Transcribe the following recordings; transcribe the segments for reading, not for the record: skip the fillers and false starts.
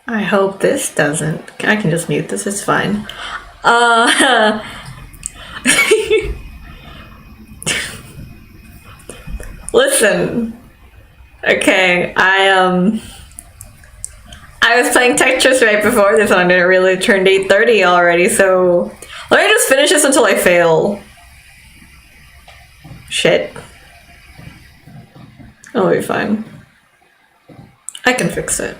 I hope this doesn't. I can just mute this, it's fine. Uh, listen. Okay, I was playing Tetris right before this one and it really turned 8:30 already, so let me just finish this until I fail. Shit. I'll be fine. I can fix it.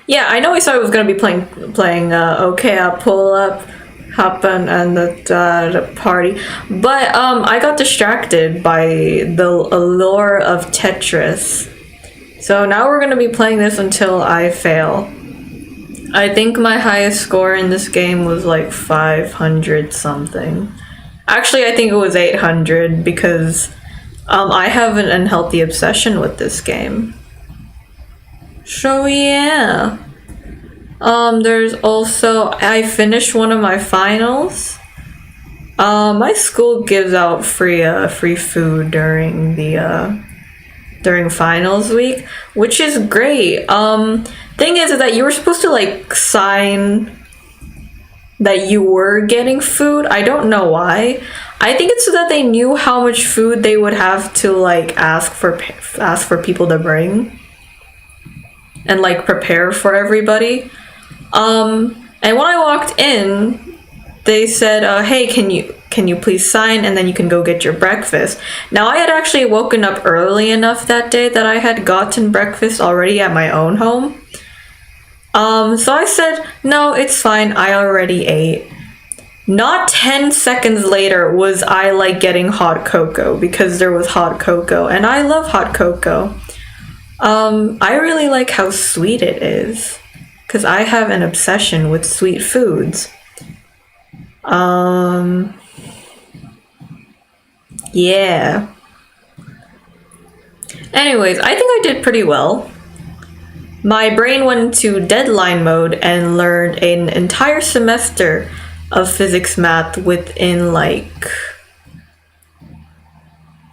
Yeah, I know we said I was gonna be playing okay, I'll pull up, hop on and the party, but I got distracted by the allure of Tetris. So now we're gonna be playing this until I fail. I think my highest score in this game was like 500 something. Actually, I think it was 800 because I have an unhealthy obsession with this game. So yeah. There's also, I finished one of my finals. My school gives out free food during the during finals week, which is great. Thing is that you were supposed to like sign that you were getting food. I don't know why. I think it's so that they knew how much food they would have to like ask for people to bring and like prepare for everybody. And when I walked in, they said, hey, can you please sign and then you can go get your breakfast. Now I had actually woken up early enough that day that I had gotten breakfast already at my own home. So I said, no, it's fine, I already ate. Not 10 seconds later was I like getting hot cocoa because there was hot cocoa and I love hot cocoa. I really like how sweet it is because I have an obsession with sweet foods. Yeah. Anyways, I think I did pretty well. My brain went into deadline mode and learned an entire semester of physics math within like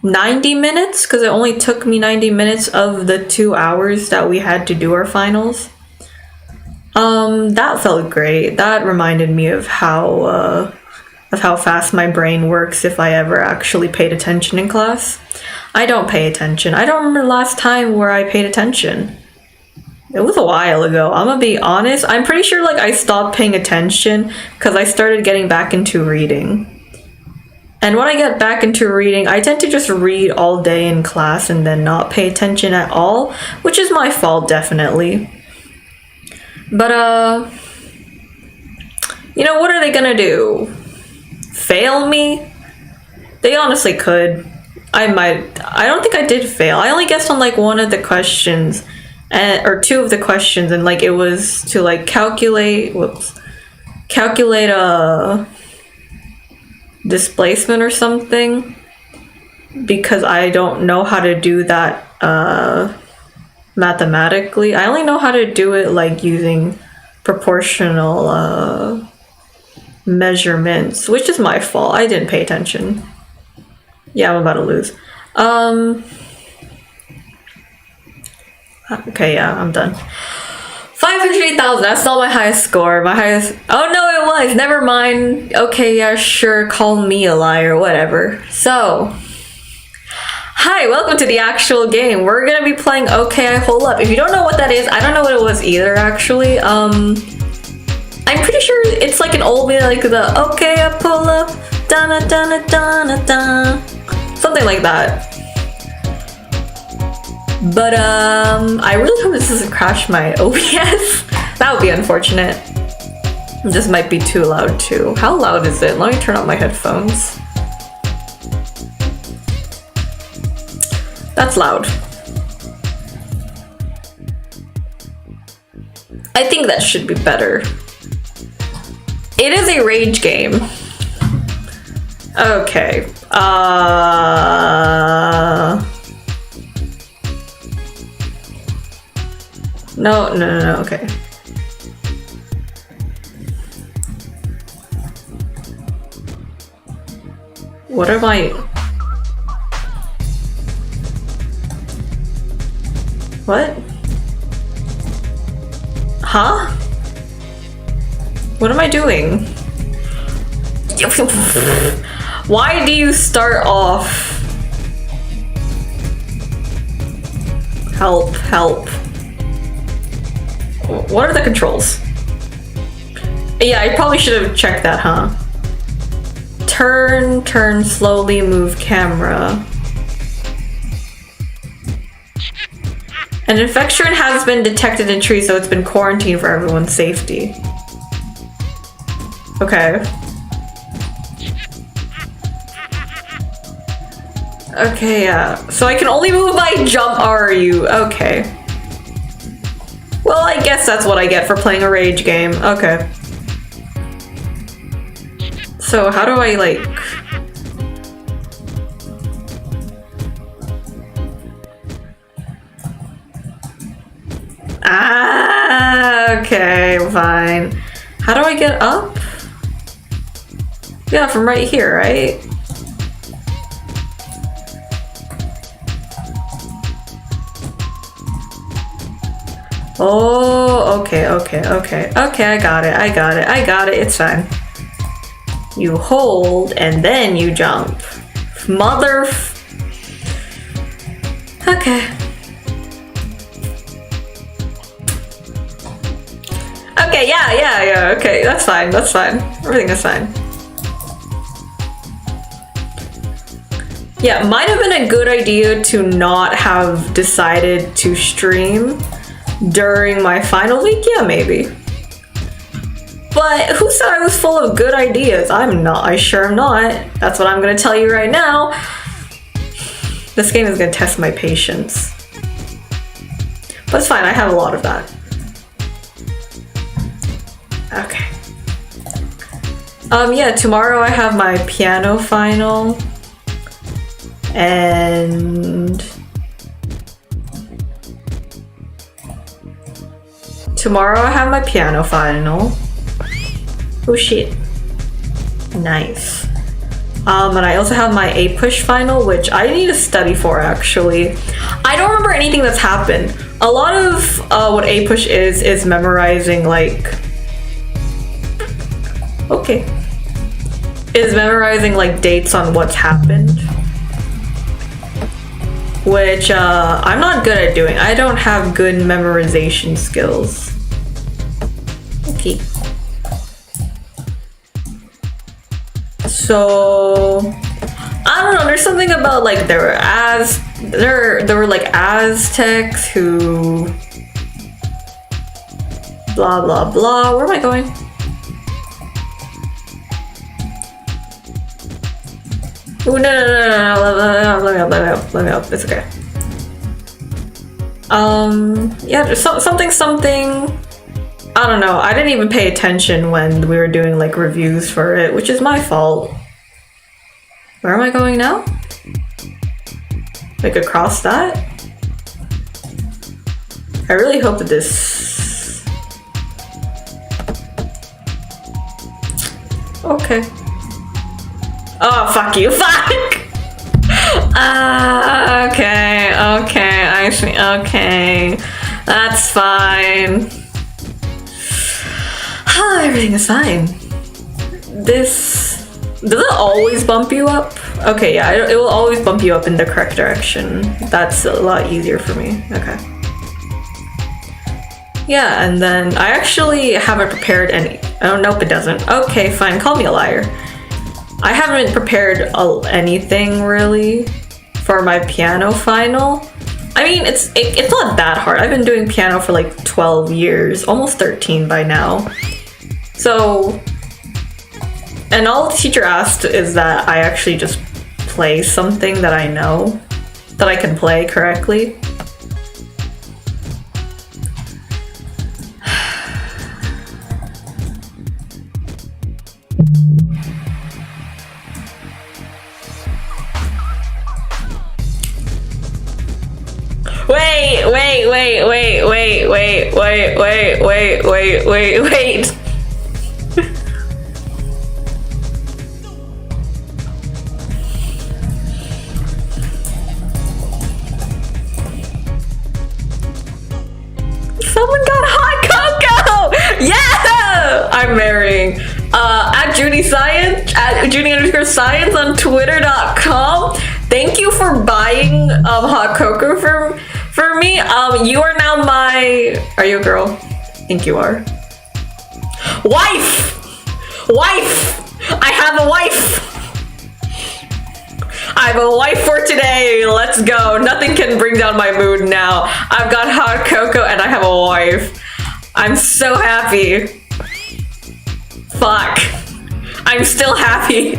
90 minutes, because it only took me 90 minutes of the 2 hours that we had to do our finals. That felt great. That reminded me of how fast my brain works if I ever actually paid attention in class. I don't pay attention. I don't remember the last time where I paid attention. It was a while ago. I'm gonna be honest. I'm pretty sure like I stopped paying attention because I started getting back into reading. And when I get back into reading, I tend to just read all day in class and then not pay attention at all, which is my fault, definitely. But, you know, what are they gonna do? Fail me? They honestly could. I don't think I did fail. I only guessed on like one of the questions, or two of the questions, and like it was to like calculate a displacement or something, because I don't know how to do that mathematically. I only know how to do it like using proportional measurements, which is my fault. I didn't pay attention. Yeah, I'm about to lose. Okay, yeah, I'm done. 508,000, that's not my highest score. My highest, oh no, it was, never mind. Okay, yeah, sure, call me a liar, whatever. So, hi, welcome to the actual game. We're gonna be playing Okay, I Hold Up. If you don't know what that is, I don't know what it was either, actually. I'm pretty sure it's like an old way, like the okay, I pull up, dana dana dana dana, something like that. But I really hope this doesn't crash my OBS. That would be unfortunate. This might be too loud too. How loud is it? Let me turn up my headphones. That's loud. I think that should be better. It is a rage game. Okay. No, okay. What am I? What? Huh? What am I doing? Why do you start off? Help, help. What are the controls? Yeah, I probably should have checked that, huh? Turn, slowly move camera. An infection has been detected in trees, so it's been quarantined for everyone's safety. Okay. Okay, yeah. So I can only move by jump, are you? Okay. Well, I guess that's what I get for playing a rage game. Okay. So how do I, like... Ah, okay, fine. How do I get up? Yeah, from right here, right? Oh, okay, I got it, it's fine. You hold and then you jump. Mother. Okay. Okay, yeah, okay, that's fine. Everything is fine. Yeah, might have been a good idea to not have decided to stream during my final week, yeah, maybe. But who said I was full of good ideas? I sure am not. That's what I'm gonna tell you right now. This game is gonna test my patience. But it's fine, I have a lot of that. Okay. Yeah, tomorrow I have my piano final. And tomorrow I have my piano final. Oh shit. Nice. And I also have my A push final, which I need to study for actually. I don't remember anything that's happened. A lot of what A push is memorizing like... Okay. Is memorizing like dates on what's happened. Which I'm not good at doing. I don't have good memorization skills. Okay. So I don't know, there's something about like there were like Aztecs who blah blah blah. Where am I going? Ooh, no, let me up, it's okay. Yeah, there's something, I don't know, I didn't even pay attention when we were doing like reviews for it, which is my fault. Where am I going now? Like across that? I really hope that this... Okay. Oh, fuck you, fuck! Okay, I see, okay. That's fine. Everything is fine. Does it always bump you up? Okay, yeah, it will always bump you up in the correct direction. That's a lot easier for me, okay. Yeah, and then I actually haven't prepared any. Oh, nope, it doesn't. Okay, fine, call me a liar. I haven't prepared anything really for my piano final. I mean, it's not that hard. I've been doing piano for like 12 years, almost 13 by now. So, and all the teacher asked is that I actually just play something that I know, that I can play correctly. Wait. Someone got hot cocoa! Yeah! I'm marrying. At Judy_Science on Twitter.com. Thank you for buying hot cocoa for me. You are now my... Are you a girl? I think you are. Wife! I have a wife! I have a wife for today. Let's go. Nothing can bring down my mood now. I've got hot cocoa and I have a wife. I'm so happy. Fuck. I'm still happy.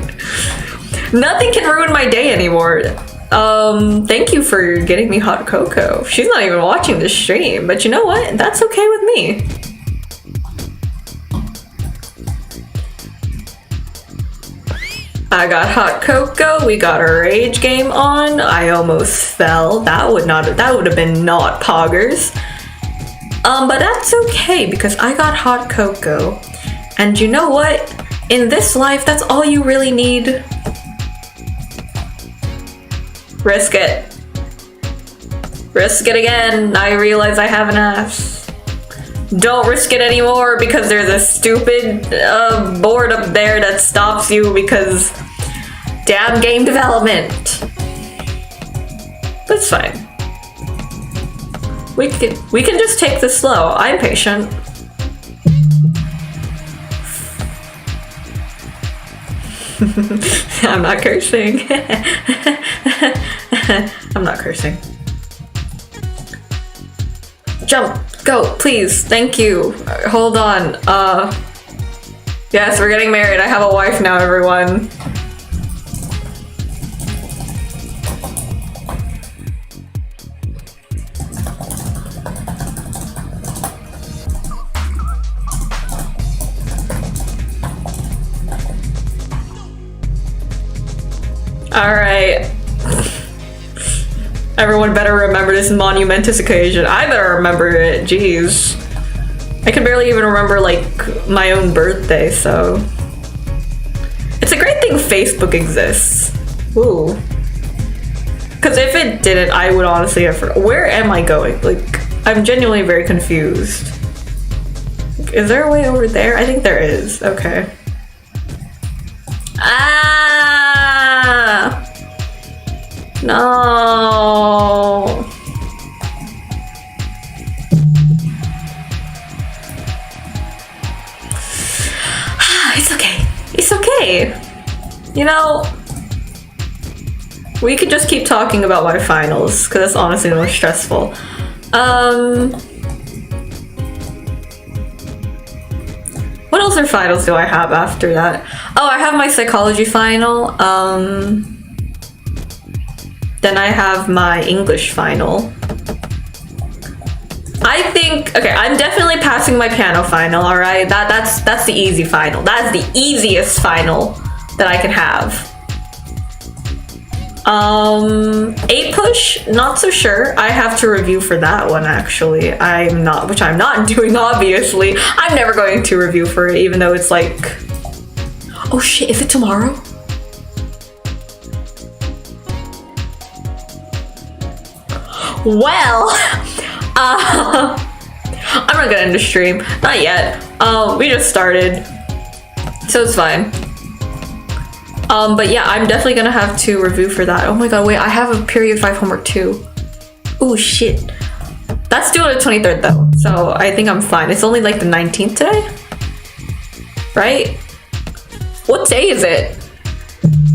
Nothing can ruin my day anymore. Thank you for getting me hot cocoa. She's not even watching this stream, but you know what? That's okay with me. I got hot cocoa. We got a rage game on. I almost fell. That would have been not poggers. But that's okay because I got hot cocoa. And you know what? In this life, that's all you really need. Risk it. Risk it again. I realize I have an ass. Don't risk it anymore because there's a stupid board up there that stops you because damn game development. But it's fine. We can just take this slow. I'm patient. I'm not cursing. I'm not cursing. Jump, go, please, thank you. Hold on, yes, we're getting married. I have a wife now, everyone. All right. Everyone better remember this monumentous occasion. I better remember it, jeez. I can barely even remember, like, my own birthday, so. It's a great thing Facebook exists. Ooh. Because if it didn't, I would honestly have forgotten. Where am I going? Like, I'm genuinely very confused. Is there a way over there? I think there is. Okay. Ah! No. It's okay. It's okay. You know, we could just keep talking about my finals because that's honestly the most stressful. What other finals do I have after that? Oh, I have my psychology final. Then I have my English final. I think, okay, I'm definitely passing my piano final, all right? That's the easy final. That's the easiest final that I can have. 8 push, not so sure. I have to review for that one, actually. Which I'm not doing, obviously. I'm never going to review for it, even though it's like, oh shit, is it tomorrow? Well, I'm not gonna end the stream. Not yet. We just started, so it's fine. But yeah, I'm definitely gonna have to review for that. Oh my god, wait, I have a period 5 homework too. Oh shit. That's due on the 23rd though, so I think I'm fine. It's only like the 19th today, right? What day is it?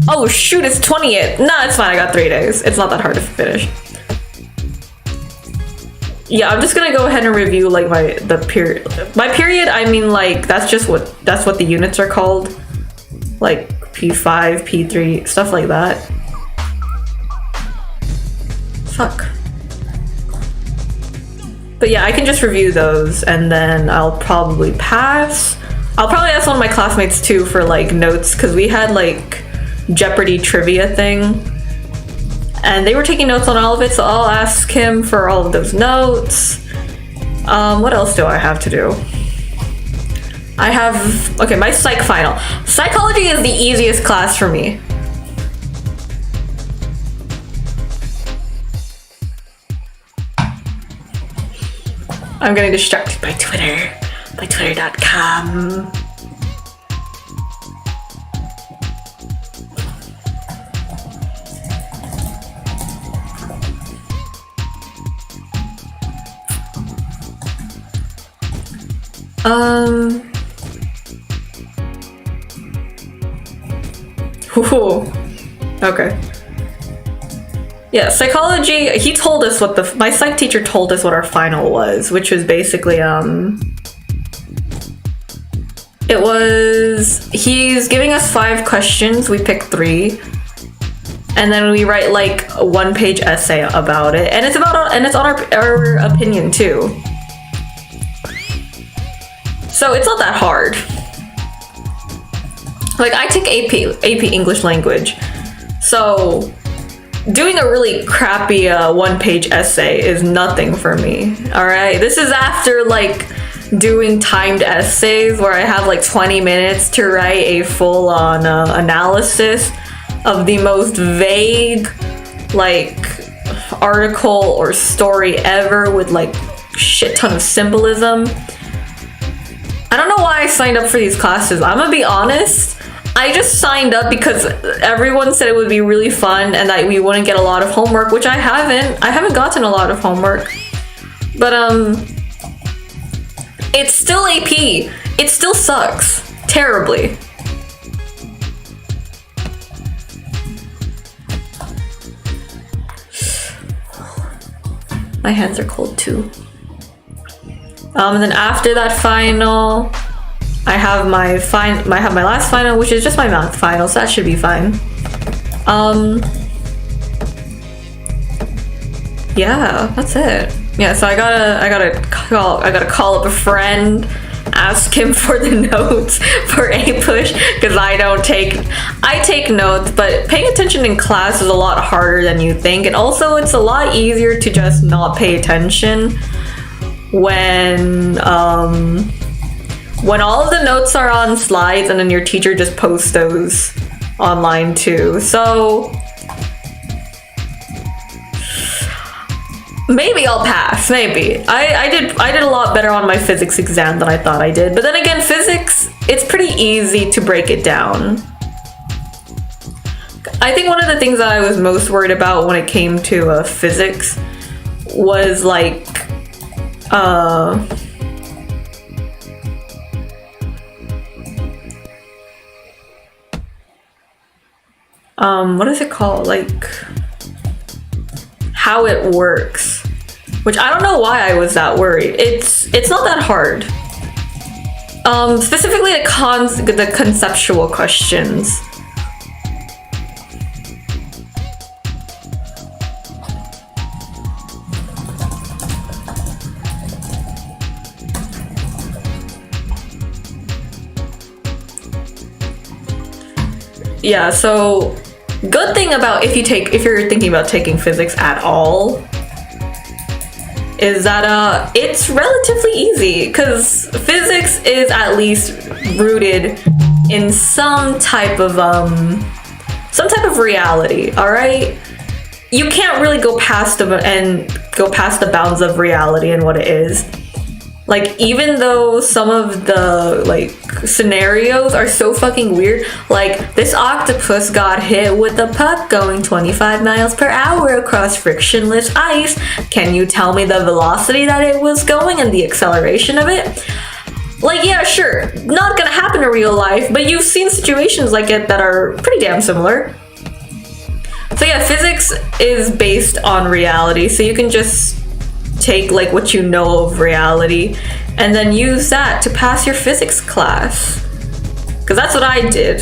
Oh shoot, it's 20th. Nah, it's fine, I got 3 days. It's not that hard to finish. Yeah, I'm just gonna go ahead and review like the period. By period, I mean like that's what the units are called. Like P5, P3, stuff like that. Fuck. But yeah, I can just review those and then I'll probably pass. I'll probably ask one of my classmates too for like notes, because we had like Jeopardy trivia thing and they were taking notes on all of it, so I'll ask him for all of those notes. What else do I have to do? I have, okay, my psych final. Psychology is the easiest class for me. I'm getting distracted by Twitter, by twitter.com. Ooh. Okay. Yeah, psychology, he told us what my psych teacher told us what our final was, which was basically, he's giving us 5 questions, we pick 3, and then we write like a 1-page essay about it, and it's on our opinion too. So it's not that hard. Like, I take AP English language, so doing a really crappy 1-page essay is nothing for me, all right? This is after like doing timed essays where I have like 20 minutes to write a full-on analysis of the most vague like article or story ever with like shit ton of symbolism. I don't know why I signed up for these classes. I'm gonna be honest. I just signed up because everyone said it would be really fun and that we wouldn't get a lot of homework, which I haven't. I haven't gotten a lot of homework. But it's still AP. It still sucks terribly. My hands are cold too. And then after that final, I have my last final, which is just my math final, so that should be fine. Yeah, that's it. Yeah, so I gotta call up a friend, ask him for the notes for A-Push, because I take notes, but paying attention in class is a lot harder than you think, and also it's a lot easier to just not pay attention when all of the notes are on slides and then your teacher just posts those online too. So maybe I'll pass, maybe. I did a lot better on my physics exam than I thought I did. But then again, physics, it's pretty easy to break it down. I think one of the things that I was most worried about when it came to physics was like, what is it called? Like, how it works. Which I don't know why I was that worried. It's not that hard. Specifically the conceptual questions. Yeah, so good thing about if you're thinking about taking physics at all is that it's relatively easy, because physics is at least rooted in some type of reality, all right? You can't really go past the bounds of reality and what it is. Like, even though some of the, like, scenarios are so fucking weird, like, this octopus got hit with a puck going 25 miles per hour across frictionless ice. Can you tell me the velocity that it was going and the acceleration of it? Like, yeah, sure, not gonna happen in real life, but you've seen situations like it that are pretty damn similar. So yeah, physics is based on reality, so you can just take like what you know of reality and then use that to pass your physics class. Cause that's what I did.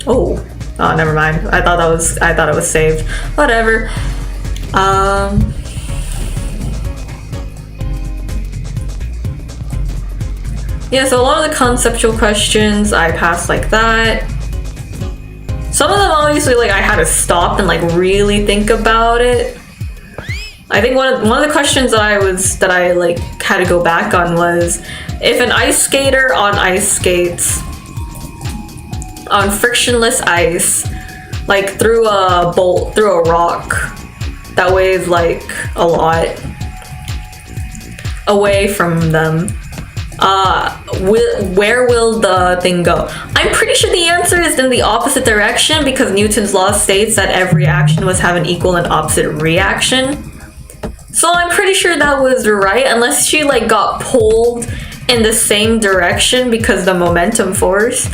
Oh, never mind. I thought it was saved. Whatever. Yeah, so a lot of the conceptual questions I passed like that. Some of them obviously like I had to stop and like really think about it. I think one of the questions that I like had to go back on was if an ice skater on ice skates on frictionless ice, like through a rock that weighs like a lot away from them, where will the thing go? I'm pretty sure the answer is in the opposite direction because Newton's law states that every action must have an equal and opposite reaction. So I'm pretty sure that was right, unless she like got pulled in the same direction because the momentum force.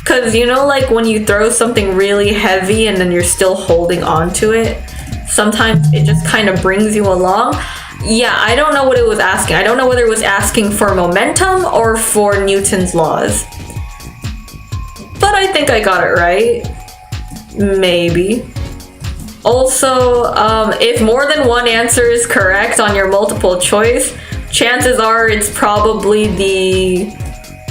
Cause you know, like when you throw something really heavy and then you're still holding on to it, sometimes it just kind of brings you along. Yeah, I don't know what it was asking. I don't know whether it was asking for momentum or for Newton's laws. But I think I got it right. Maybe. Also, if more than one answer is correct on your multiple choice, chances are it's probably the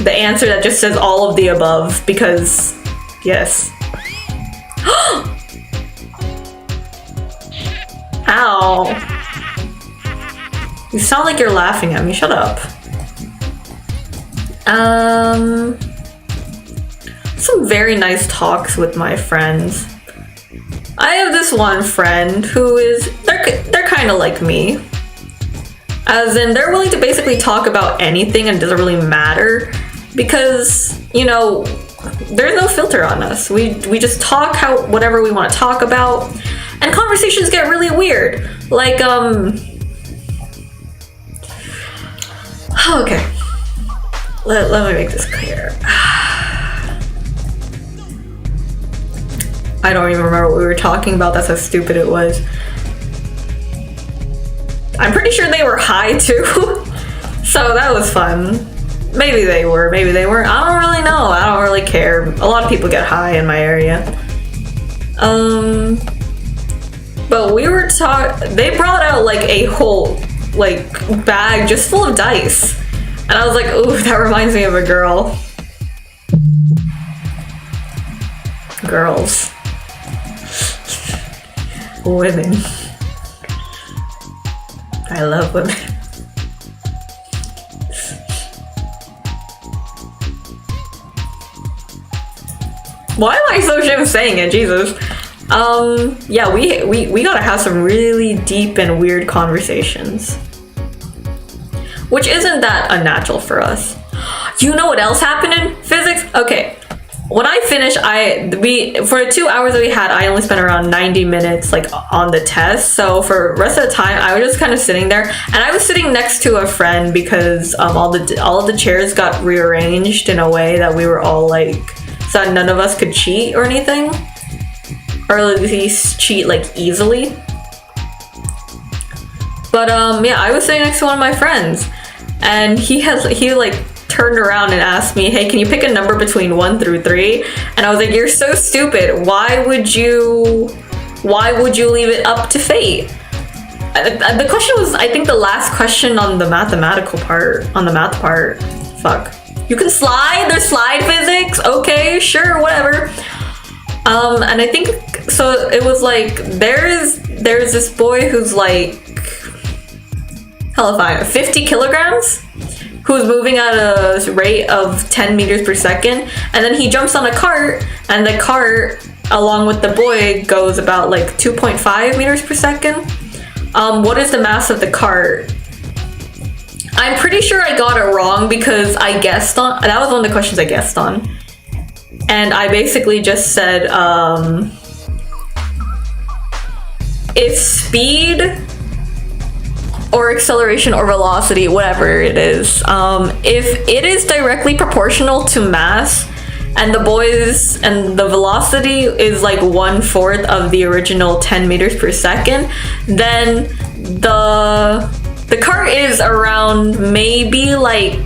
answer that just says all of the above, because yes. Ow. You sound like you're laughing at me. Shut up. Some very nice talks with my friends. I have this one friend who they're kind of like me. As in, they're willing to basically talk about anything and it doesn't really matter because, you know, there's no filter on us. We just talk whatever we want to talk about, and conversations get really weird. Like, okay. Let me make this clear. I don't even remember what we were talking about. That's how stupid it was. I'm pretty sure they were high too. So that was fun. Maybe they were, maybe they weren't. I don't really know. I don't really care. A lot of people get high in my area. But we were they brought out like a whole like bag just full of dice. And I was like, ooh, that reminds me of a girl. Girls. Women. I love women. Why am I so ashamed of saying it? Jesus. Yeah, we gotta have some really deep and weird conversations. Which isn't that unnatural for us. You know what else happened in physics? Okay. When I finished, for the 2 hours that we had, I only spent around 90 minutes like on the test. So for the rest of the time, I was just kind of sitting there, and I was sitting next to a friend because all of the chairs got rearranged in a way that we were all like, so that none of us could cheat or anything, or at least cheat like easily. But yeah, I was sitting next to one of my friends, and he like turned around and asked me, hey, can you pick a number between 1 through 3? And I was like, you're so stupid. Why would you leave it up to fate? The question was, I think, the last question on the mathematical part, on the math part. Fuck. You can slide? There's slide physics? Okay, sure, whatever. And I think, so it was like, there's this boy who's like, hella fine, 50 kilograms? Who's moving at a rate of 10 meters per second, and then he jumps on a cart, and the cart, along with the boy, goes about like 2.5 meters per second. What is the mass of the cart? I'm pretty sure I got it wrong because I guessed on, that was one of the questions I guessed on. And I basically just said, if speed or acceleration or velocity, whatever it is, if it is directly proportional to mass and the velocity is like 1/4 of the original 10 meters per second, then the car is around maybe like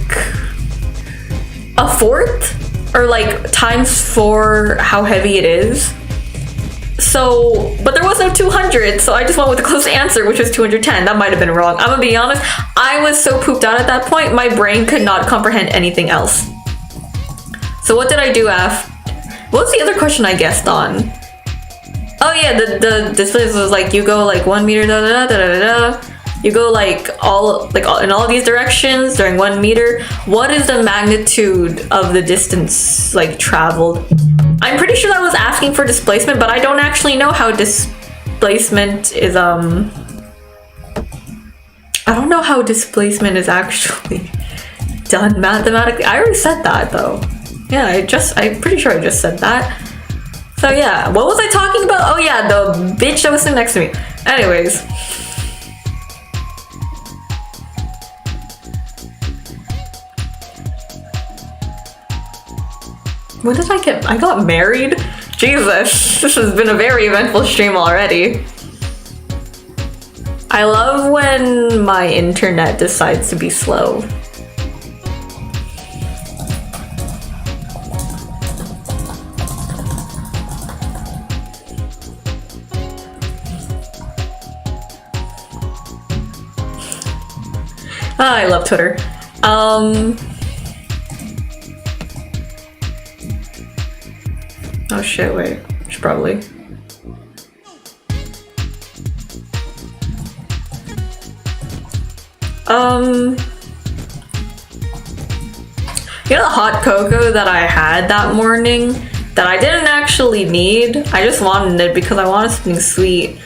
a fourth or like times 4 how heavy it is. So, but there was no 200, so I just went with the close answer, which was 210. That might have been wrong. I'm gonna be honest, I was so pooped out at that point, my brain could not comprehend anything else. So what did I do after? What was the other question I guessed on? Oh yeah, the display was like, you go like 1 meter, da da da da da da. You go like in all these directions during 1 meter. What is the magnitude of the distance like traveled? I'm pretty sure that was asking for displacement, but I don't actually know how displacement is, I don't know how displacement is actually done mathematically. I already said that though. Yeah, I'm pretty sure I just said that. So yeah, what was I talking about? Oh yeah, the bitch that was sitting next to me. Anyways. When did I got married? Jesus, this has been a very eventful stream already. I love when my internet decides to be slow. I love Twitter. Oh shit, wait, should probably. You know the hot cocoa that I had that morning that I didn't actually need? I just wanted it because I wanted something sweet.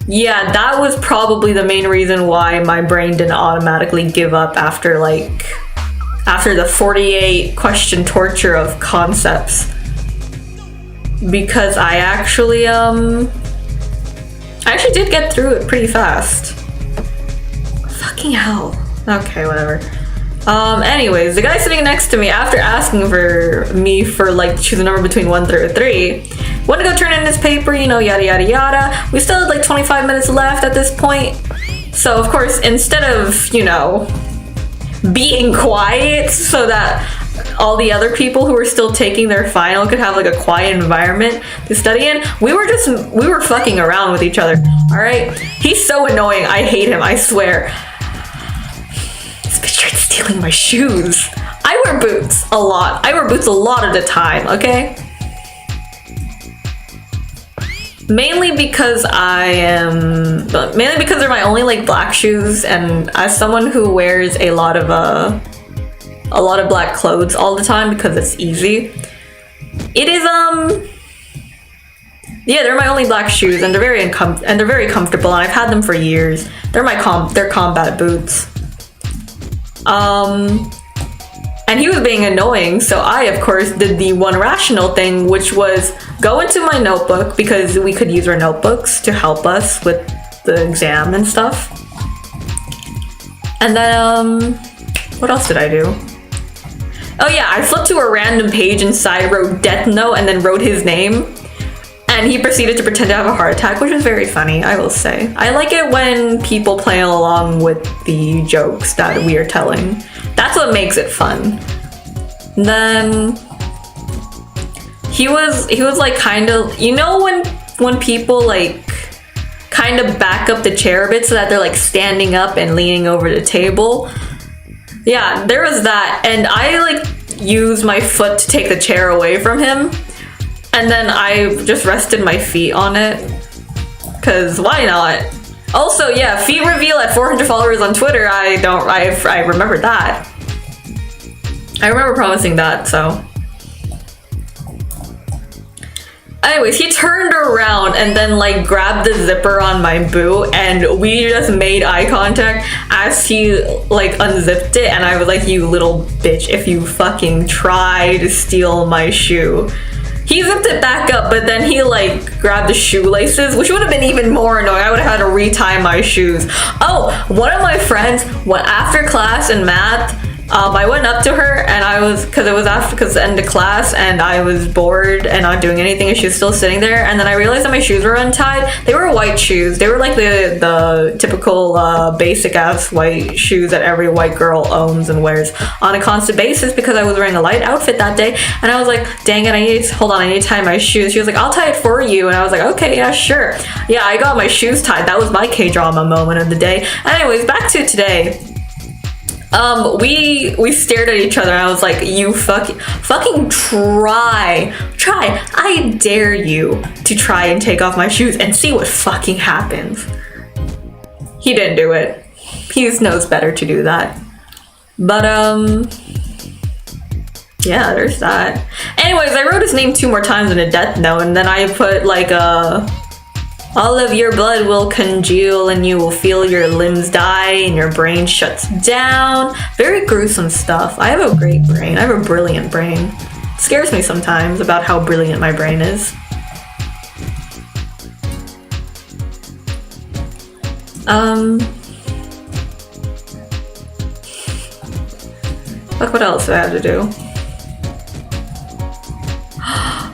Yeah, that was probably the main reason why my brain didn't automatically give up after the 48 question torture of concepts. Because I actually did get through it pretty fast. Fucking hell. Okay, whatever. Anyways, the guy sitting next to me, after asking for me for like choose a number between 1 through 3, went to go turn in his paper, you know, yada yada yada. We still had like 25 minutes left at this point. So of course, instead of, you know, being quiet so that all the other people who were still taking their final could have like a quiet environment to study in, we were fucking around with each other. All right, he's so annoying. I hate him, I swear. This bitch tried stealing my shoes. I wear boots a lot. I wear boots a lot of the time, okay? Mainly because they're my only like black shoes, and as someone who wears a lot of black clothes all the time because it's easy. It is yeah, they're my only black shoes, and they're very comfortable, and I've had them for years. They're they're combat boots. And he was being annoying, so I of course did the one rational thing, which was go into my notebook, because we could use our notebooks to help us with the exam and stuff. And then what else did I do? Oh yeah, I flipped to a random page inside, wrote death note, and then wrote his name. And he proceeded to pretend to have a heart attack, which was very funny, I will say. I like it when people play along with the jokes that we are telling. That's what makes it fun. And then he was like kind of, you know when people like kind of back up the chair a bit so that they're like standing up and leaning over the table? Yeah, there was that, and I like used my foot to take the chair away from him. And then I just rested my feet on it, cause why not? Also, yeah, feet reveal at 400 followers on Twitter. I remember that. I remember promising that, so. Anyways, he turned around and then like grabbed the zipper on my boot, and we just made eye contact as he like unzipped it, and I was like, you little bitch, if you fucking try to steal my shoe. He zipped it back up, but then he like grabbed the shoelaces, which would have been even more annoying. I would have had to retie my shoes. Oh, one of my friends, after class in math, I went up to her and I was, because the end of class and I was bored and not doing anything and she was still sitting there, and then I realized that my shoes were untied. They were white shoes. They were like the typical basic ass white shoes that every white girl owns and wears on a constant basis, because I was wearing a light outfit that day, and I was like, dang it, I need to tie my shoes. She was like, I'll tie it for you, and I was like, okay, yeah, sure. Yeah, I got my shoes tied. That was my K-drama moment of the day. Anyways, back to today. We stared at each other and I was like, you fucking try, I dare you to try and take off my shoes and see what fucking happens. He didn't do it. He knows better to do that. But, yeah, there's that. Anyways, I wrote his name 2 more times in a death note, and then I put like all of your blood will congeal and you will feel your limbs die and your brain shuts down. Very gruesome stuff. I have a great brain. I have a brilliant brain. It scares me sometimes about how brilliant my brain is. Look, what else do I have to do?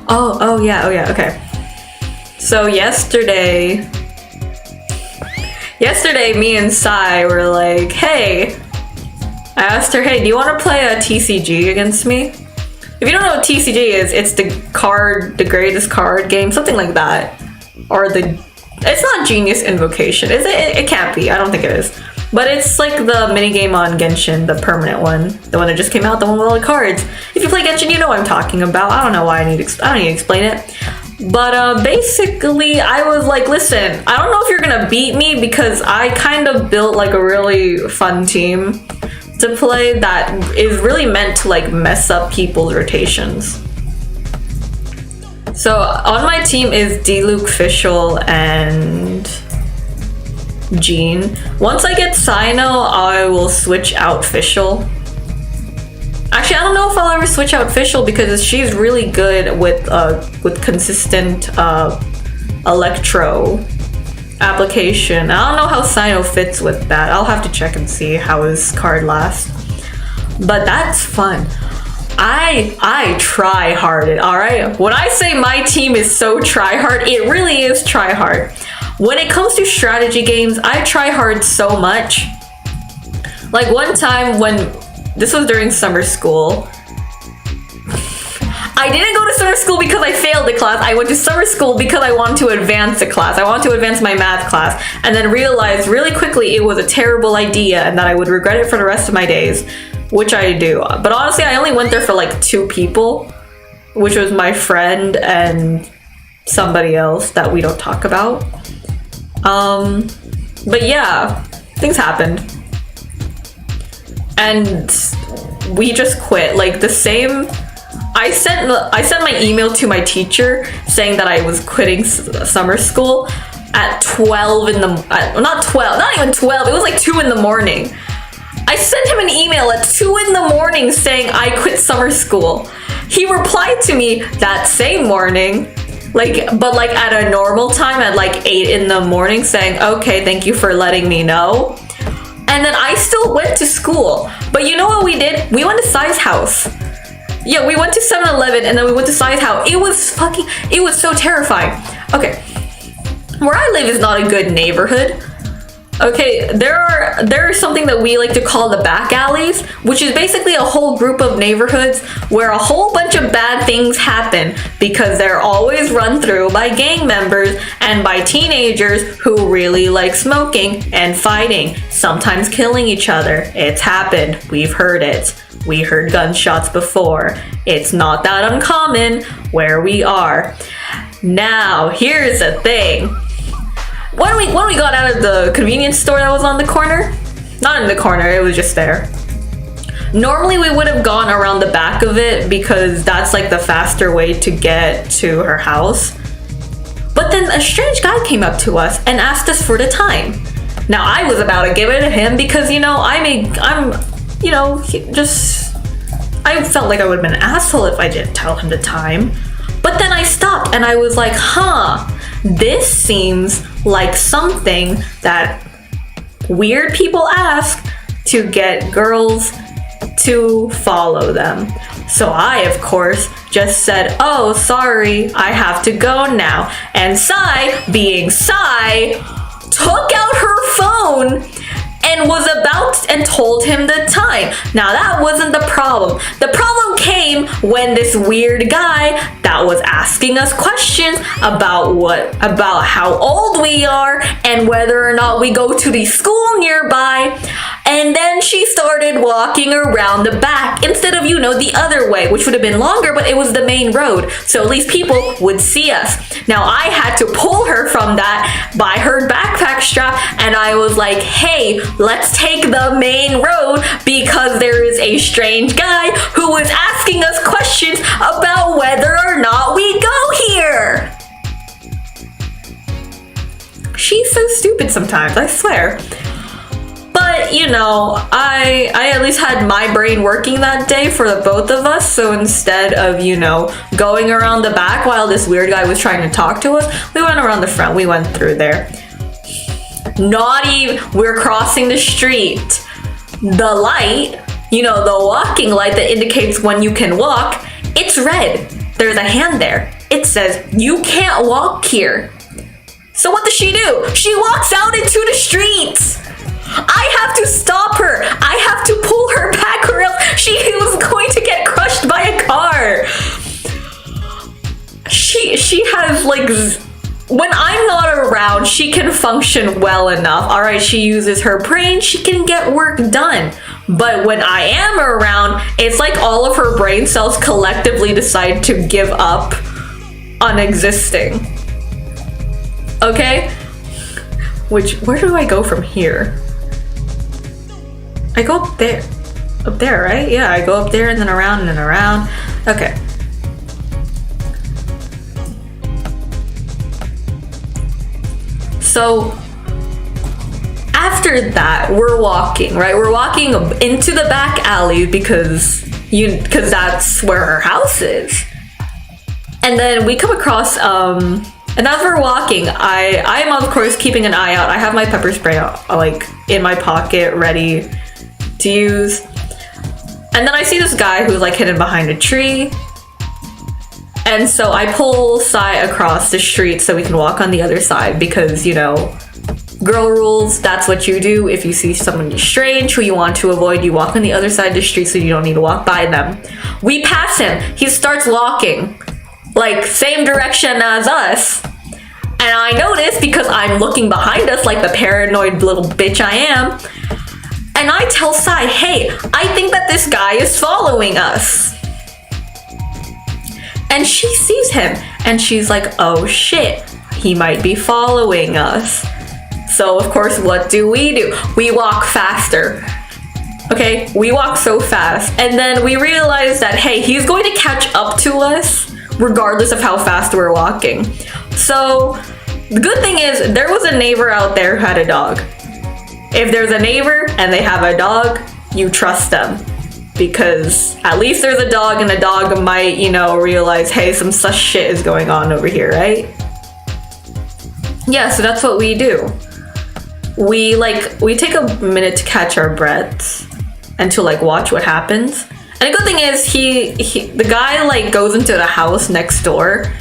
Oh yeah, okay. So yesterday, me and Sai were like, hey, I asked her, hey, do you want to play a TCG against me? If you don't know what TCG is, it's the greatest card game, something like that. Or it's not Genius Invocation, is it? It can't be, I don't think it is. But it's like the minigame on Genshin, the permanent one. The one that just came out, the one with all the cards. If you play Genshin, you know what I'm talking about. I don't know why I don't need to explain it. But basically, I was like, listen, I don't know if you're gonna beat me, because I kind of built like a really fun team to play that is really meant to like mess up people's rotations. So on my team is Diluc, Fischl, and Jean. Once I get Sino, I will switch out Fischl. Actually, I don't know if I'll ever switch out Fischl, because she's really good with consistent electro application. I don't know how Sino fits with that. I'll have to check and see how his card lasts. But that's fun. I try hard, alright? When I say my team is so try hard, it really is try hard. When it comes to strategy games, I try hard so much. Like one time when this was during summer school. I didn't go to summer school because I failed the class. I went to summer school because I wanted to advance the class. I wanted to advance my math class, and then realized really quickly it was a terrible idea and that I would regret it for the rest of my days, which I do. But honestly, I only went there for like 2 people, which was my friend and somebody else that we don't talk about. But yeah, things happened. And we just quit. Like the same, I sent my email to my teacher saying that I was quitting summer school at 12 in the, not even 12, it was like 2 in the morning. I sent him an email at 2 in the morning saying I quit summer school. He replied to me that same morning, but at a normal time at like 8 in the morning saying, okay, thank you for letting me know. And then I still went to school. But you know what we did? We went to Sai's house. Yeah, we went to 7-Eleven and then we went to Sai's house. It was so terrifying. Okay, where I live is not a good neighborhood. Okay, there is something that we like to call the back alleys, which is basically a whole group of neighborhoods where a whole bunch of bad things happen because they're always run through by gang members and by teenagers who really like smoking and fighting, sometimes killing each other. It's happened. We've heard it. We heard gunshots before. It's not that uncommon where we are. Now, here's the thing. When we got out of the convenience store that was on the corner, not in the corner, it was just there. Normally we would have gone around the back of it because that's like the faster way to get to her house. But then a strange guy came up to us and asked us for the time. Now I was about to give it to him because, you know, I felt like I would have been an asshole if I didn't tell him the time. But then I stopped and I was like, this seems like something that weird people ask to get girls to follow them. So I, of course, just said, oh, sorry, I have to go now. And Sai, being Sai, took out her phone and was about and told him the time. Now that wasn't the problem. The problem came when this weird guy that was asking us questions about how old we are and whether or not we go to the school nearby. And then she started walking around the back instead of, you know, the other way, which would have been longer, but it was the main road. So at least people would see us. Now I had to pull her from that by her backpack strap. And I was like, hey, let's take the main road because there is a strange guy who was asking us questions about whether or not we go here. She's so stupid sometimes, I swear. But, you know, I at least had my brain working that day for the both of us. So instead of, you know, going around the back while this weird guy was trying to talk to us, we went around the front. We went through there. Not even, we're crossing the street. The light, you know, the walking light that indicates when you can walk, it's red. There's a hand there. It says, you can't walk here. So what does she do? She walks out into the streets. I have to stop her. I have to pull her back or else she was going to get crushed by a car. She has like, when I'm not around, she can function well enough. All right, she uses her brain, she can get work done. But when I am around, it's like all of her brain cells collectively decide to give up on existing. Okay? Where do I go from here? I go up there. Up there, right? Yeah, I go up there and then around and then around. Okay. So after that, we're walking, right? We're walking into the back alley because that's where her house is. And then we come across, and as we're walking, I am of course keeping an eye out. I have my pepper spray like in my pocket, ready to use. And then I see this guy who's like hidden behind a tree. And so I pull Sai across the street so we can walk on the other side because, you know, girl rules, that's what you do. If you see someone strange who you want to avoid, you walk on the other side of the street so you don't need to walk by them. We pass him. He starts walking, like same direction as us. And I notice because I'm looking behind us like the paranoid little bitch I am. And I tell Sai, hey, I think that this guy is following us. And she sees him and she's like, oh shit, he might be following us. So of course, what do? We walk faster. Okay, we walk so fast. And then we realize that, hey, he's going to catch up to us regardless of how fast we're walking. So the good thing is there was a neighbor out there who had a dog. If there's a neighbor and they have a dog, you trust them. Because at least there's a dog and the dog might, you know, realize, hey, some sus shit is going on over here, right? Yeah, so that's what we do. We take a minute to catch our breaths and to like watch what happens. And the good thing is the guy like goes into the house next door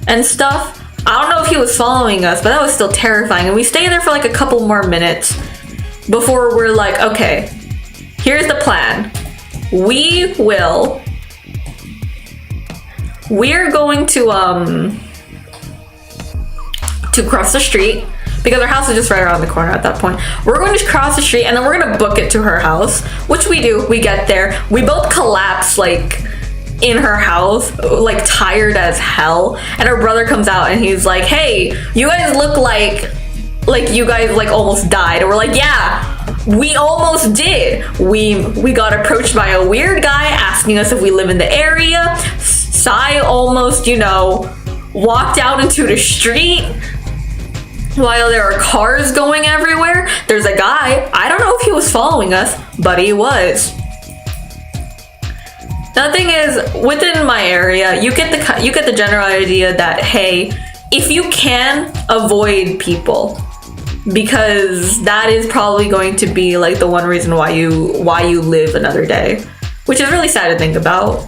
and stuff. I don't know if he was following us, but that was still terrifying. And we stay there for like a couple more minutes before we're like, okay, here's the plan. We're going to cross the street because our house is just right around the corner at that point. We're going to cross the street and then we're going to book it to her house, which we do. We get there. We both collapse like in her house, like tired as hell. And her brother comes out and he's like, hey, you guys look like you guys like almost died. And we're like, yeah, We almost did. We got approached by a weird guy asking us if we live in the area. Sai almost, you know, walked out into the street while there are cars going everywhere. There's a guy, I don't know if he was following us, but he was. Now the thing is, within my area, you get the general idea that, hey, if you can, avoid people, because that is probably going to be like the one reason why you live another day, which is really sad to think about.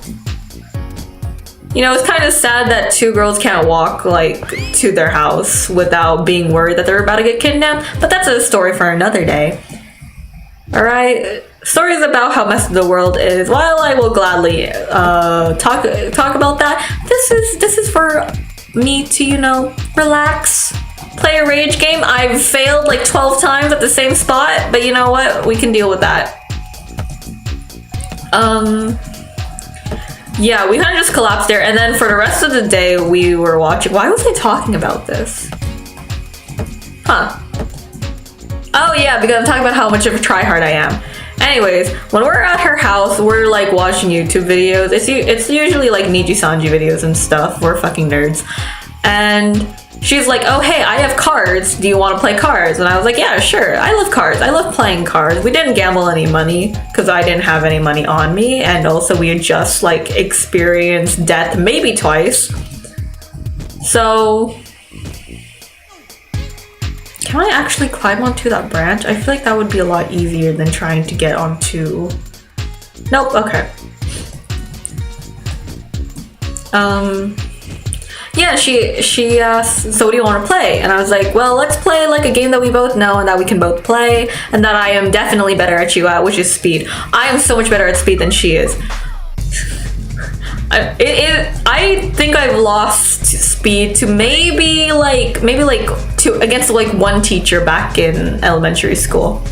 You know, it's kind of sad that two girls can't walk like to their house without being worried that they're about to get kidnapped, but that's a story for another day. All right, stories about how messed the world is. While I will gladly talk about that, this is for me to, you know, relax, play a rage game. I've failed like 12 times at the same spot, but you know what? We can deal with that. Yeah, we kind of just collapsed there, and then for the rest of the day we were watching. Why was I talking about this? Huh. Oh yeah, because I'm talking about how much of a tryhard I am. Anyways, when we're at her house, we're like watching YouTube videos. It's usually like Niji-sanji videos and stuff. We're fucking nerds. And she's like, oh hey, I have cards. Do you want to play cards? And I was like, yeah, sure. I love cards. I love playing cards. We didn't gamble any money because I didn't have any money on me. And also we had just like experienced death maybe twice. So can I actually climb onto that branch? I feel like that would be a lot easier than trying to get onto... Nope, okay. Yeah, she asked, so what do you want to play? And I was like, well, let's play like a game that we both know and that we can both play and that I am definitely better at you at, which is speed. I am so much better at speed than she is. I think I've lost speed to maybe against like one teacher back in elementary school.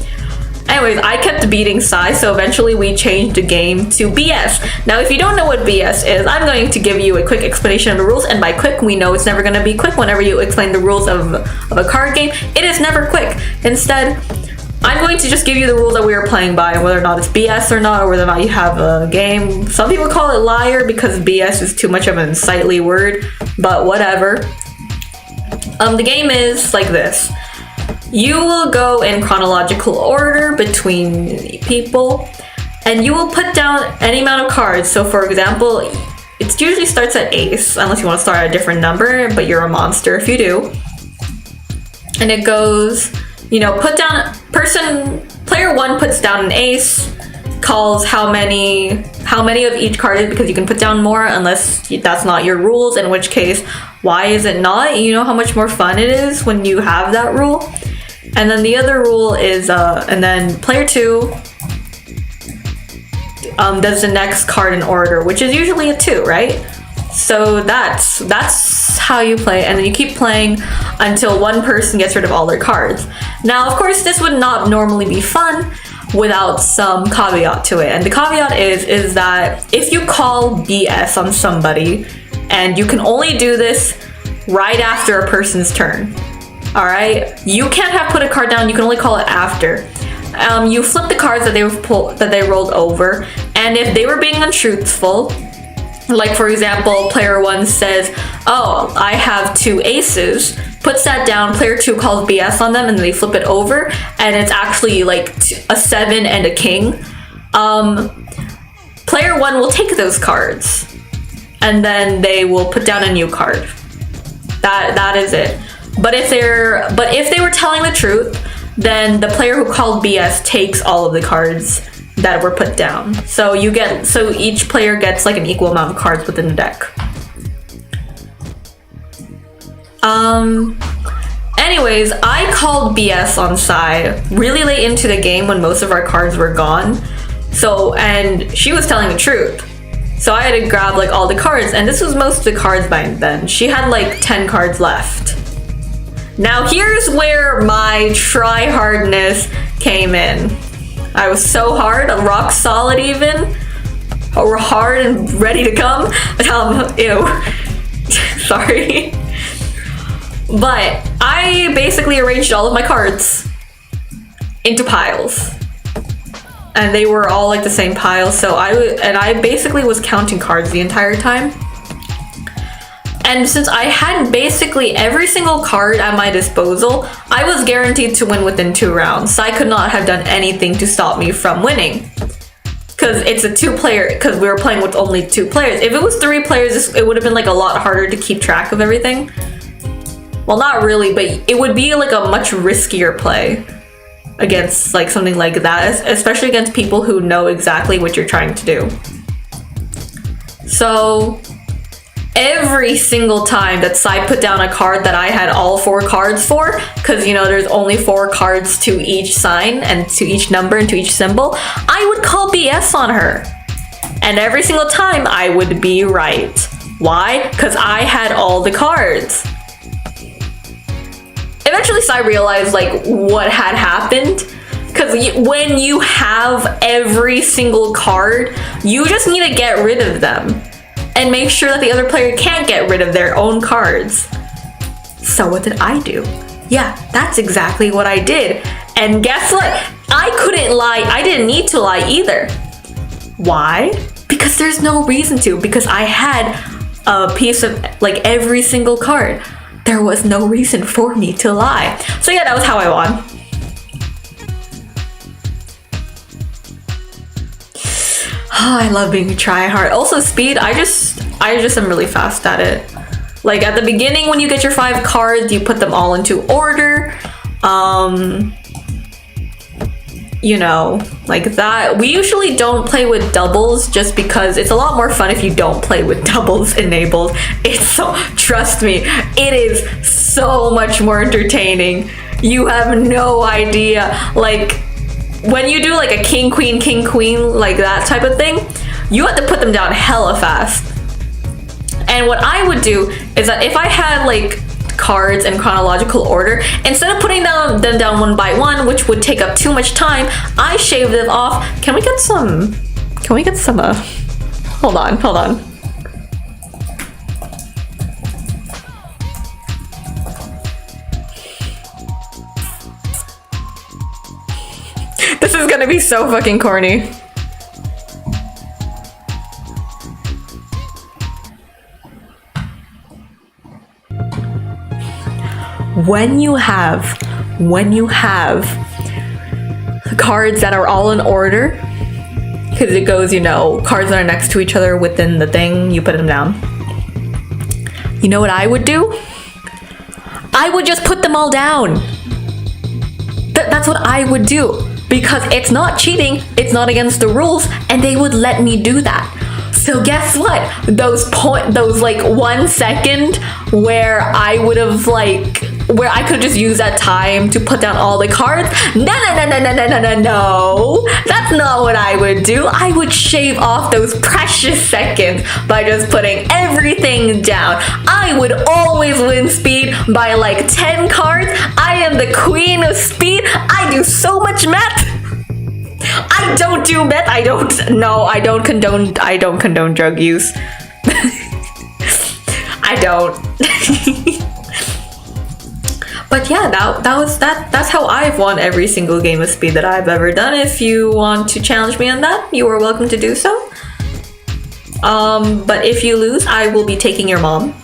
Anyways, I kept beating Sai, so eventually we changed the game to BS. Now, if you don't know what BS is, I'm going to give you a quick explanation of the rules, and by quick, we know it's never going to be quick whenever you explain the rules of a card game. It is never quick. Instead, I'm going to just give you the rules that we are playing by, and whether or not it's BS or not, or whether or not you have a game. Some people call it liar because BS is too much of an unsightly word, but whatever. The game is like this. You will go in chronological order between people, and you will put down any amount of cards. So for example, it usually starts at ace, unless you want to start at a different number, but you're a monster if you do. And it goes, you know, player one puts down an ace, calls how many of each card is, because you can put down more unless that's not your rules, in which case, why is it not? You know how much more fun it is when you have that rule. And then the other rule is, and then player two does the next card in order, which is usually a 2, right? So that's how you play, and then you keep playing until one person gets rid of all their cards. Now, of course, this would not normally be fun without some caveat to it, and the caveat is that if you call BS on somebody, and you can only do this right after a person's turn. All right, you can't have put a card down. You can only call it after. You flip the cards that they rolled over, and if they were being untruthful, like for example, player one says, "Oh, I have 2 aces," puts that down. Player two calls BS on them, and they flip it over, and it's actually like a 7 and a king. Player one will take those cards, and then they will put down a new card. That is it. But if they were telling the truth, then the player who called BS takes all of the cards that were put down. So each player gets like an equal amount of cards within the deck. Anyways, I called BS on Sai really late into the game when most of our cards were gone. And she was telling the truth. So I had to grab like all the cards, and this was most of the cards by then. She had like 10 cards left. Now here's where my try-hardness came in. I was so hard, rock solid even, or hard and ready to come. Ew, sorry. But I basically arranged all of my cards. into piles. And they were all like the same pile, so I basically was counting cards the entire time. And since I had basically every single card at my disposal, I was guaranteed to win within 2 rounds. Sai could not have done anything to stop me from winning. Because it's a 2-player, because we were playing with only 2 players. If it was 3 players, it would have been like a lot harder to keep track of everything. Well, not really, but it would be like a much riskier play against like something like that, especially against people who know exactly what you're trying to do. So every single time that Sai put down a card that I had all 4 cards for, because you know there's only 4 cards to each sign and to each number and to each symbol, I would call BS on her. And every single time I would be right. Why? Because I had all the cards. Eventually Sai realized like what had happened, because when you have every single card, you just need to get rid of them and make sure that the other player can't get rid of their own cards. So what did I do? Yeah, that's exactly what I did. And guess what? I couldn't lie. I didn't need to lie either. Why? Because there's no reason to, because I had a piece of like every single card. There was no reason for me to lie. So yeah, that was how I won. Oh, I love being a tryhard. Also speed, I just am really fast at it. Like at the beginning when you get your 5 cards, you put them all into order. You know, like that. We usually don't play with doubles just because it's a lot more fun if you don't play with doubles enabled. It's so, trust me, it is so much more entertaining. You have no idea. Like when you do like a king, queen, like that type of thing, you have to put them down hella fast. And what I would do is that if I had like cards in chronological order, instead of putting them down one by one, which would take up too much time, I shaved them off. Can we get some hold on. This is gonna be so fucking corny. When you have cards that are all in order, because it goes, you know, cards that are next to each other within the thing, you put them down. You know what I would do? I would just put them all down. That's what I would do, because it's not cheating, it's not against the rules, and they would let me do that. So guess what? Those like 1 second where I would have like, where I could just use that time to put down all the cards. No. That's not what I would do. I would shave off those precious seconds by just putting everything down. I would always win speed by like 10 cards. I am the queen of speed. I do so much math. I don't do meth. I don't condone drug use. I don't. But yeah, that's how I've won every single game of speed that I've ever done. If you want to challenge me on that, you are welcome to do so. But if you lose, I will be taking your mom.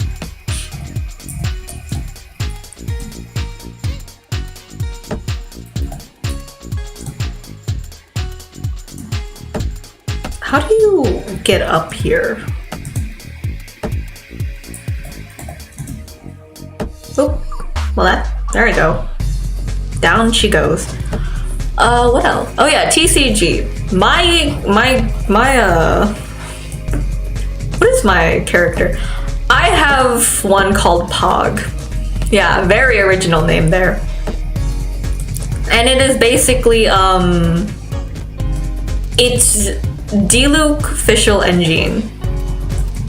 How do you get up here? Oh, well there we go. Down she goes. What else? Oh yeah, TCG. What is my character? I have one called Pog. Yeah, very original name there. And it is basically, it's Diluc, Fischl, and Jean.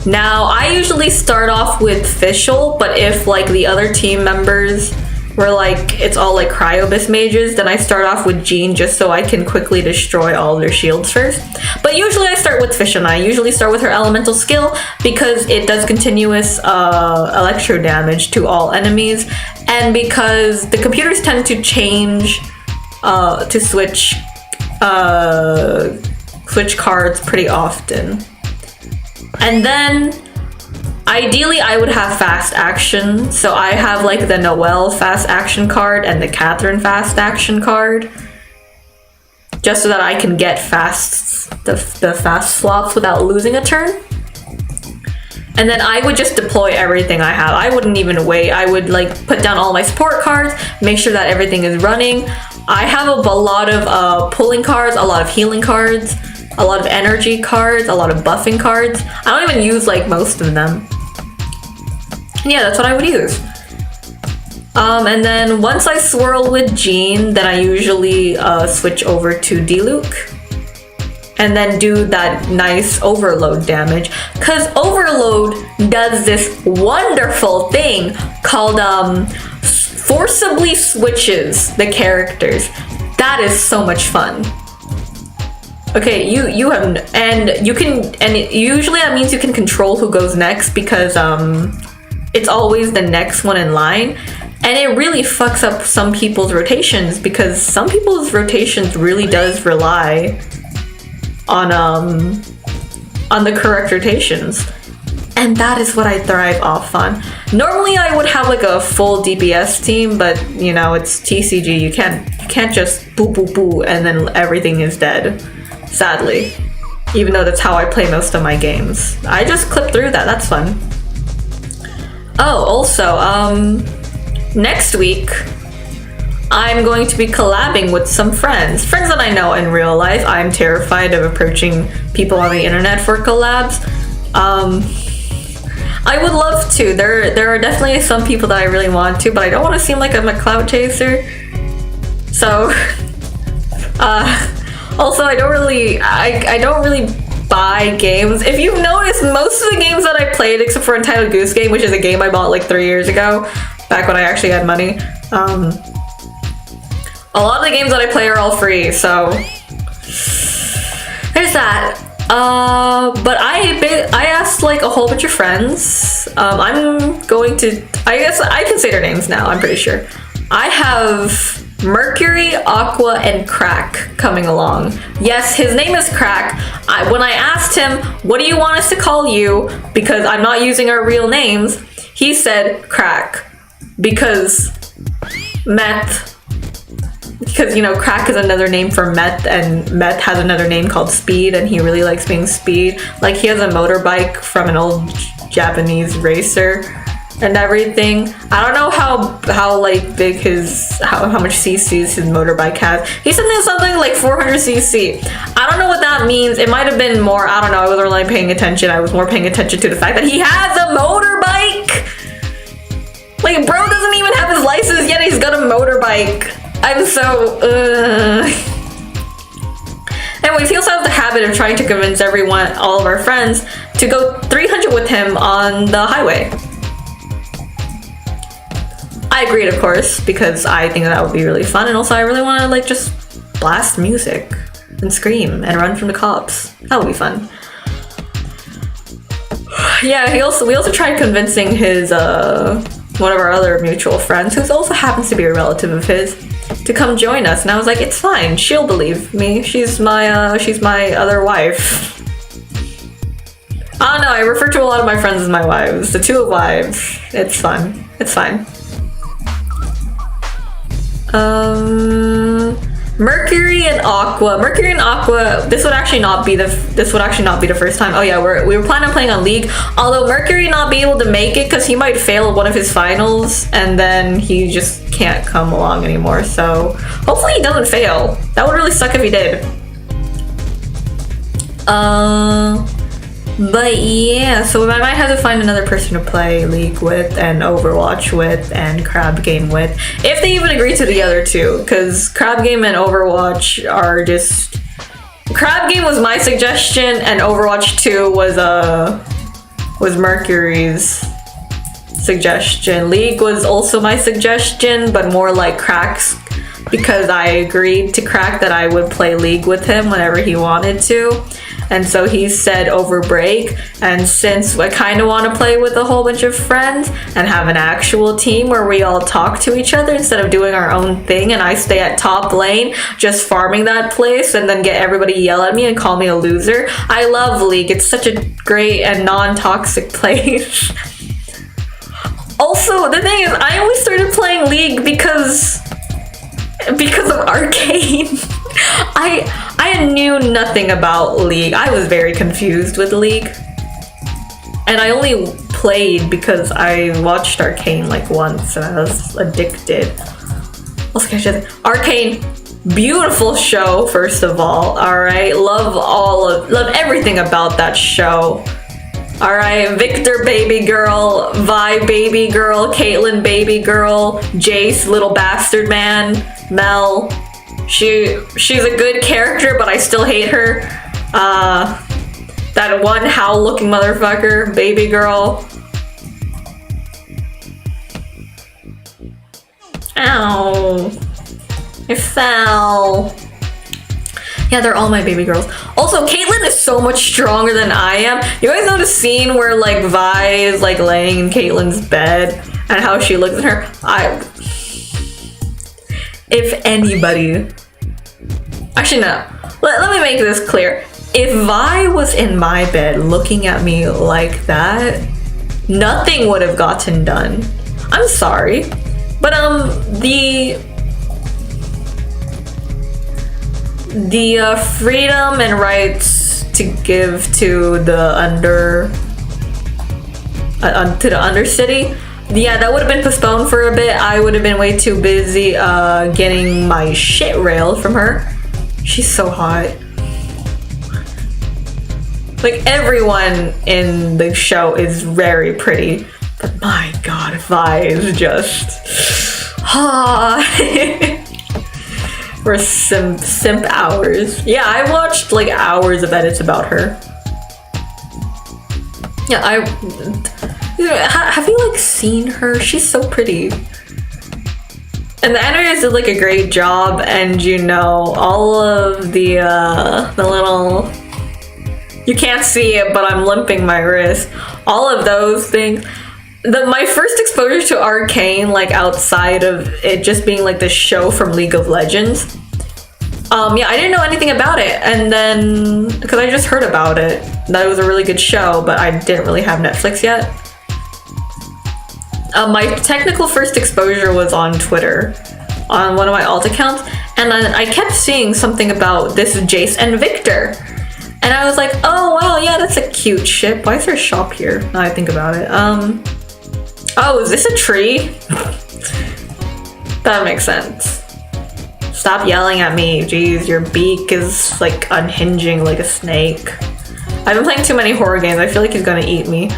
Now, I usually start off with Fischl, but if like the other team members were like, it's all like Cryobis mages, then I start off with Jean just so I can quickly destroy all their shields first. But usually I start with Fischl, and I usually start with her elemental skill because it does continuous electro damage to all enemies, and because the computers tend to change switch cards pretty often. And then ideally I would have fast action, so I have like the Noelle fast action card and the Catherine fast action card, just so that I can get the fast swaps without losing a turn. And then I would just deploy everything I have. I wouldn't even wait. I would like put down all my support cards, make sure that everything is running. I have a lot of pulling cards, a lot of healing cards, a lot of energy cards, a lot of buffing cards. I don't even use like most of them. And yeah, that's what I would use. And then once I swirl with Jean, then I usually switch over to Diluc. And then do that nice overload damage. Cause overload does this wonderful thing called forcibly switches the characters. That is so much fun. Okay, you have, and you can, and usually that means you can control who goes next because it's always the next one in line. And it really fucks up some people's rotations because some people's rotations really does rely on the correct rotations. And that is what I thrive off on. Normally I would have like a full DPS team, but you know, it's TCG. You can't just boo boo boo and then everything is dead. Sadly. Even though that's how I play most of my games. I just clip through that, that's fun. Oh, also, next week, I'm going to be collabing with some friends that I know in real life. I'm terrified of approaching people on the internet for collabs. I would love to. There are definitely some people that I really want to, but I don't want to seem like I'm a clout chaser. So, also I don't really buy games. If you've noticed, most of the games that I played, except for Entitled Goose Game, which is a game I bought like 3 years ago, back when I actually had money. A lot of the games that I play are all free, so there's that. But I asked like a whole bunch of friends. I'm going to, I guess I can say their names now, I'm pretty sure. I have Mercury, Aqua, and Crack coming along. Yes, his name is Crack. When I asked him, what do you want us to call you? Because I'm not using our real names, he said Crack. Because meth. Because, you know, Crack is another name for meth, and meth has another name called Speed, and he really likes being Speed. Like, he has a motorbike from an old Japanese racer and everything. I don't know how like big how much cc's his motorbike has. He said there's something like 400 cc. I don't know what that means. It might have been more. I don't know. I wasn't really paying attention. I was more paying attention to the fact that he has a motorbike. Like, bro doesn't even have his license yet. He's got a motorbike. I'm so. Anyways, he also has the habit of trying to convince all of our friends, to go 300 with him on the highway. I agreed, of course, because I think that would be really fun, and also I really want to like just blast music and scream and run from the cops. That would be fun. Yeah, we also tried convincing his one of our other mutual friends, who also happens to be a relative of his, to come join us, and I was like, it's fine, she'll believe me. She's my other wife. I don't know, I refer to a lot of my friends as my wives. The two wives. It's fun. It's fine. Mercury and Aqua. This would actually not be the first time. Oh yeah, we were planning on playing on League. Although Mercury not be able to make it because he might fail one of his finals and then he just can't come along anymore. So hopefully he doesn't fail. That would really suck if he did. But yeah, so I might have to find another person to play League with and Overwatch with and Crab Game with, if they even agree to the other two, because Crab Game and Overwatch are just... Crab Game was my suggestion and Overwatch 2 was Mercury's suggestion. League was also my suggestion, but more like Crack's, because I agreed to Crack that I would play League with him whenever he wanted to. and so he said over break, and since I kind of want to play with a whole bunch of friends and have an actual team where we all talk to each other instead of doing our own thing, and I stay at top lane just farming that place and then get everybody yell at me and call me a loser. I love League. It's such a great and non-toxic place. Also, the thing is, I only started playing League because of Arcane. I knew nothing about League. I was very confused with League. And I only played because I watched Arcane like once and I was addicted. What can I say? Arcane, beautiful show, first of all. Alright, love everything about that show. Alright, Victor baby girl, Vi baby girl, Caitlyn baby girl, Jace little bastard man, Mel. She's a good character, but I still hate her. That one Howl looking motherfucker, baby girl. Ow. I fell. Yeah, they're all my baby girls. Also, Caitlyn is so much stronger than I am. You guys know the scene where like Vi is like laying in Caitlyn's bed and how she looks at her? If anybody... Actually, no. Let me make this clear. If Vi was in my bed looking at me like that, nothing would have gotten done. I'm sorry. But the freedom and rights to give to the Undercity, yeah, that would have been postponed for a bit. I would have been way too busy getting my shit railed from her. She's so hot. Like, everyone in the show is very pretty, but my god, Vi is just hot. For simp hours. Yeah, I watched like hours of edits about her. Yeah, have you like seen her? She's so pretty. And the animators did like a great job, and you know, all of the little, you can't see it, but I'm limping my wrist. All of those things. My first exposure to Arcane, like outside of it just being like the show from League of Legends, yeah, I didn't know anything about it, and then because I just heard about it, that it was a really good show, but I didn't really have Netflix yet. My technical first exposure was on Twitter, on one of my alt accounts, and then I kept seeing something about this Jace and Victor, and I was like, oh wow, yeah, that's a cute ship. Why is there a shop here? Now I think about it. Oh, is this a tree? That makes sense. Stop yelling at me. Jeez, your beak is like unhinging like a snake. I've been playing too many horror games. I feel like he's gonna eat me.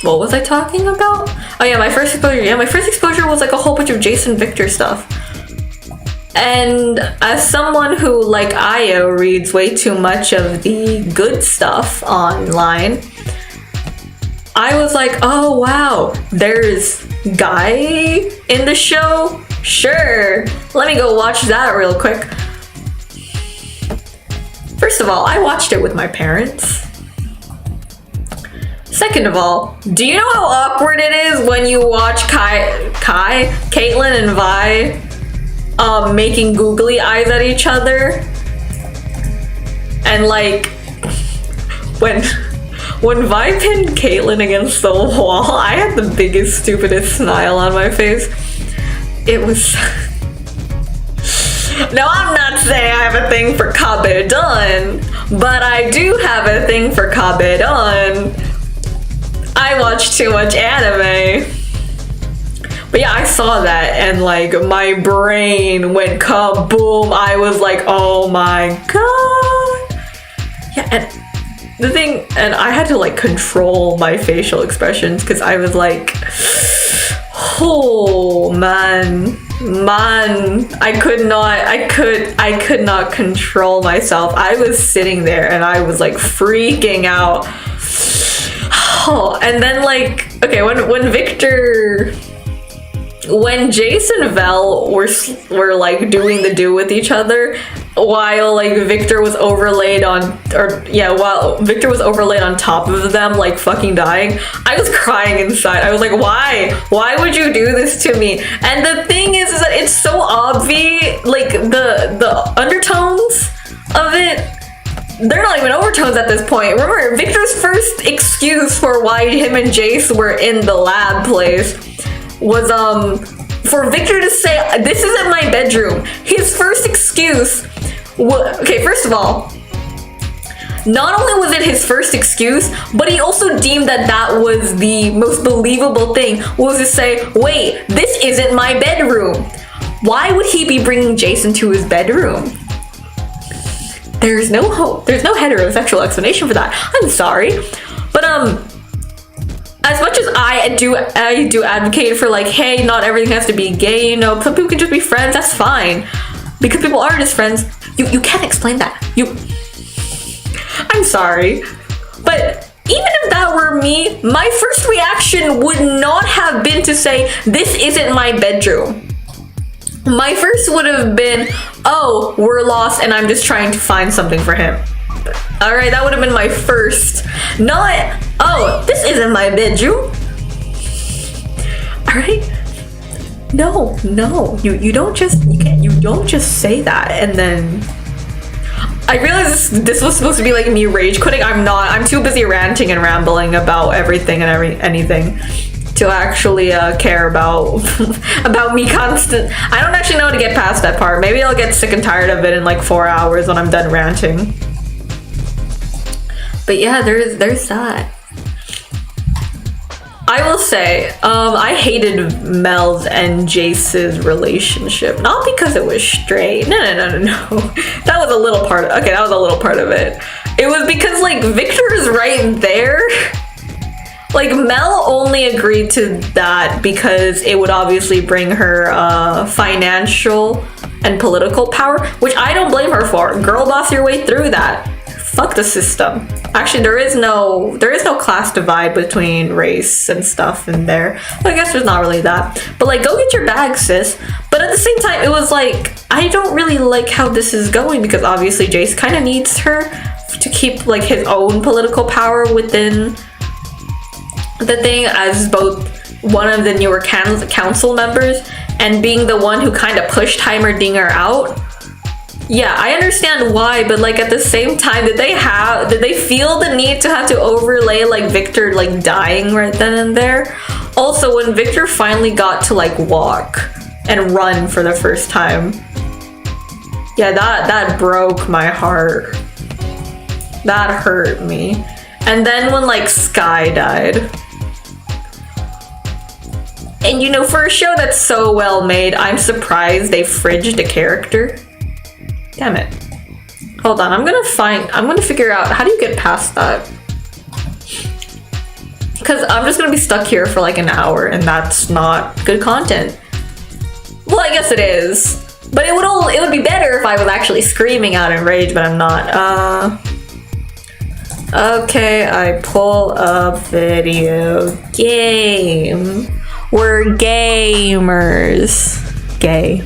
What was I talking about? Oh yeah, my first exposure. Yeah, my first exposure was like a whole bunch of Jason Victor stuff. And as someone who, like Io, reads way too much of the good stuff online, I was like, oh wow, there's Guy in the show? Sure, let me go watch that real quick. First of all, I watched it with my parents. Second of all, do you know how awkward it is when you watch Caitlyn and Vi making googly eyes at each other? And like, when Vi pinned Caitlyn against the wall, I had the biggest, stupidest smile on my face. It was... Now, I'm not saying I have a thing for Kabedon, but I do have a thing for Kabedon. I watch too much anime. But yeah, I saw that and like my brain went kaboom. I was like, oh my god. Yeah, and the thing, and I had to like control my facial expressions because I was like, oh man, I could not control myself. I was sitting there and I was like freaking out. Oh, and then like, okay, when Jace and Vel were like doing the do with each other, while like Victor was overlaid on, while Victor was overlaid on top of them, like fucking dying, I was crying inside. I was like, why would you do this to me? And the thing is that it's so obvious, like the undertones of it, they're not even overtones at this point. Remember, Victor's first excuse for why him and Jace were in the lab place was for Victor to say, this isn't my bedroom. His first excuse was, okay, first of all, not only was it his first excuse, but he also deemed that that was the most believable thing, was to say, wait, this isn't my bedroom. Why would he be bringing Jason to his bedroom? There's no heterosexual explanation for that. I'm sorry. But as much as I do advocate for like, hey, not everything has to be gay, you know, some people can just be friends, that's fine. Because people are just friends, you can't explain that. I'm sorry. But even if that were me, my first reaction would not have been to say, this isn't my bedroom. My first would have been, oh, we're lost and I'm just trying to find something for him. All right, that would have been my first. Not, oh, this isn't my bedroom. All right. No, you don't just say that and then. I realized this was supposed to be like me rage quitting. I'm too busy ranting and rambling about everything and anything to actually care about me constant. I don't actually know how to get past that part. Maybe I'll get sick and tired of it in like 4 hours when I'm done ranting. But yeah, there's that. I will say, I hated Mel's and Jace's relationship. Not because it was straight. No. That was a little part of, okay, that was a little part of it. It was because like Victor is right there. Like Mel only agreed to that because it would obviously bring her financial and political power, which I don't blame her for. Girl boss your way through that. Fuck the system. Actually, there is no class divide between race and stuff in there. Well, I guess there's not really that. But like, go get your bag, sis. But at the same time, it was like, I don't really like how this is going because obviously Jace kind of needs her to keep like his own political power within the thing as both one of the newer council members and being the one who kind of pushed Heimerdinger out. Yeah, I understand why, but like at the same time, did they feel the need to have to overlay like Victor like dying right then and there? Also, when Victor finally got to like walk and run for the first time, yeah, that broke my heart. That hurt me. And then when like Sky died. And you know, for a show that's so well made, I'm surprised they fridged a character. Damn it. Hold on, I'm gonna figure out, how do you get past that? Because I'm just gonna be stuck here for like an hour and that's not good content. Well, I guess it is. But it would be better if I was actually screaming out in rage, but I'm not. Okay, I pull up video game. We're gamers. Gay.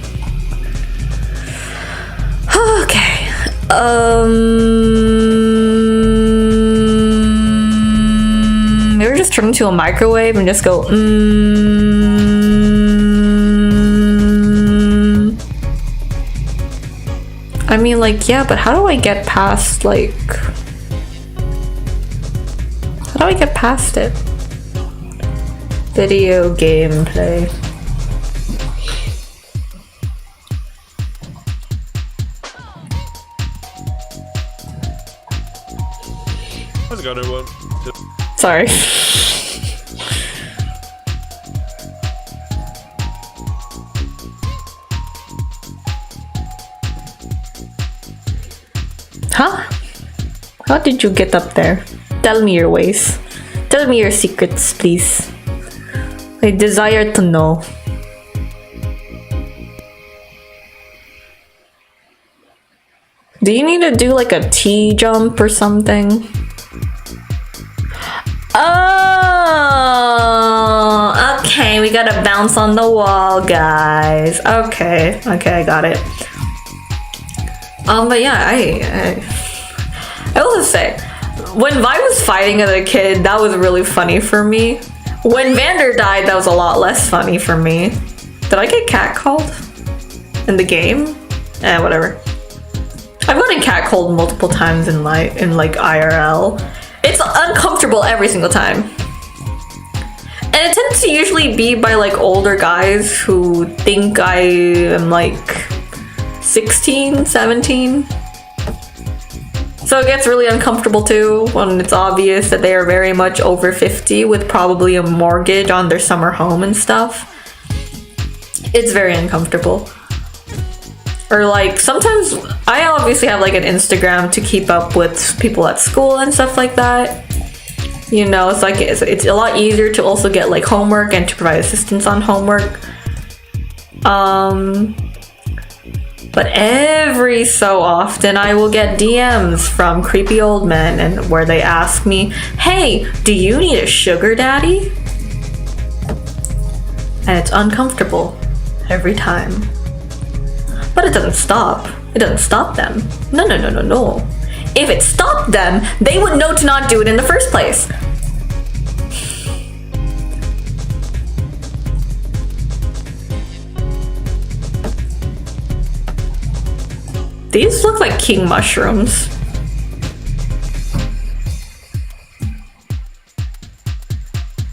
Okay. Maybe just turn into a microwave and just go. I mean, like, yeah, but how do I get past, like, how do I get past it? Video gameplay. How's it going, everyone? Sorry. Huh? How did you get up there? Tell me your ways. Tell me your secrets, please. I desire to know. Do you need to do like a T jump or something? Oh, okay, we gotta bounce on the wall, guys. Okay, I got it. But yeah, I will just say, when Vi was fighting as a kid, that was really funny for me. When Vander died, that was a lot less funny for me. Did I get catcalled in the game? Whatever. I've gotten catcalled multiple times in like IRL. It's uncomfortable every single time. And it tends to usually be by like older guys who think I am like 16, 17. So it gets really uncomfortable too when it's obvious that they are very much over 50 with probably a mortgage on their summer home and stuff. It's very uncomfortable. Or like sometimes I obviously have like an Instagram to keep up with people at school and stuff like that. You know, it's like it's a lot easier to also get like homework and to provide assistance on homework. But every so often I will get DMs from creepy old men and where they ask me, hey, do you need a sugar daddy? And it's uncomfortable every time. But it doesn't stop. It doesn't stop them. No. If it stopped them, they would know to not do it in the first place. These look like king mushrooms.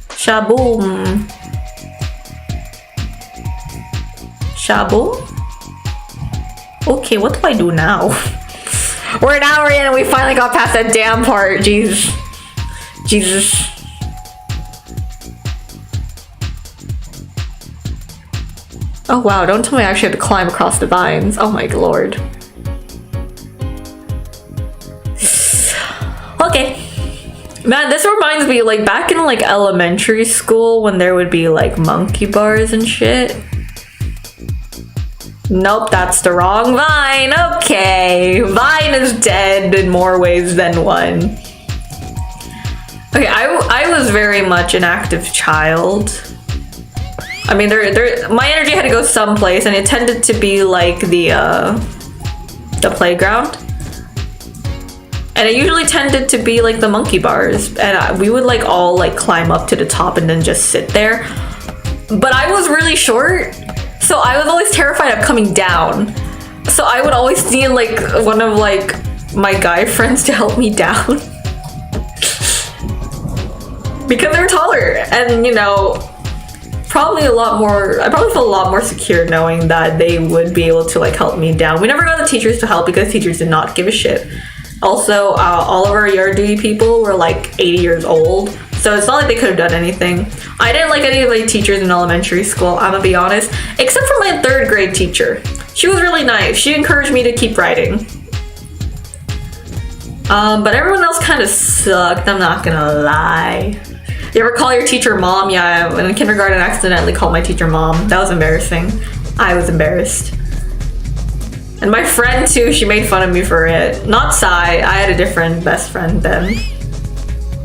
Shaboom. Shaboom? Okay, what do I do now? We're an hour in and we finally got past that damn part. Jesus. Oh wow, don't tell me I actually have to climb across the vines. Oh my lord. Okay. Man, this reminds me like back in like elementary school when there would be like monkey bars and shit. Nope, that's the wrong Vine. Okay, Vine is dead in more ways than one. Okay, I was very much an active child. I mean, my energy had to go someplace, and it tended to be like the playground. And it usually tended to be like the monkey bars, and we would like all like climb up to the top and then just sit there. But I was really short, so I was always terrified of coming down. So I would always need like one of like my guy friends to help me down. Because they were taller, and you know, I probably felt a lot more secure knowing that they would be able to like help me down. We never got the teachers to help because teachers did not give a shit. Also, all of our yard duty people were like 80 years old, so it's not like they could have done anything. I didn't like any of the teachers in elementary school, I'm gonna be honest, except for my 3rd grade teacher. She was really nice. She encouraged me to keep writing. But everyone else kind of sucked, I'm not gonna lie. You ever call your teacher mom? Yeah, in kindergarten I accidentally called my teacher mom. That was embarrassing. I was embarrassed. And my friend too, she made fun of me for it. Not Sai, I had a different best friend then.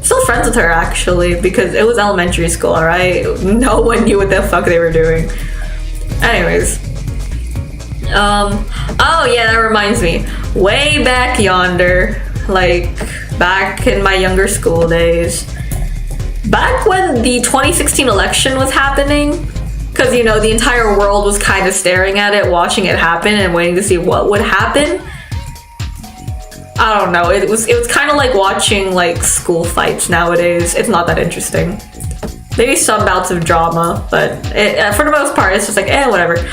Still friends with her actually, because it was elementary school, alright? No one knew what the fuck they were doing. Anyways. Oh yeah, that reminds me. Way back yonder, like back in my younger school days, back when the 2016 election was happening, because, you know, the entire world was kind of staring at it, watching it happen and waiting to see what would happen. I don't know. It was kind of like watching like school fights nowadays. It's not that interesting. Maybe some bouts of drama, but for the most part, it's just like, whatever.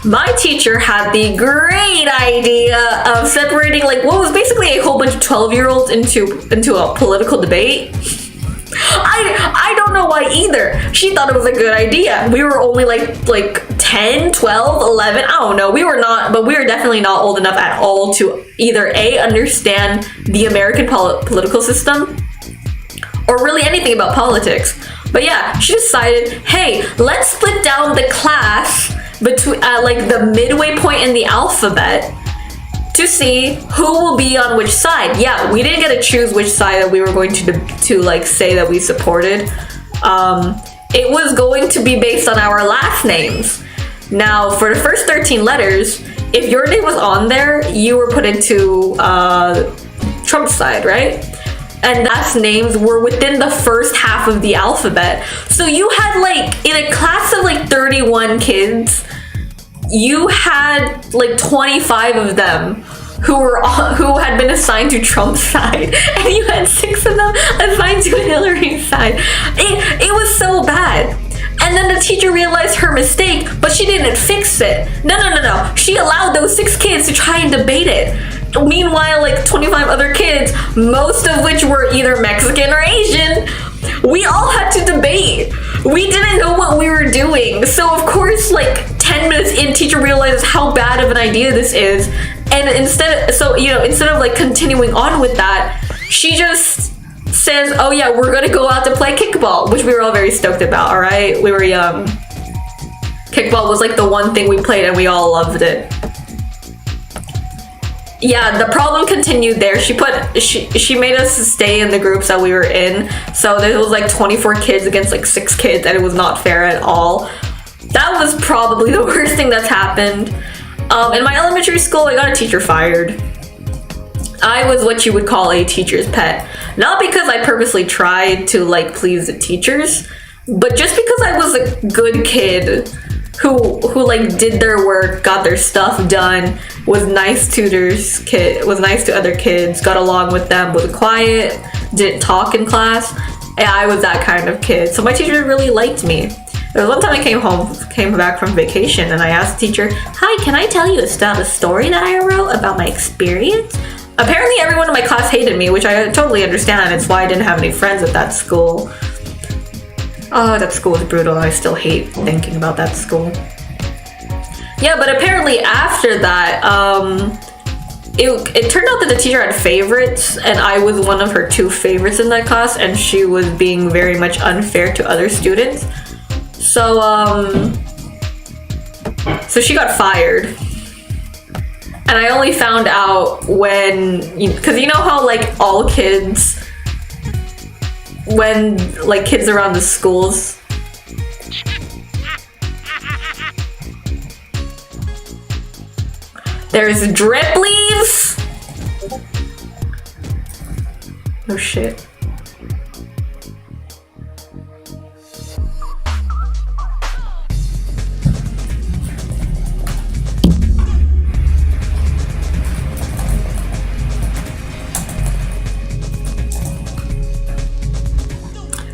My teacher had the great idea of separating like what was basically a whole bunch of 12-year-olds into a political debate. I don't know why either. She thought it was a good idea. We were only like 10, 12, 11, I don't know. We were definitely not old enough at all to either A, understand the American political system or really anything about politics. But yeah, she decided, hey, let's split down the class between like the midway point in the alphabet to see who will be on which side. Yeah, we didn't get to choose which side that we were going to like say that we supported. It was going to be based on our last names. Now, for the first 13 letters, if your name was on there, you were put into Trump's side, right? And last names were within the first half of the alphabet. So you had like, in a class of like 31 kids, you had like 25 of them who had been assigned to Trump's side, and you had 6 of them assigned to Hillary's side. It was so bad. And then the teacher realized her mistake, but she didn't fix it. No. She allowed those 6 kids to try and debate it. Meanwhile, like 25 other kids, most of which were either Mexican or Asian, we all had to debate. We didn't know what we were doing. So of course, like 10 minutes in, teacher realizes how bad of an idea this is. And instead of like continuing on with that, she just says, oh yeah, we're gonna go out to play kickball, which we were all very stoked about, all right? We were young. Kickball was like the one thing we played and we all loved it. Yeah, the problem continued there. She made us stay in the groups that we were in. So there was like 24 kids against like 6 kids, and it was not fair at all. That was probably the worst thing that's happened. In my elementary school, I got a teacher fired. I was what you would call a teacher's pet. Not because I purposely tried to like please the teachers, but just because I was a good kid who like did their work, got their stuff done, was nice was nice to other kids, got along with them, was quiet, didn't talk in class. And I was that kind of kid. So my teacher really liked me. There was one time I came back from vacation, and I asked the teacher, hi, can I tell you a story that I wrote about my experience? Apparently everyone in my class hated me, which I totally understand. It's why I didn't have any friends at that school. Oh, that school was brutal. I still hate thinking about that school. Yeah, but apparently after that, it turned out that the teacher had favorites, and I was one of her 2 favorites in that class, and she was being very much unfair to other students. So she got fired. And I only found out when, because you know how like all kids, when like kids around the schools, there's drip leaves. Oh shit.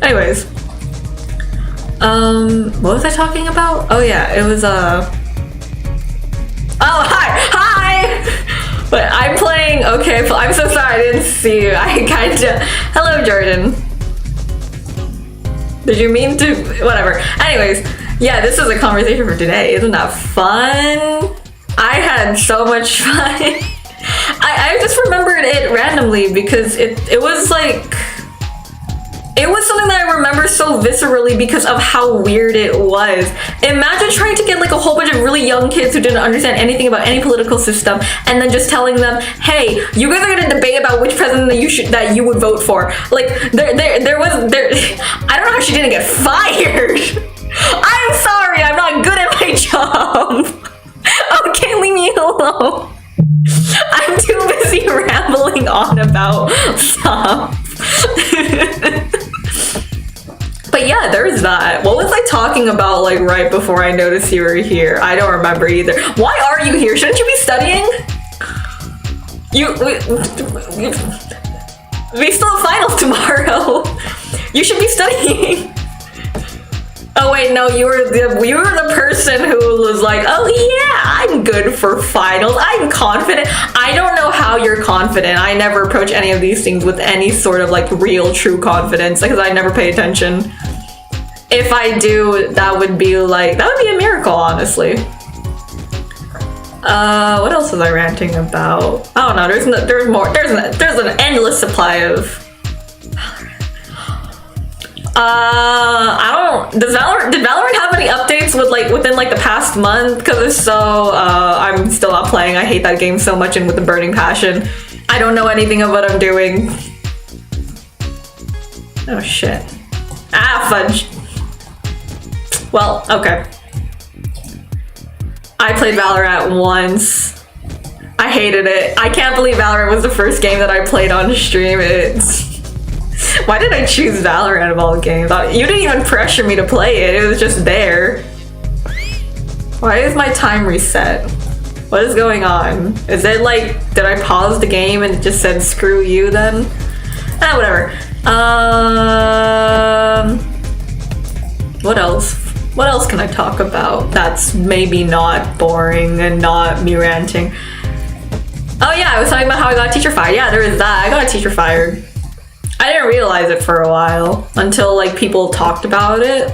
Anyways, what was I talking about? Oh yeah, it was oh hi. But I'm playing. Okay, I'm so sorry I didn't see you. I kinda. Hello, Jordan. Did you mean to? Whatever. Anyways, yeah, this is a conversation for today. Isn't that fun? I had so much fun. I just remembered it randomly because it was like. It was something that I remember so viscerally because of how weird it was. Imagine trying to get like a whole bunch of really young kids who didn't understand anything about any political system, and then just telling them, "Hey, you guys are gonna debate about which president that you would vote for." Like there. I don't know how she didn't get fired. I'm sorry, I'm not good at my job. Okay, leave me alone. I'm too busy rambling on about stuff. But yeah, there's that. What was I talking about like right before I noticed you were here? I don't remember either. Why are you here? Shouldn't you be studying? We still have finals tomorrow. You should be studying. Oh wait, no, you were the person who was like, oh yeah, I'm good for finals. I'm confident. I don't know how you're confident. I never approach any of these things with any sort of like real, true confidence because I never pay attention. If I do, that would be a miracle, honestly. What else was I ranting about? I don't know. There's more. There's an endless supply of. Did Valorant have any updates within the past month? Because if so, I'm still not playing. I hate that game so much and with a burning passion. I don't know anything of what I'm doing. Oh shit. Ah, fudge. Well, okay. I played Valorant once. I hated it. I can't believe Valorant was the first game that I played on stream. Why did I choose Valorant of all games? You didn't even pressure me to play it. It was just there. Why is my time reset? What is going on? Is it like, did I pause the game and it just said screw you then? Whatever. What else? What else can I talk about that's maybe not boring and not me ranting? Oh yeah, I was talking about how I got a teacher fired. Yeah, there is that. I got a teacher fired. I didn't realize it for a while until like people talked about it.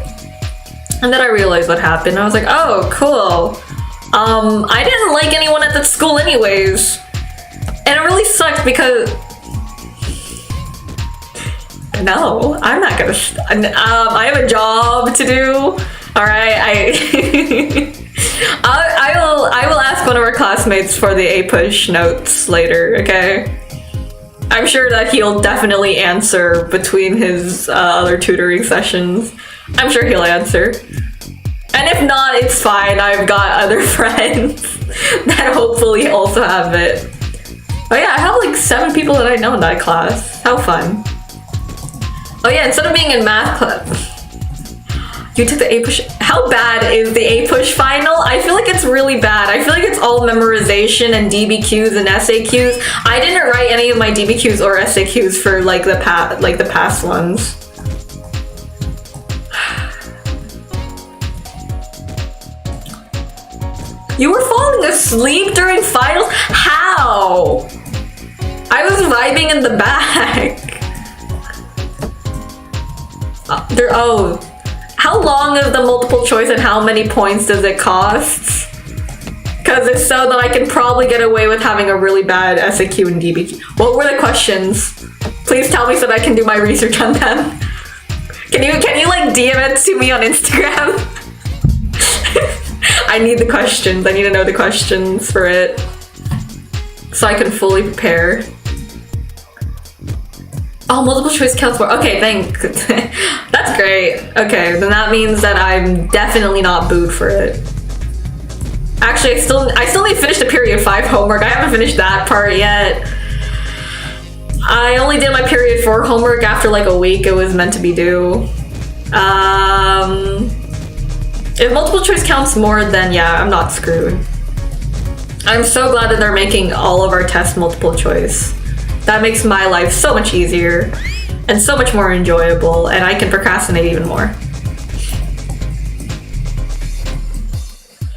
And then I realized what happened. I was like, oh, cool. I didn't like anyone at that school anyways. And it really sucked because... No, I'm not gonna... I have a job to do. Alright, I will ask one of our classmates for the A-push notes later, okay? I'm sure that he'll definitely answer between his other tutoring sessions. I'm sure he'll answer. And if not, it's fine. I've got other friends that hopefully also have it. Oh yeah, I have like 7 people that I know in that class. How fun. Oh yeah, instead of being in math class, you took the A-push. How bad is the A-push final? I feel like it's really bad. I feel like it's all memorization and DBQs and SAQs. I didn't write any of my DBQs or SAQs for like the past ones. You were falling asleep during finals? How? I was vibing in the back. How long is the multiple choice and how many points does it cost? Because if so, then I can probably get away with having a really bad SAQ and DBQ. What were the questions? Please tell me so that I can do my research on them. Can you like DM it to me on Instagram? I need the questions. I need to know the questions for it so I can fully prepare. Oh, multiple choice counts more. Okay, thanks. That's great. Okay, then that means that I'm definitely not booed for it. Actually, I still need to finish the period 5 homework. I haven't finished that part yet. I only did my period 4 homework after like a week it was meant to be due. If multiple choice counts more, then yeah, I'm not screwed. I'm so glad that they're making all of our tests multiple choice. That makes my life so much easier and so much more enjoyable, and I can procrastinate even more.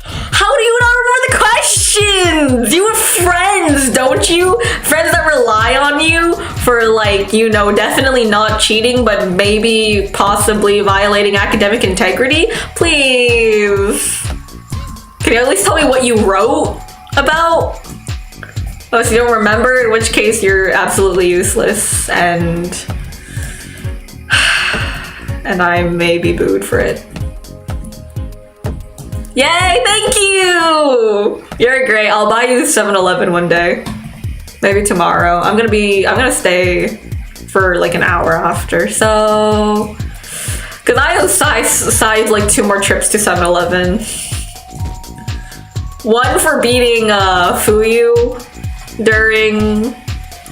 How do you not remember the questions? You have friends, don't you? Friends that rely on you for like, you know, definitely not cheating, but maybe possibly violating academic integrity? Please. Can you at least tell me what you wrote about? Oh, so you don't remember? In which case you're absolutely useless and I may be booed for it. Yay, thank you! You're great. I'll buy you 7-Eleven one day. Maybe tomorrow. I'm gonna stay for like an hour after, so... Cause I have sized like 2 more trips to 7-Eleven. One for beating Fuyu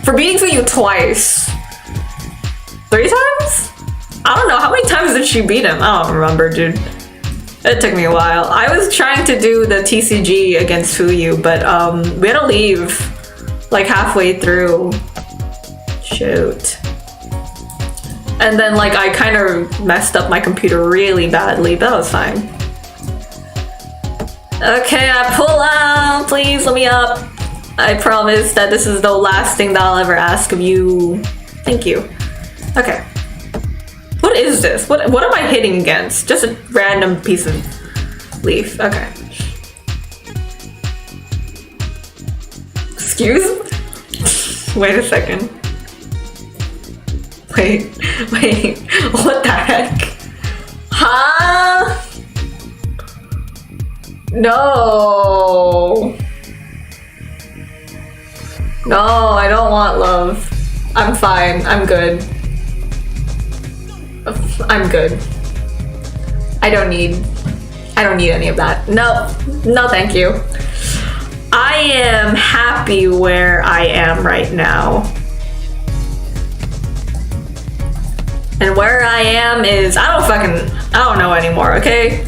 for beating Fuyu twice. 3 times? I don't know, how many times did she beat him? I don't remember, dude. It took me a while. I was trying to do the TCG against Fuyu, but we had to leave like halfway through. Shoot. And then like I kind of messed up my computer really badly, but that was fine. Okay, I pull out. Please let me up. I promise that this is the last thing that I'll ever ask of you. Thank you. Okay. What is this? What am I hitting against? Just a random piece of leaf. Okay. Excuse? Wait a second. Wait. What the heck? Huh? No. No, I don't want love. I'm fine. I'm good. I'm good. I don't need I don't need any of that. No, no thank you. I am happy where I am right now. And where I am is, I don't know anymore, okay?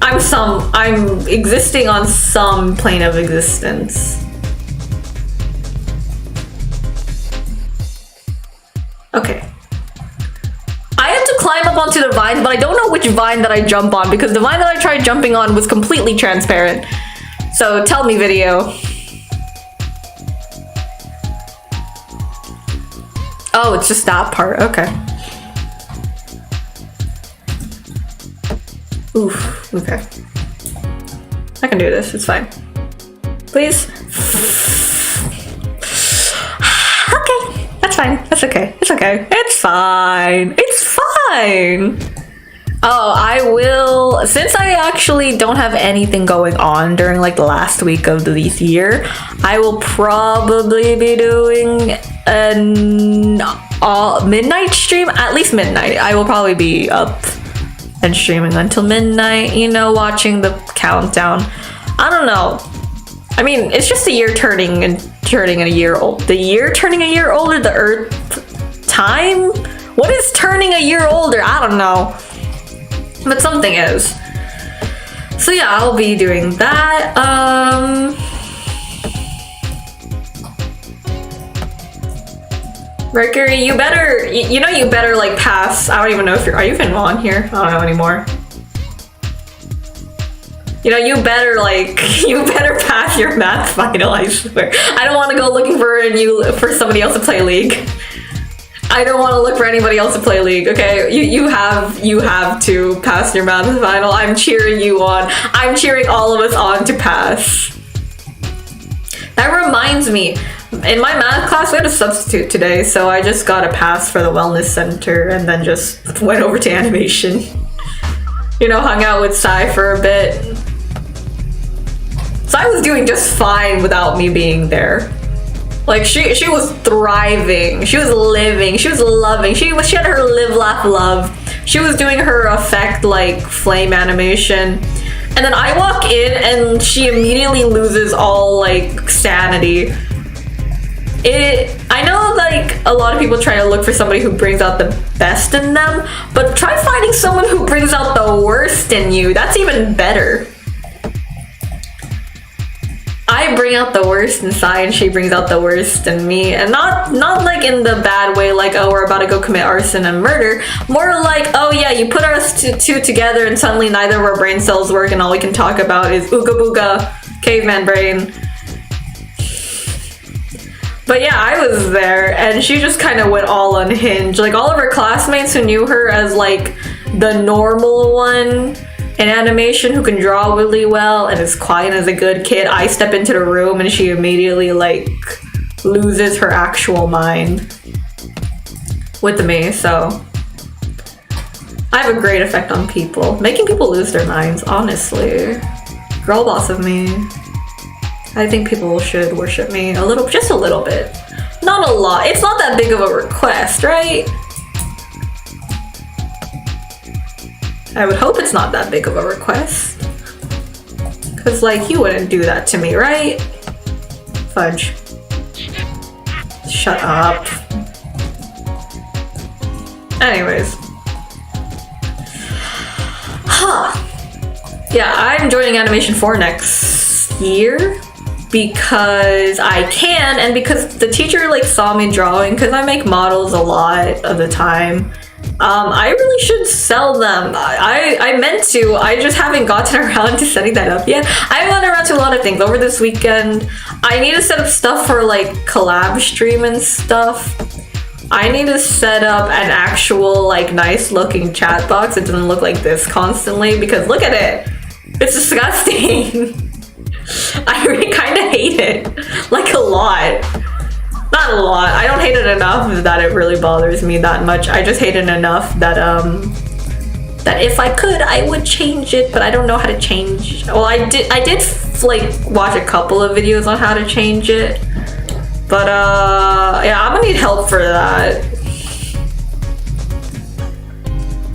I'm existing on some plane of existence. Okay. I had to climb up onto the vine, but I don't know which vine that I jump on because the vine that I tried jumping on was completely transparent. So tell me, video. Oh, it's just that part, okay. Oof, okay. I can do this, it's fine. Please? Okay, that's fine, that's okay, it's okay. It's fine, it's fine. Oh, I will, since I actually don't have anything going on during like the last week of this year, I will probably be doing an midnight stream, at least midnight. I will probably be up and streaming until midnight, you know, watching the countdown. I don't know. I mean, it's just the year turning a year old. The year turning a year older, the Earth time? What is turning a year older? I don't know. But something is. So yeah, I'll be doing that. Mercury, you better, you know, you better like pass. I don't even know if are you even on here? I don't know anymore. You know, you better pass your math final, I swear. I don't want to go looking for somebody else to play League. I don't want to look for anybody else to play League, okay? You have to pass your math final. I'm cheering you on. I'm cheering all of us on to pass. That reminds me, in my math class, we had a substitute today, so I just got a pass for the wellness center and then just went over to animation. You know, hung out with Sai for a bit. Sai was doing just fine without me being there. Like, she was thriving, she was living, she was loving, she had her live, laugh, love. She was doing her effect, like, flame animation. And then I walk in and she immediately loses all, like, sanity. I know, like, a lot of people try to look for somebody who brings out the best in them, but try finding someone who brings out the worst in you. That's even better. I bring out the worst in Sai and she brings out the worst in me, and not like in the bad way, like, oh, we're about to go commit arson and murder. More like, oh yeah, you put us two together and suddenly neither of our brain cells work and all we can talk about is ooga booga, caveman brain. But yeah, I was there and she just kind of went all unhinged. Like, all of her classmates who knew her as like the normal one in animation who can draw really well and is quiet as a good kid, I step into the room and she immediately like loses her actual mind with me. So I have a great effect on people, making people lose their minds, honestly. Girl boss of me. I think people should worship me a little, just a little bit. Not a lot. It's not that big of a request, right? I would hope it's not that big of a request. Cause like, you wouldn't do that to me, right? Fudge. Shut up. Anyways. Huh. Yeah, I'm joining Animation 4 next year because I can and because the teacher like saw me drawing, because I make models a lot of the time. I really should sell them. I meant to, I just haven't gotten around to setting that up yet. I've gotten around to a lot of things over this weekend. I need to set up stuff for like collab stream and stuff. I need to set up an actual like nice looking chat box that doesn't look like this constantly, because look at it. It's disgusting. I really kind of hate it. Like a lot. Not a lot. I don't hate it enough that it really bothers me that much. I just hate it enough that that if I could, I would change it, but I don't know how to change. Well, I did like watch a couple of videos on how to change it, but yeah, I'm gonna need help for that.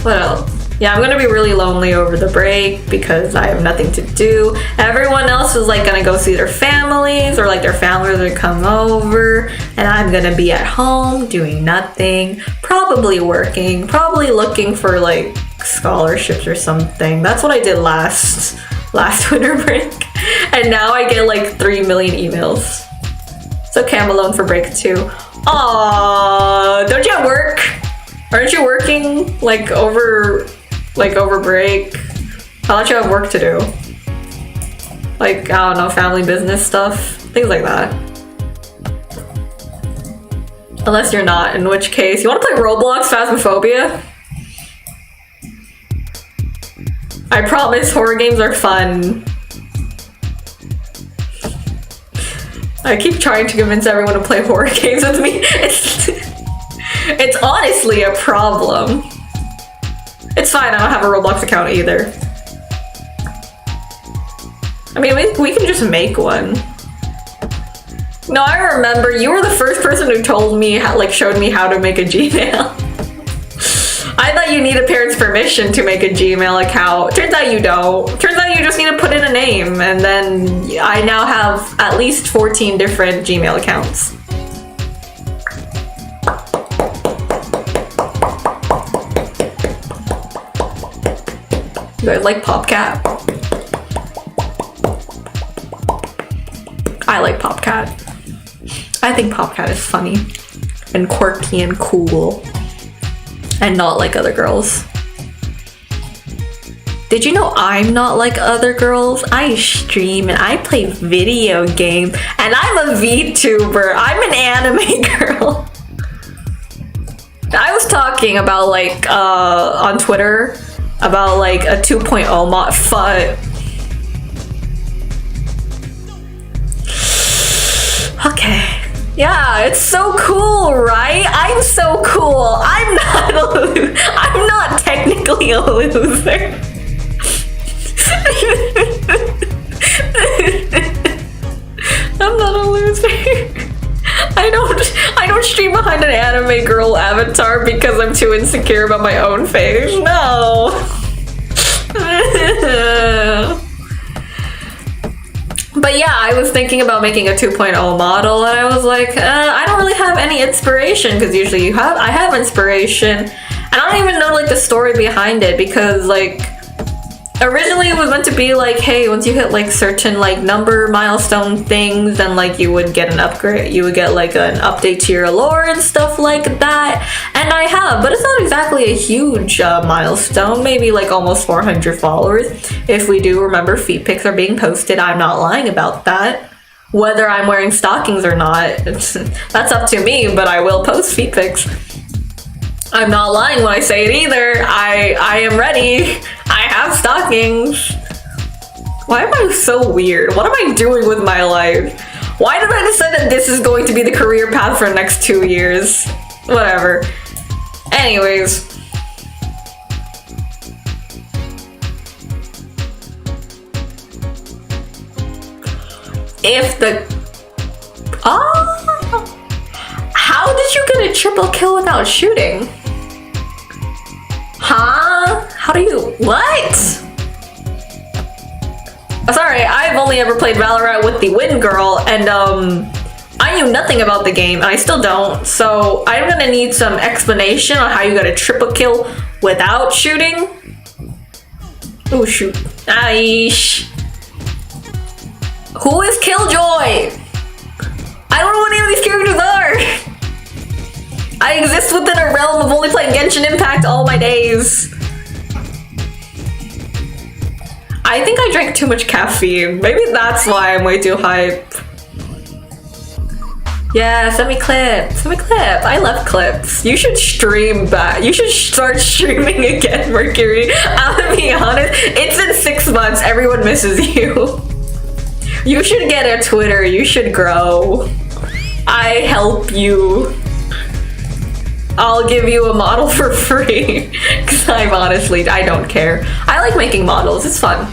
What else? Yeah, I'm gonna be really lonely over the break because I have nothing to do. Everyone else is like gonna go see their families, or like their families are come over, and I'm gonna be at home doing nothing, probably working, probably looking for like scholarships or something. That's what I did last winter break, and now I get like 3 million emails. It's okay, I'm alone for break too. Aww, don't you have work? Aren't you working like over break? I thought you have work to do. Like, I don't know, family business stuff, things like that. Unless you're not, in which case, you wanna play Roblox Phasmophobia? I promise horror games are fun. I keep trying to convince everyone to play horror games with me. It's honestly a problem. It's fine, I don't have a Roblox account either. I mean, we can just make one. No, I remember, you were the first person who told me, showed me how to make a Gmail. I thought you need a parent's permission to make a Gmail account. Turns out you don't. Turns out you just need to put in a name, and then I now have at least 14 different Gmail accounts. You guys like PopCat? I like PopCat. I think PopCat is funny and quirky and cool and not like other girls. Did you know I'm not like other girls? I stream and I play video games and I'm a VTuber. I'm an anime girl. I was talking about like on Twitter about like a 2.0 mod Okay. Yeah, it's so cool, right? I'm so cool. I'm not technically a loser. I'm not a loser. I don't stream behind an anime girl avatar because I'm too insecure about my own face. No. But yeah, I was thinking about making a 2.0 model, and I was like, I don't really have any inspiration, because usually I have inspiration, and I don't even know like the story behind it, because like originally it was meant to be like, hey, once you hit like certain like number milestone things, then like you would get an upgrade, you would get like an update to your lore and stuff like that, and I have, but it's not exactly a huge milestone, maybe like almost 400 followers. If we do remember, feet pics are being posted. I'm not lying about that. Whether I'm wearing stockings or not, that's up to me, but I will post feet pics. I'm not lying when I say it either. I am ready. I have stockings. Why am I so weird? What am I doing with my life? Why did I decide that this is going to be the career path for the next 2 years? Whatever. Anyways. If the... Oh! How did you get a triple kill without shooting? Huh? How do you... What? Sorry, I've only ever played Valorant with the Win Girl, and I knew nothing about the game, and I still don't, so I'm gonna need some explanation on how you got a triple kill without shooting. Oh shoot. Aish. Who is Killjoy? I don't know what any of these characters are. I exist within a realm of only playing Genshin Impact all my days. I think I drank too much caffeine. Maybe that's why I'm way too hype. Yeah, send me clips. Send me clip. I love clips. You should stream back. You should start streaming again, Mercury. I'm gonna be honest. It's been 6 months. Everyone misses you. You should get a Twitter. You should grow. I help you. I'll give you a model for free. Because I don't care. I like making models. It's fun.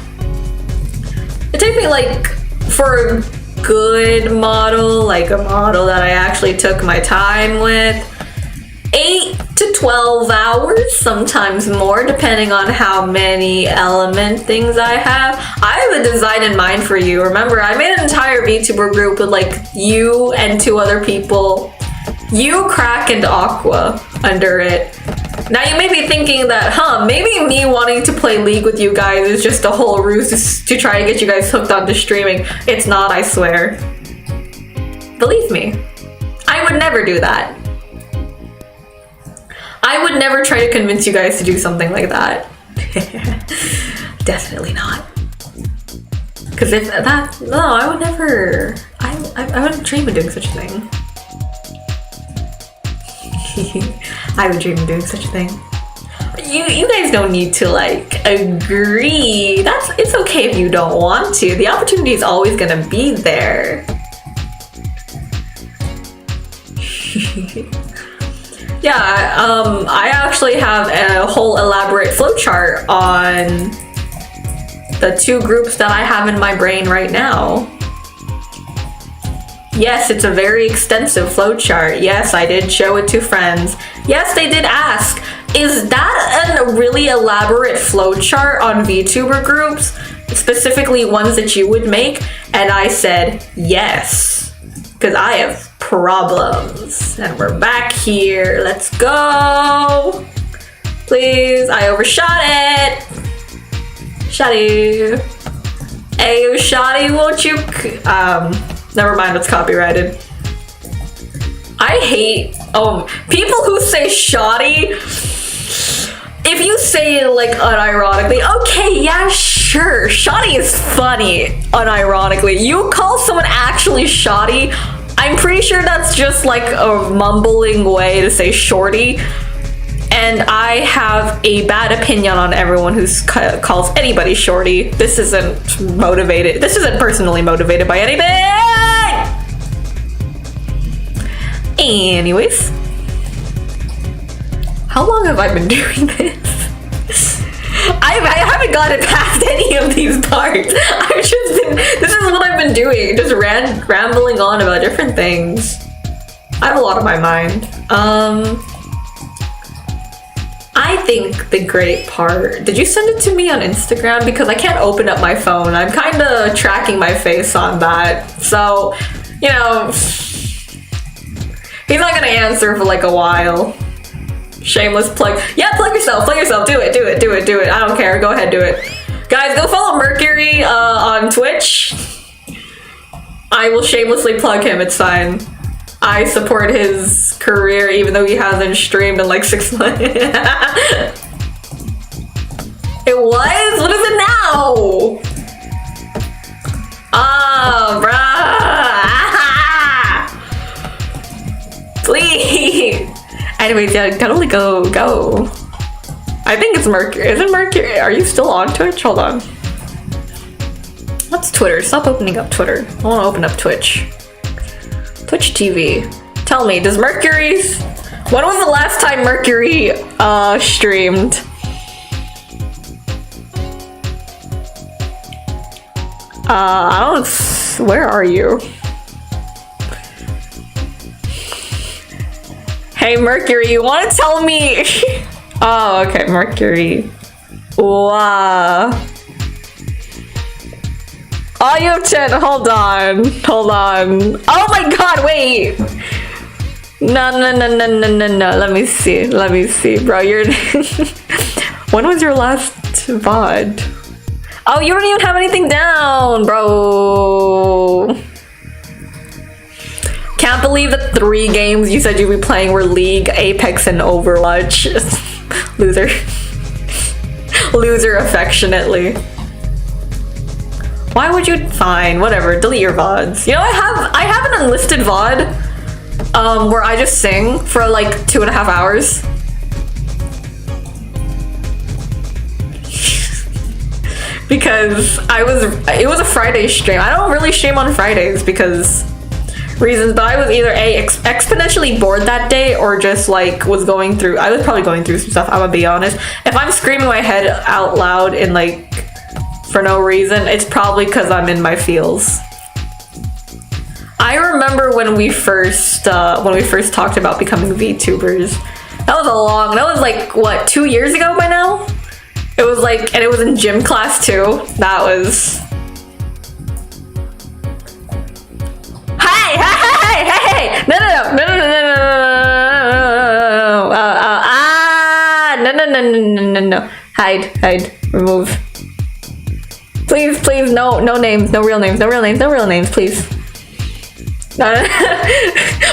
It takes me like, for a good model, like a model that I actually took my time with, 8 to 12 hours, sometimes more, depending on how many element things I have. I have a design in mind for you. Remember, I made an entire VTuber group with like you and 2 other people. You, Crack, and Aqua under it. Now you may be thinking that, maybe me wanting to play League with you guys is just a whole ruse to try and get you guys hooked onto streaming. It's not, I swear. Believe me, I would never do that. I would never try to convince you guys to do something like that. Definitely not. Because if that, no, I would never, I wouldn't dream of doing such a thing. I would dream of doing such a thing. You guys don't need to like agree. It's okay if you don't want to. The opportunity is always gonna be there. Yeah, I actually have a whole elaborate flowchart on the 2 groups that I have in my brain right now. Yes, it's a very extensive flowchart. Yes, I did show it to friends. Yes, they did ask, is that a really elaborate flowchart on VTuber groups? Specifically ones that you would make? And I said, yes, because I have problems. And we're back here. Let's go. Please, I overshot it. Shotty. Hey, Shotty, won't you? Never mind, it's copyrighted. I hate people who say shoddy. If you say it like unironically, okay, yeah, sure. Shoddy is funny, unironically. You call someone actually shoddy, I'm pretty sure that's just like a mumbling way to say shorty. And I have a bad opinion on everyone who calls anybody shorty. This isn't motivated. This isn't personally motivated by anything. Anyways, how long have I been doing this? I haven't gotten past any of these parts. This is what I've been doing, just rambling on about different things. I have a lot on my mind. I think the great part, did you send it to me on Instagram? Because I can't open up my phone. I'm kind of tracking my face on that. So, you know, he's not gonna answer for like a while. Shameless plug. Yeah, plug yourself, do it. I don't care, go ahead, do it. Guys, go follow Mercury on Twitch. I will shamelessly plug him, it's fine. I support his career even though he hasn't streamed in like 6 months. It was? What is it now? Bruh. Please. Anyways, yeah, totally go. I think it's Mercury. Is it Mercury? Are you still on Twitch? Hold on. What's Twitter? Stop opening up Twitter. I want to open up Twitch. Twitch TV. Tell me, does Mercury's... When was the last time Mercury streamed? I don't... Where are you? Hey Mercury, you want to tell me? Oh, okay, Mercury. Wow. Oh, you have 10. Hold on. Oh my god, wait. No. Let me see, bro. You're. When was your last VOD? Oh, you don't even have anything down, bro. Can't believe the 3 games you said you'd be playing were League, Apex, and Overwatch. Loser. Loser affectionately. Why would you? Fine, whatever. Delete your VODs. You know, I have an unlisted VOD, where I just sing for like 2.5 hours. Because it was a Friday stream. I don't really stream on Fridays because reasons, but I was either exponentially bored that day or just like I was probably going through some stuff, I'm gonna be honest. If I'm screaming my head out loud in like for no reason, it's probably because I'm in my feels. I remember when we first talked about becoming VTubers, That was like, what, 2 years ago by now? It was like, and it was in gym class too. That was... Hey! No! No. Hide. Remove. Please, no names, no real names, please. No.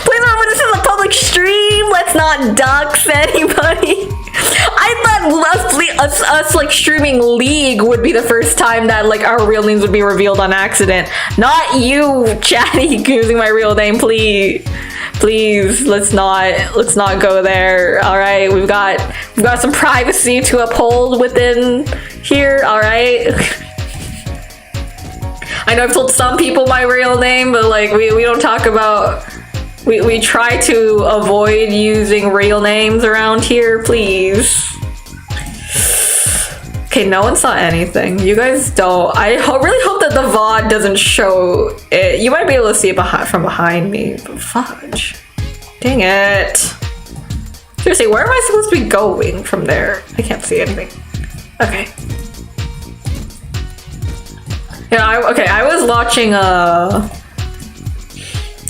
Please remember, this is a public stream. Let's not dox anybody. I thought us like streaming League would be the first time that like our real names would be revealed on accident. Not you, Chatty, using my real name, please. Please, let's not go there. All right, we've got some privacy to uphold within here. All right. I know I've told some people my real name, but like we don't talk about. We try to avoid using real names around here, please. Okay, no one saw anything. You guys don't. I really hope that the VOD doesn't show it. You might be able to see it from behind me, but fudge. Dang it. Seriously, where am I supposed to be going from there? I can't see anything. Okay. Yeah, I was watching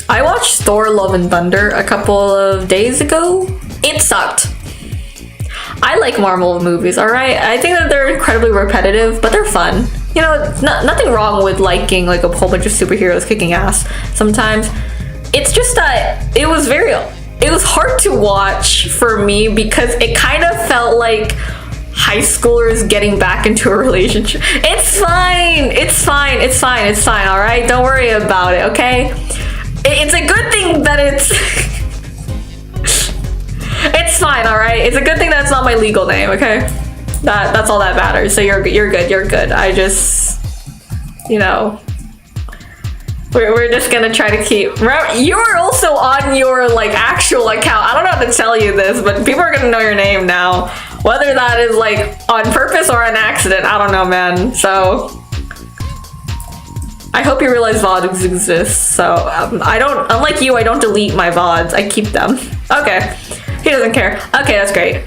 I watched Thor Love and Thunder a couple of days ago. It sucked. I like Marvel movies, alright? I think that they're incredibly repetitive, but they're fun. You know, nothing wrong with liking like a whole bunch of superheroes kicking ass sometimes. It's just that it was hard to watch for me because it kind of felt like high schoolers getting back into a relationship. It's fine, alright? Don't worry about it, okay? It's a good thing that it's fine, alright? It's a good thing that it's not my legal name, okay? That's all that matters. So you're good. I just, you know, we're just gonna try to keep. You're also on your like actual account. I don't know how to tell you this, but people are gonna know your name now, whether that is like on purpose or an accident. I don't know, man. So I hope you realize VODs exist. So unlike you, I don't delete my VODs. I keep them. Okay, he doesn't care. Okay, that's great.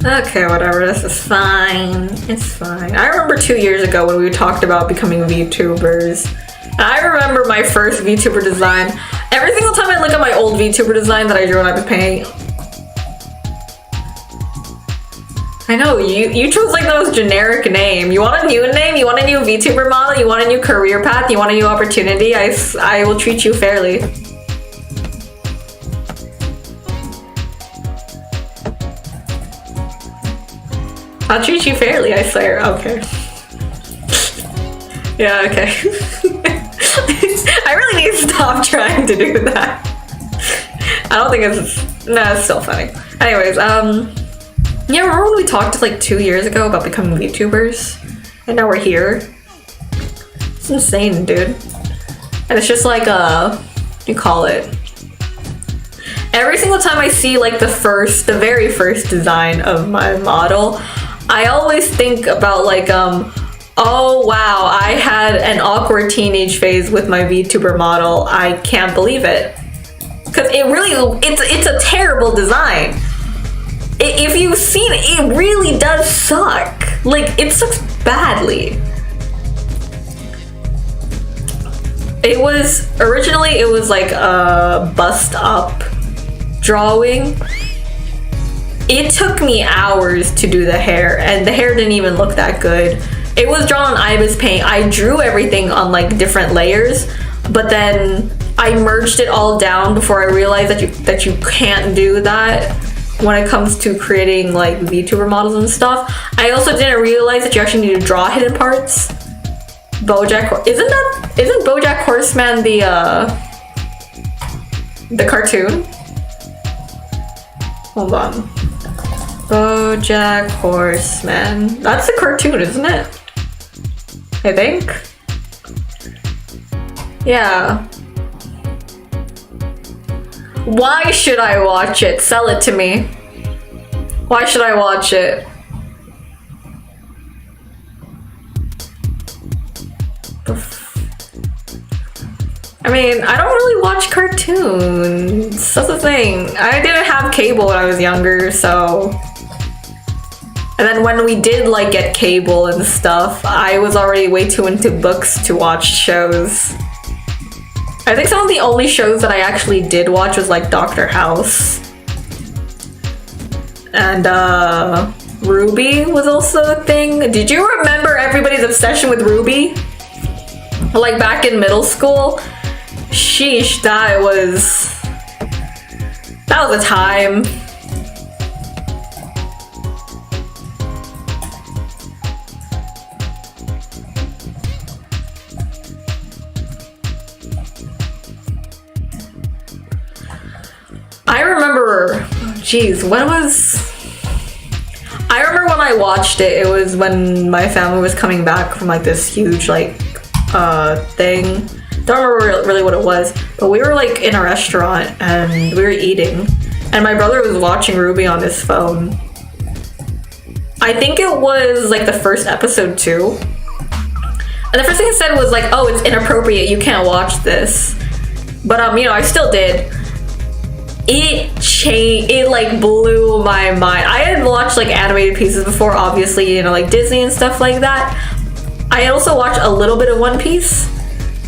Okay, whatever, this is fine. It's fine. I remember 2 years ago when we talked about becoming VTubers. I remember my first VTuber design. Every single time I look at my old VTuber design that I drew when I was painting. I know, you chose like the most generic name. You want a new name? You want a new VTuber model? You want a new career path? You want a new opportunity? I will treat you fairly. I'll treat you fairly, I swear. Okay. Yeah, okay. I really need to stop trying to do that. I don't think it's still funny. Anyways, yeah, remember when we talked like 2 years ago about becoming VTubers? And now we're here. It's insane, dude. And it's just like, what do you call it? Every single time I see like the very first design of my model, I always think about like, oh wow, I had an awkward teenage phase with my VTuber model. I can't believe it. Cause it's a terrible design. If you've seen it, it really does suck. Like, it sucks badly. Originally it was like a bust up drawing. It took me hours to do the hair, and the hair didn't even look that good. It was drawn on Ibis Paint. I drew everything on like different layers, but then I merged it all down before I realized that you can't do that when it comes to creating like VTuber models and stuff. I also didn't realize that you actually need to draw hidden parts. Isn't BoJack Horseman the cartoon? Hold on. BoJack Horseman. That's the cartoon, isn't it? I think. Yeah. Why should I watch it? Sell it to me. Why should I watch it? I mean, I don't really watch cartoons. That's the thing. I didn't have cable when I was younger, so... And then when we did like get cable and stuff, I was already way too into books to watch shows. I think some of the only shows that I actually did watch was like Dr. House. And Ruby was also a thing. Did you remember everybody's obsession with Ruby? Like back in middle school? Sheesh, that was a time. I remember, geez, I remember when I watched it, it was when my family was coming back from like this huge like thing. Don't remember really what it was, but we were like in a restaurant and we were eating and my brother was watching Ruby on his phone. I think it was like the first episode too. And the first thing it said was like, oh, it's inappropriate, you can't watch this. But you know, I still did. It like blew my mind. I had watched like animated pieces before, obviously, you know, like Disney and stuff like that. I had also watched a little bit of One Piece,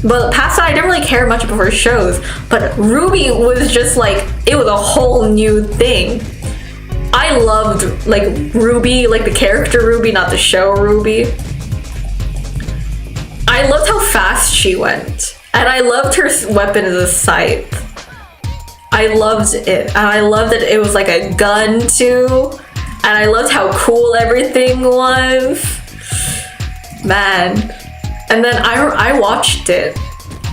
but past that I didn't really care much about her shows. But Ruby was just like, it was a whole new thing. I loved like Ruby, like the character Ruby, not the show Ruby. I loved how fast she went, and I loved her weapon as a scythe. I loved it, and I loved that it was like a gun too, and I loved how cool everything was. Man. And then I watched it,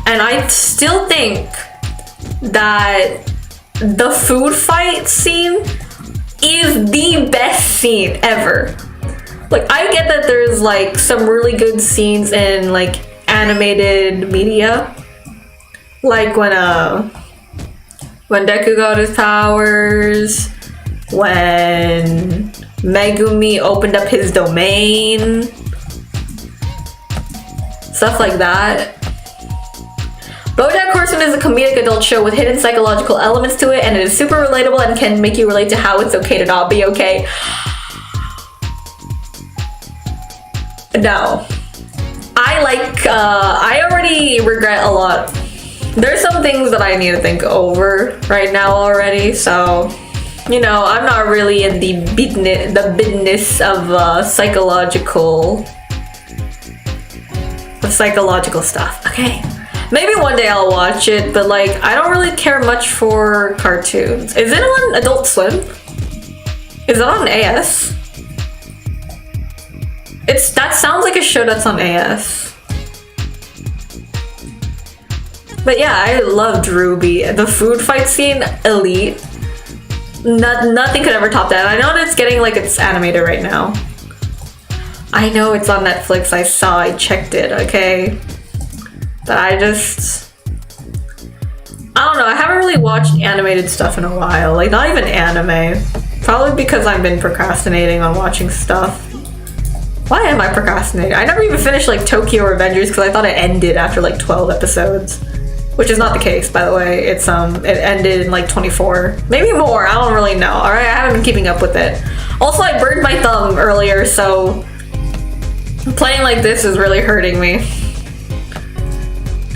and I still think that the food fight scene is the best scene ever. Like, I get that there's like some really good scenes in like animated media, like when Deku got his powers, when Megumi opened up his domain, stuff like that. BoJack Horseman is a comedic adult show with hidden psychological elements to it, and it is super relatable and can make you relate to how it's okay to not be okay. No. I already regret a lot. There's some things that I need to think over right now already, so, you know, I'm not really in the business of psychological stuff, okay? Maybe one day I'll watch it, but like, I don't really care much for cartoons. Is it on Adult Swim? Is it on AS? That sounds like a show that's on AS. But yeah, I loved Ruby. The food fight scene, elite. Nothing could ever top that. I know that it's getting like it's animated right now. I know it's on Netflix. I checked it, okay? But I don't know, I haven't really watched animated stuff in a while. Like, not even anime. Probably because I've been procrastinating on watching stuff. Why am I procrastinating? I never even finished like Tokyo Revengers because I thought it ended after like 12 episodes. Which is not the case, by the way. It ended in like 24. Maybe more, I don't really know. Alright, I haven't been keeping up with it. Also, I burned my thumb earlier, so playing like this is really hurting me.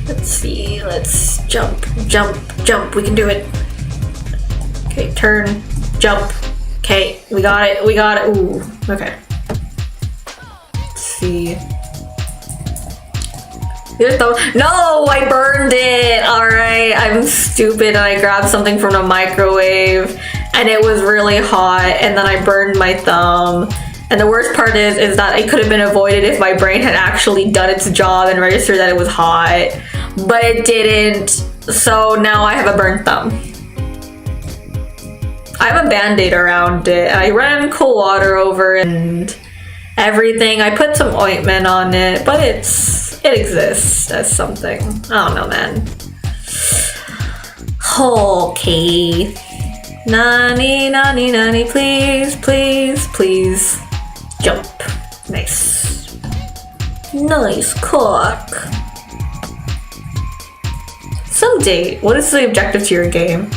Let's see, let's jump, jump, jump. We can do it. Okay, turn, jump. Okay, we got it, we got it. Ooh, okay. Let's see. No, I burned it. All right, I'm stupid and I grabbed something from the microwave and it was really hot and then I burned my thumb. And the worst part is that it could have been avoided if my brain had actually done its job and registered that it was hot, but it didn't. So now I have a burnt thumb. I have a band-aid around it. I ran cool water over it and everything. I put some ointment on it, but it exists as something. I don't know, man. Okay. Nani, nani, nani, please, please, please. Jump. Nice. Nice cock. Some date. What is the objective to your game?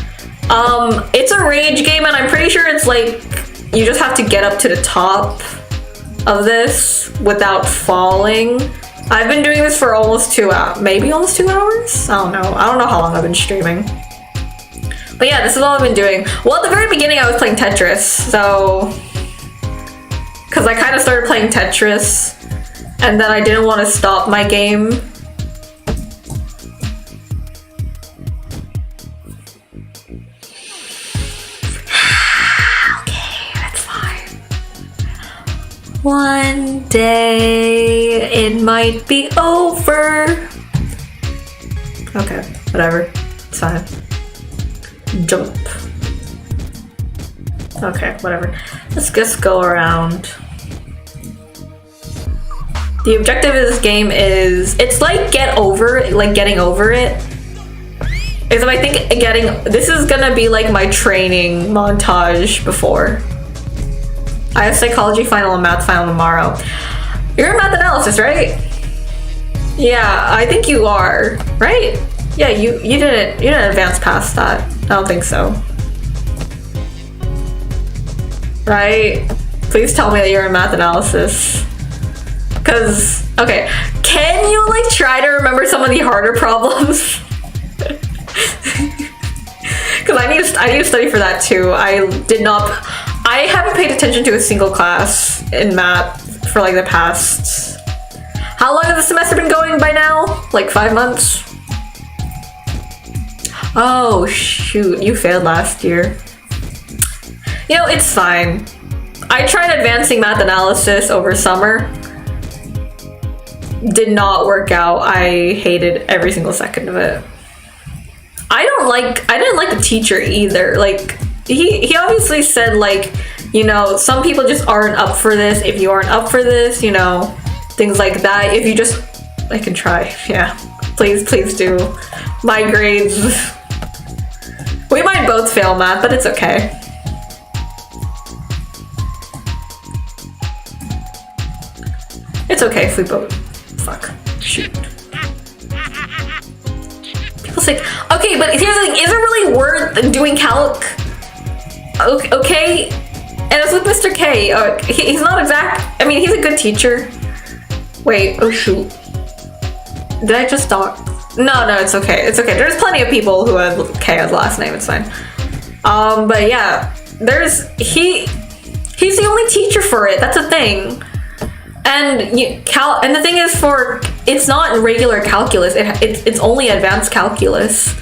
It's a rage game, and I'm pretty sure it's like you just have to get up to the top of this without falling. I've been doing this for almost 2 hours, maybe almost 2 hours? I don't know. I don't know how long I've been streaming. But yeah, this is all I've been doing. Well, at the very beginning I was playing Tetris, so... Because I kind of started playing Tetris, and then I didn't want to stop my game. One day it might be over. Okay, whatever. It's fine. Jump. Okay, whatever. Let's just go around. The objective of this game is, it's like getting over it. Is I think this is gonna be like my training montage before. I have psychology final and math final tomorrow. You're in math analysis, right? Yeah, I think you are, right? Yeah, you didn't advance past that. I don't think so. Right? Please tell me that you're in math analysis. Cause, okay, can you like try to remember some of the harder problems? Cause I need to study for that too. I haven't paid attention to a single class in math for like the past... How long has the semester been going by now? Like 5 months? Oh shoot, you failed last year. You know, it's fine. I tried advancing math analysis over summer. Did not work out. I hated every single second of it. I didn't like the teacher either. Like, he obviously said like, you know, some people just aren't up for this. If you aren't up for this, you know, things like that. If you just, I can try. Yeah, please do. My grades. We might both fail math, but it's okay. It's okay if we both, fuck, shoot. People say, okay, but here's the thing, is it really worth doing calc? Okay, and it's with Mr. K. He's not exact. I mean, he's a good teacher. Wait, oh shoot. Did I just talk? No, it's okay. It's okay. There's plenty of people who have K as last name. It's fine. But yeah, he's the only teacher for it. That's a thing. And and the thing is, it's not regular calculus. It's only advanced calculus.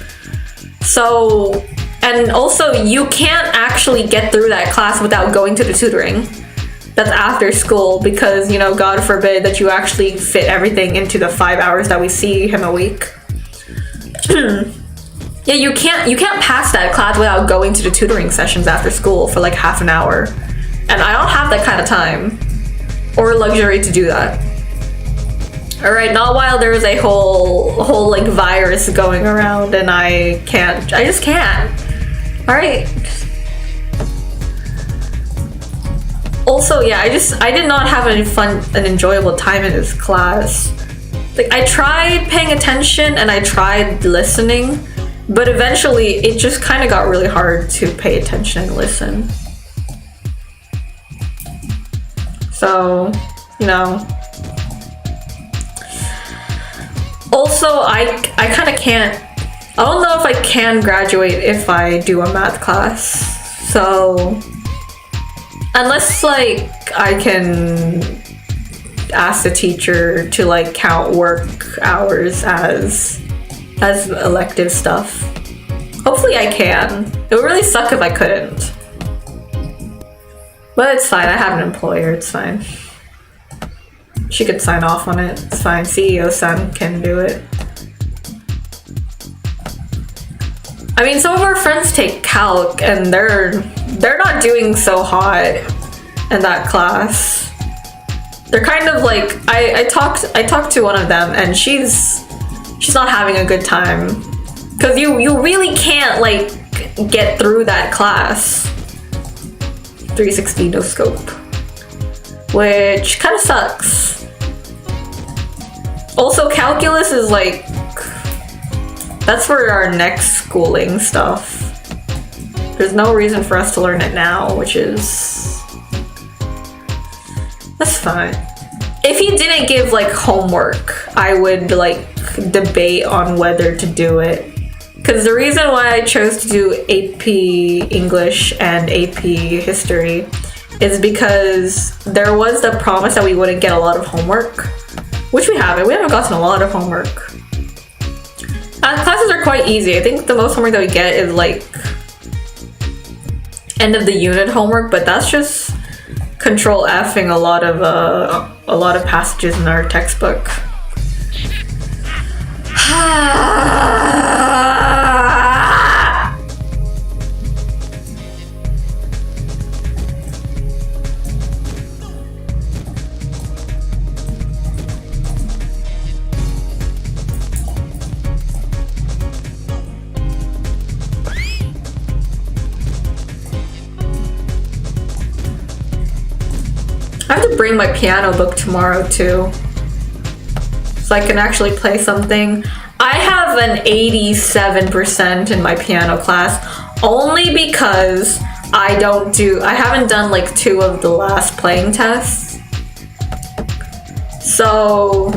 So. And also, you can't actually get through that class without going to the tutoring. That's after school, because, you know, God forbid that you actually fit everything into the 5 hours that we see him a week. Yeah, you can't pass that class without going to the tutoring sessions after school for like half an hour. And I don't have that kind of time or luxury to do that. All right, not while there's a whole like virus going around and I just can't. All right. Also, yeah, I did not have any fun and enjoyable time in this class. Like, I tried paying attention and I tried listening, but eventually it just kind of got really hard to pay attention and listen. So, you know. Also, I kind of can't. I don't know if I can graduate if I do a math class. So, unless like I can ask the teacher to like count work hours as elective stuff. Hopefully I can. It would really suck if I couldn't. But it's fine, I have an employer, it's fine. She could sign off on it, it's fine. CEO-san can do it. I mean, some of our friends take calc and they're not doing so hot in that class. They're kind of like, I talked to one of them and she's not having a good time. Cause you really can't like get through that class. 360 no scope, which kind of sucks. Also, calculus is like, that's for our next schooling stuff. There's no reason for us to learn it now, which is, that's fine. If he didn't give like homework, I would like debate on whether to do it. Because the reason why I chose to do AP English and AP History is because there was the promise that we wouldn't get a lot of homework, which we haven't. We haven't gotten a lot of homework. Classes are quite easy. I think the most homework that we get is like end of the unit homework, but that's just control F-ing a lot of passages in our textbook. I have to bring my piano book tomorrow too, so I can actually play something. I have an 87% in my piano class, only because I haven't done like 2 of the last playing tests. So,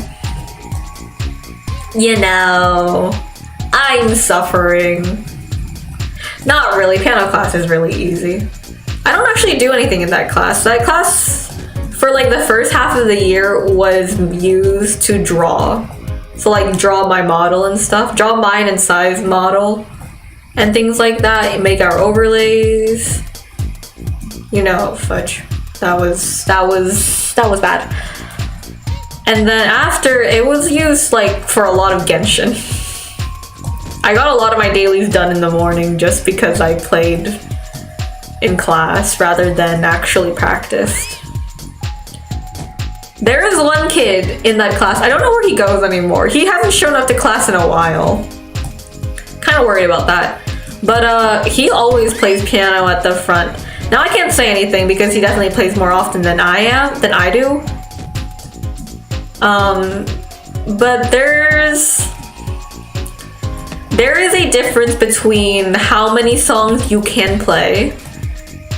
you know, I'm suffering. Not really, piano class is really easy. I don't actually do anything in that class. That class, for like the first half of the year, was used to draw. So like draw my model and stuff, draw mine and Sai's model and things like that, make our overlays. You know, fudge. That was bad. And then after, it was used like for a lot of Genshin. I got a lot of my dailies done in the morning just because I played in class rather than actually practiced. There is one kid in that class, I don't know where he goes anymore. He hasn't shown up to class in a while. Kind of worried about that. But he always plays piano at the front. Now I can't say anything because he definitely plays more often than I do. But there is a difference between how many songs you can play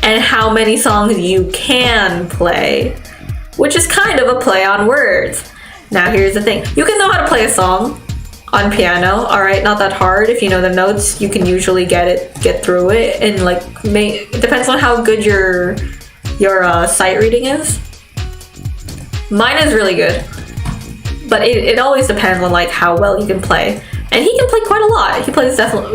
and how many songs you can play, which is kind of a play on words. Now here's the thing. You can know how to play a song on piano, alright? Not that hard. If you know the notes, you can usually get through it, and like, it depends on how good your sight reading is. Mine is really good, but it always depends on like how well you can play. And he can play quite a lot.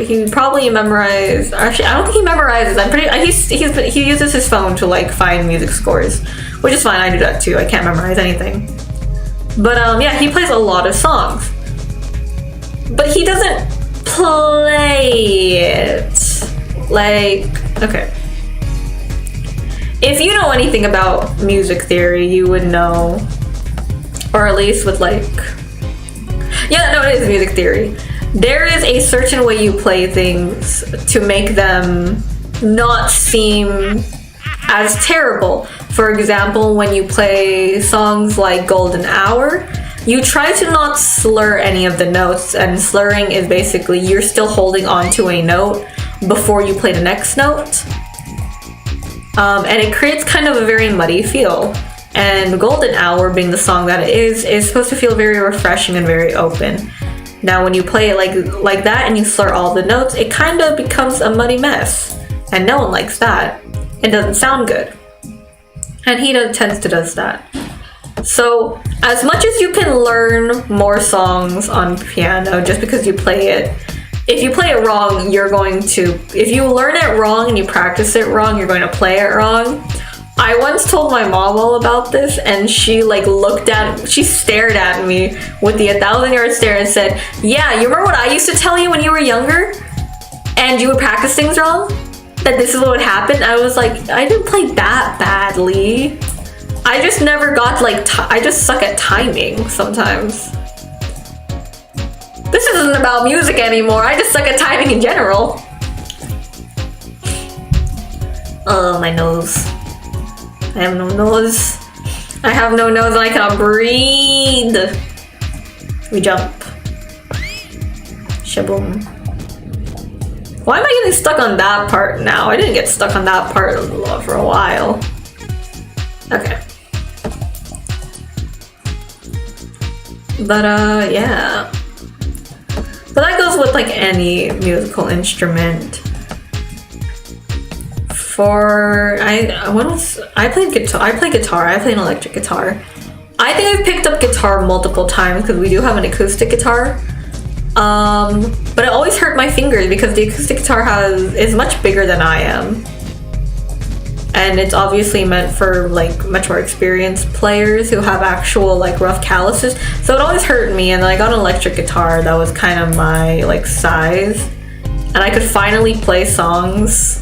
He probably memorized, actually I don't think he memorizes. He uses his phone to like find music scores, which is fine. I do that too. I can't memorize anything. But yeah, he plays a lot of songs. But he doesn't play it. Like, okay. If you know anything about music theory, you would know, or at least with like, yeah, no, it is music theory. There is a certain way you play things to make them not seem as terrible. For example, when you play songs like Golden Hour, you try to not slur any of the notes, and slurring is basically you're still holding on to a note before you play the next note. And it creates kind of a very muddy feel. And Golden Hour, being the song that it is supposed to feel very refreshing and very open. Now when you play it like that and you slur all the notes, it kind of becomes a muddy mess. And no one likes that. It doesn't sound good. And he tends to do that. So as much as you can learn more songs on piano just because you play it, if you play it wrong, if you learn it wrong and you practice it wrong, you're going to play it wrong. I once told my mom all about this, and she like she stared at me with the 1,000-yard stare and said, yeah, you remember what I used to tell you when you were younger and you would practice things wrong? That this is what would happen? I was like, I didn't play that badly. I just never got I just suck at timing sometimes. This isn't about music anymore. I just suck at timing in general. Oh, my nose. I have no nose. I have no nose and I cannot breathe. We jump. Shaboom. Why am I getting stuck on that part now? I didn't get stuck on that part for a while. Okay. But yeah. But that goes with like any musical instrument. I played guitar. I play guitar. I play an electric guitar. I think I've picked up guitar multiple times because we do have an acoustic guitar. But it always hurt my fingers because the acoustic guitar is much bigger than I am. And it's obviously meant for like much more experienced players who have actual like rough calluses. So it always hurt me, and then I got an electric guitar that was kind of my like size. And I could finally play songs.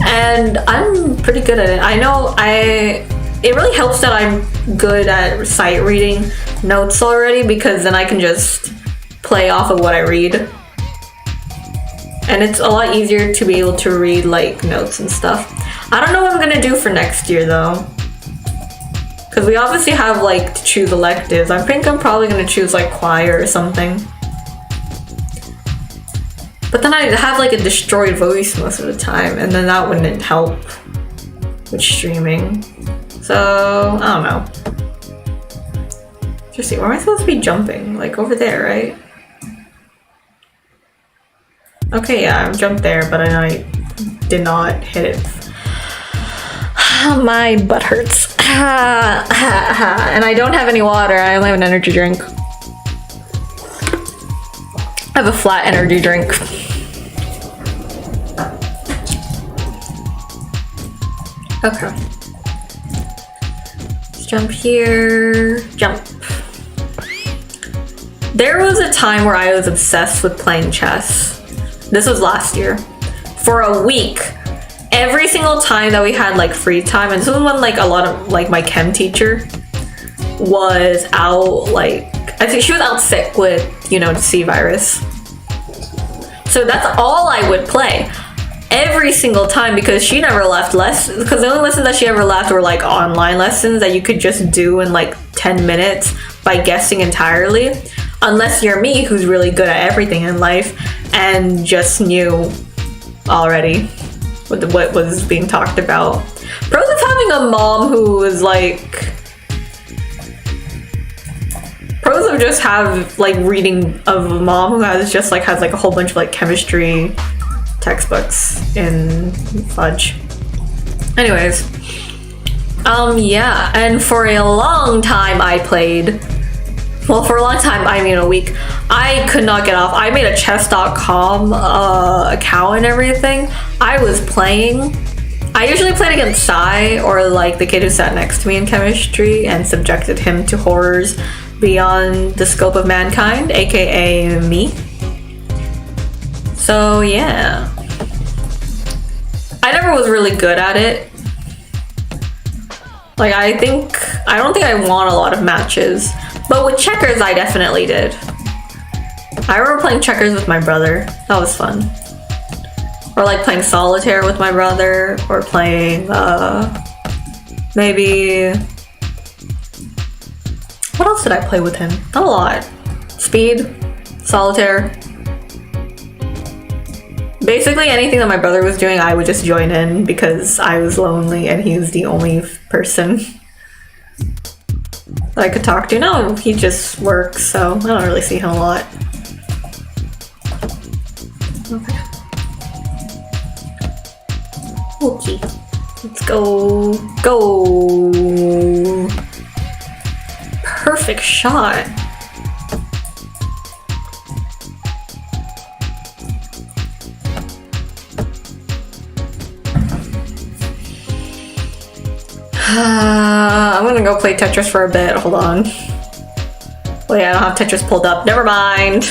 And I'm pretty good at it. I know it really helps that I'm good at sight reading notes already, because then I can just play off of what I read. And it's a lot easier to be able to read like notes and stuff. I don't know what I'm gonna do for next year though, because we obviously have like to choose electives. I think I'm probably gonna choose like choir or something. But then I have like a destroyed voice most of the time, and then that wouldn't help with streaming. So, I don't know. Seriously, where am I supposed to be jumping? Like over there, right? Okay, yeah, I jumped there, but I did not hit it. My butt hurts. And I don't have any water, I only have an energy drink. I have a flat energy drink. Okay. Let's jump here. Jump. There was a time where I was obsessed with playing chess. This was last year. For a week. Every single time that we had like free time, and this was when like a lot of like my chem teacher was out, like I think she was out sick with, you know, the C virus. So that's all I would play every single time, because she never left lessons, because the only lessons that she ever left were like online lessons that you could just do in like 10 minutes by guessing entirely, unless you're me, who's really good at everything in life and just knew already what was being talked about. Pros of having a mom who is like, pros of just have like reading of a mom who has like a whole bunch of like chemistry textbooks in fudge. Anyways, yeah, and for a long time I played, well, for a long time, I mean a week, I could not get off. I made a chess.com account and everything. I was playing. I usually played against Sai, or like the kid who sat next to me in chemistry, and subjected him to horrors beyond the scope of mankind, aka me. So yeah. I never was really good at it. Like I don't think I won a lot of matches. But with checkers, I definitely did. I remember playing checkers with my brother. That was fun. Or like playing solitaire with my brother, or playing maybe, what else did I play with him? Not a lot. Speed, solitaire. Basically anything that my brother was doing, I would just join in because I was lonely and he was the only person that I could talk to. No, he just works, so I don't really see him a lot. Okay. Okay. Let's go. Go. Perfect shot. I'm gonna go play Tetris for a bit. Hold on. Wait, I don't have Tetris pulled up. Never mind.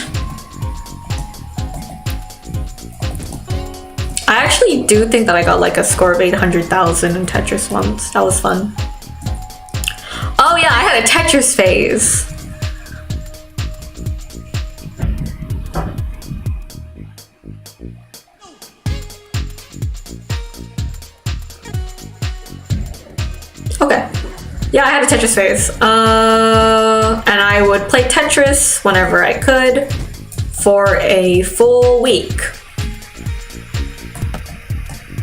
I actually do think that I got like a score of 800,000 in Tetris once. That was fun. Oh yeah, I had a Tetris phase. Yeah, I had a Tetris phase. And I would play Tetris whenever I could for a full week.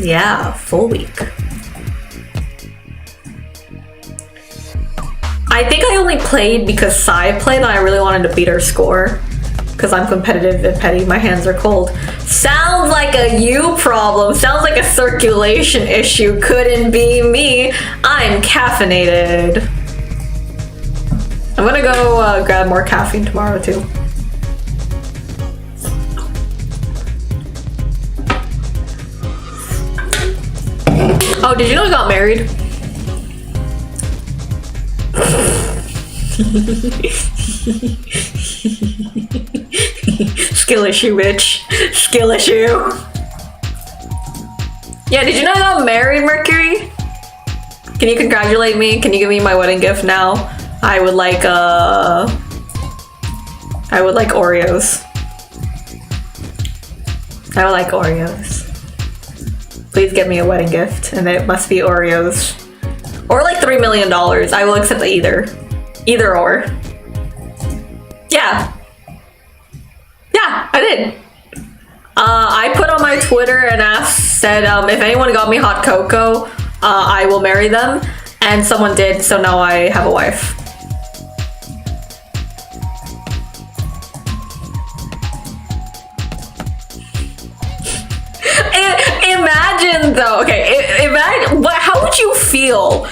Yeah, full week. I think I only played because Sai played and I really wanted to beat her score. Because I'm competitive and petty, my hands are cold. Sounds like a you problem. Sounds like a circulation issue. Couldn't be me. I'm caffeinated. I'm gonna go grab more caffeine tomorrow too. Oh, did you know I got married? Skill issue, bitch. Skill issue. Yeah, did you know I got married, Mercury? Can you congratulate me? Can you give me my wedding gift now? I would like Oreos. I would like Oreos. Please get me a wedding gift, and it must be Oreos. Or like $3 million. I will accept either. Either or. Yeah. Yeah, I did. I put on my Twitter and said if anyone got me hot cocoa, I will marry them. And someone did, so now I have a wife. Imagine though, okay, imagine, how would you feel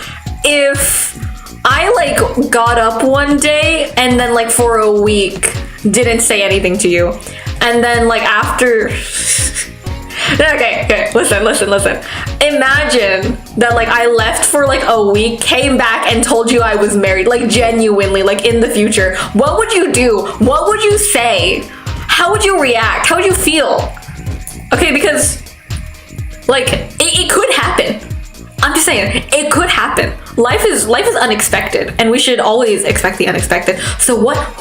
if I like got up one day and then like for a week didn't say anything to you, and then like after okay, listen. Imagine that like I left for like a week, came back and told you I was married, like genuinely, like in the future. What would you do? What would you say? How would you react? How would you feel? Okay, because like it could happen. I'm just saying, it could happen. Life is unexpected, and we should always expect the unexpected. So what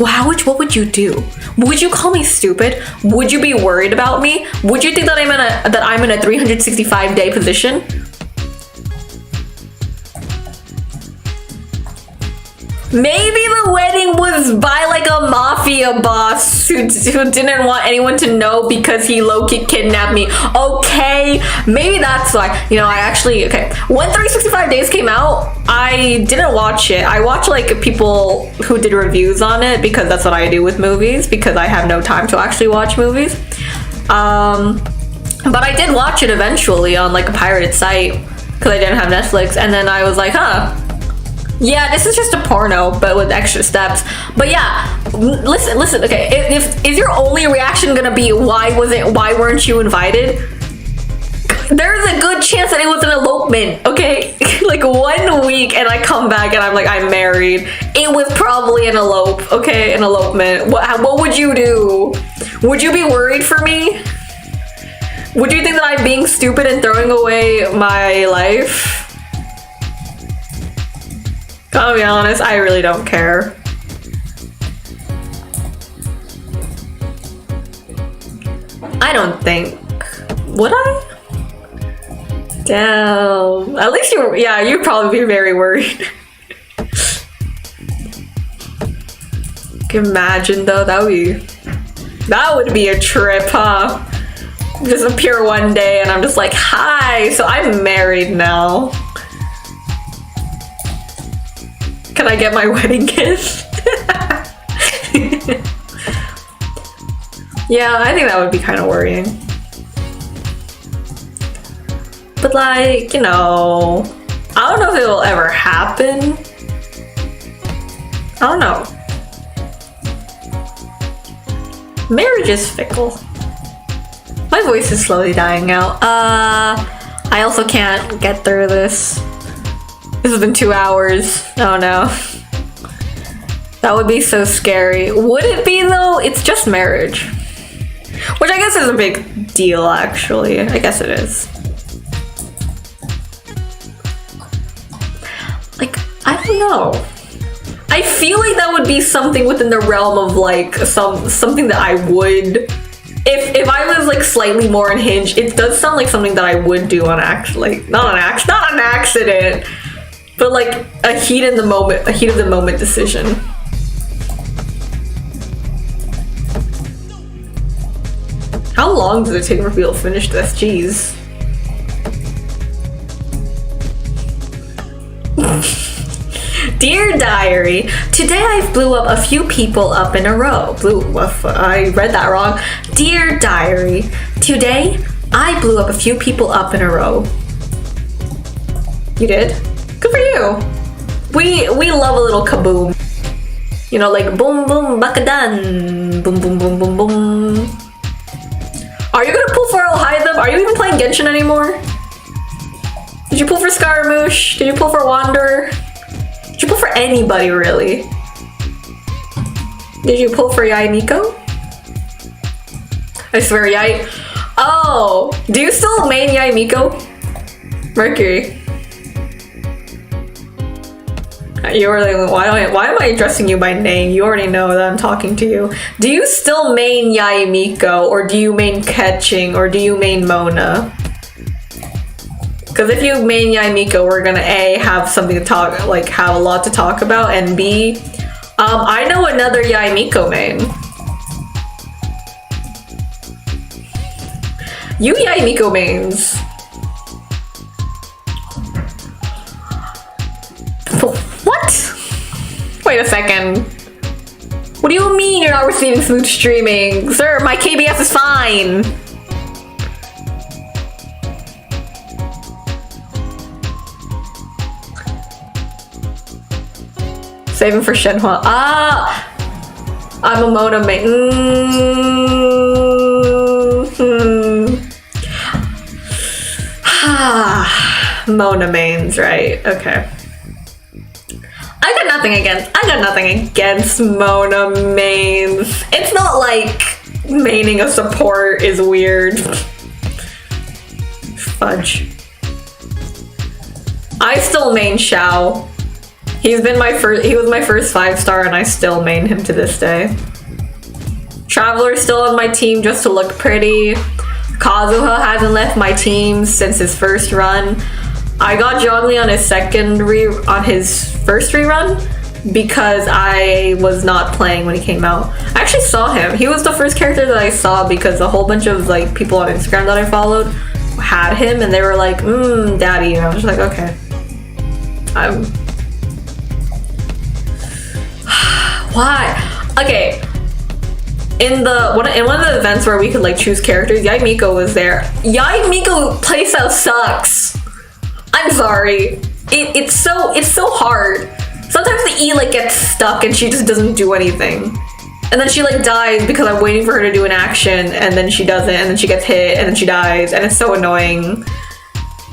would you do? Would you call me stupid? Would you be worried about me? Would you think that I'm in a 365-day position? Maybe the wedding was by like a mafia boss who didn't want anyone to know because he low-key kidnapped me. Okay, maybe that's why. You know, I actually, okay. When 365 Days came out, I didn't watch it. I watched like people who did reviews on it because that's what I do with movies, because I have no time to actually watch movies. But I did watch it eventually on like a pirated site because I didn't have Netflix, and then I was like, huh. Yeah, this is just a porno, but with extra steps. But yeah, listen, okay, is your only reaction gonna be why weren't you invited? There's a good chance that it was an elopement, okay? Like 1 week and I come back and I'm like, I'm married. It was probably an elope, okay? An elopement. What would you do? Would you be worried for me? Would you think that I'm being stupid and throwing away my life? I'll be honest, I really don't care. I don't think. Would I? Damn. At least you'd probably be very worried. Imagine though, that would be a trip, huh? Just appear one day and I'm just like, hi, so I'm married now. Can I get my wedding gift? Yeah, I think that would be kind of worrying. But like, you know, I don't know if it will ever happen. I don't know. Marriage is fickle. My voice is slowly dying out. I also can't get through this. This has been 2 hours. Oh no. That would be so scary. Would it be though? It's just marriage. Which I guess is a big deal actually. I guess it is. Like, I don't know. I feel like that would be something within the realm of like something that I would, if I was like slightly more unhinged, it does sound like something that I would do on not an accident. but like a heat of the moment decision. How long does it take for people to finish this? Jeez. Dear Diary, today I blew up a few people up in a row. I read that wrong. Dear Diary, today I blew up a few people up in a row. You did? Good for you. We love a little kaboom. You know, like boom boom bakadan, boom boom boom boom boom. Are you gonna pull for Alhaitham? Are you even playing Genshin anymore? Did you pull for Scaramouche? Did you pull for Wanderer? Did you pull for anybody, really? Did you pull for Yae Miko? I swear, Yae... Oh! Do you still main Yae Miko? Mercury. You already... Why am I addressing you by name? You already know that I'm talking to you. Do you still main Yae Miko? Or do you main Ketching? Or do you main Mona? Because if you main Yae Miko, we're gonna A, have something to talk, like have a lot to talk about, and B, I know another Yae Miko main. You Yae Miko mains. What? Wait a second. What do you mean you're not receiving smooth streaming? Sir, my KBS is fine. Saving for Shenhua. Ah! I'm a Mona main. Mona mains, right? Okay. I got nothing against Mona mains. It's not like maining a support is weird. Fudge. I still main Xiao. He was my first 5-star and I still main him to this day. Traveler's still on my team just to look pretty. Kazuha hasn't left my team since his first run. I got Zhongli on his first rerun because I was not playing when he came out. I actually saw him. He was the first character that I saw because a whole bunch of like people on Instagram that I followed had him and they were like, daddy, and I was just like, okay. Why? Okay. In one of the events where we could like choose characters, Yae Miko was there. Yae Miko playstyle sucks. I'm sorry. It's so hard. Sometimes the E like gets stuck and she just doesn't do anything. And then she like dies because I'm waiting for her to do an action and then she doesn't and then she gets hit and then she dies and it's so annoying.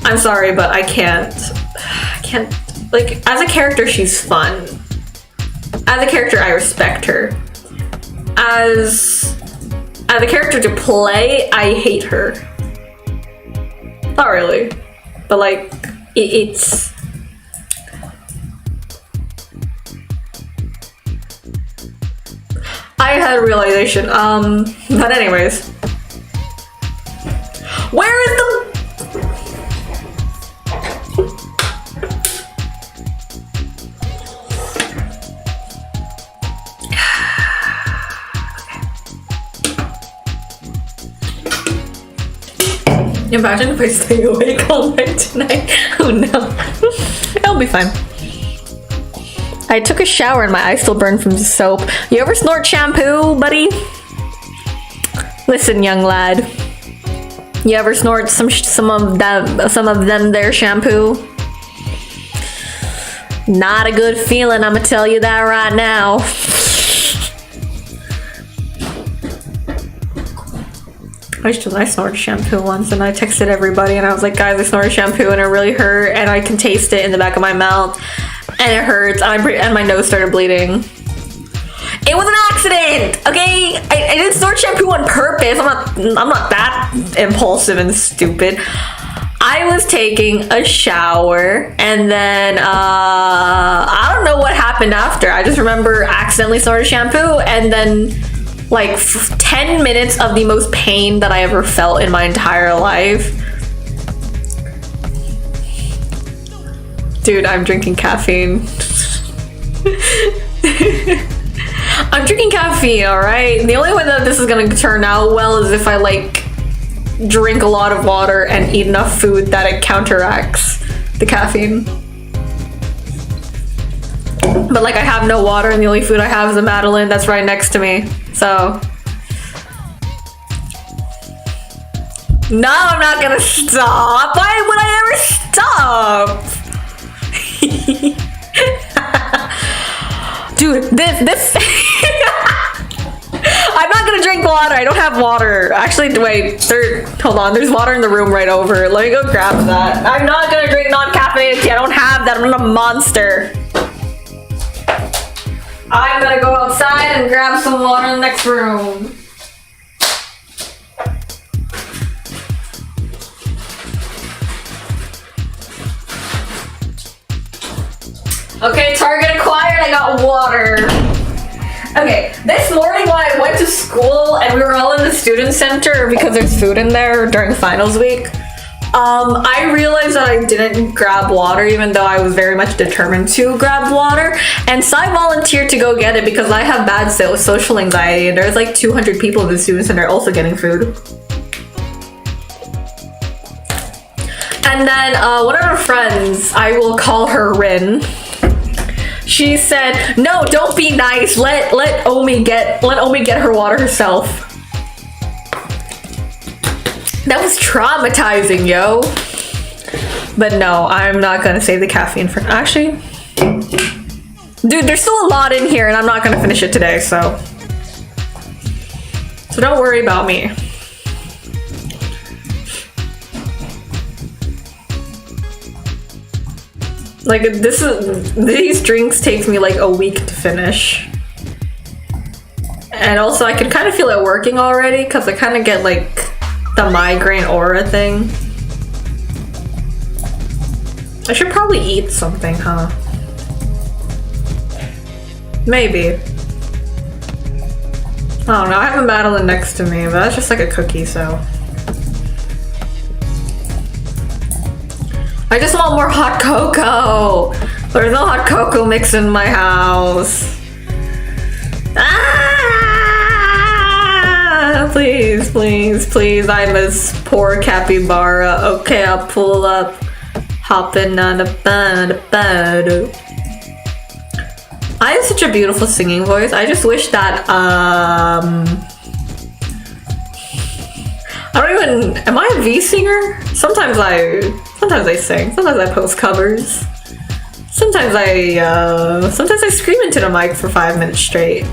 I'm sorry, but I can't like as a character she's fun. As a character, I respect her. As a character to play, I hate her. Not really, but like it's. I had a realization. But anyways, where is the? Imagine if I stay awake all night tonight. Oh no. It'll be fine. I took a shower and my eyes still burn from the soap. You ever snort shampoo, buddy? Listen, young lad. You ever snort some of them their shampoo? Not a good feeling, I'ma tell you that right now. I snorted shampoo once and I texted everybody and I was like, guys, I snorted shampoo and it really hurt and I can taste it in the back of my mouth and it hurts and my nose started bleeding. It was an accident, okay? I didn't snort shampoo on purpose. I'm not that impulsive and stupid. I was taking a shower and then I don't know what happened after. I just remember accidentally snorted shampoo and then like 10 minutes of the most pain that I ever felt in my entire life. Dude, I'm drinking caffeine. I'm drinking caffeine, alright? The only way that this is gonna turn out well is if I like drink a lot of water and eat enough food that it counteracts the caffeine. But like I have no water and the only food I have is a Madeleine that's right next to me. So no, I'm not gonna stop. Why would I ever stop? Dude, this I'm not gonna drink water. I don't have water. Actually, wait, hold on. There's water in the room right over. Let me go grab that. I'm not gonna drink non-caffeinated tea. I don't have that. I'm not a monster. I'm gonna go outside and grab some water in the next room. Okay, target acquired, I got water. Okay, this morning when I went to school and we were all in the student center because there's food in there during finals week, I realized that I didn't grab water even though I was very much determined to grab water. And Sai volunteered to go get it because I have bad social anxiety and there's like 200 people in the student center also getting food. And then one of her friends, I will call her Rin, she said, "No, don't be nice. Let Omi get her water herself." That was traumatizing, yo. But no, I'm not gonna save the caffeine for actually. Dude, there's still a lot in here and I'm not gonna finish it today, so don't worry about me. Like these drinks take me like a week to finish. And also I can kind of feel it working already because I kind of get like the migraine aura thing. I should probably eat something, huh? Maybe. I don't know, I have a Madeleine next to me, but that's just like a cookie, so. I just want more hot cocoa. There's no hot cocoa mix in my house. Ah! Please, please, please. I'm this poor capybara. Okay, I'll pull up. Hopping on a bed. I have such a beautiful singing voice. I just wish that I don't even, am I a V singer? Sometimes I sing, sometimes I post covers. Sometimes I scream into the mic for 5 minutes straight.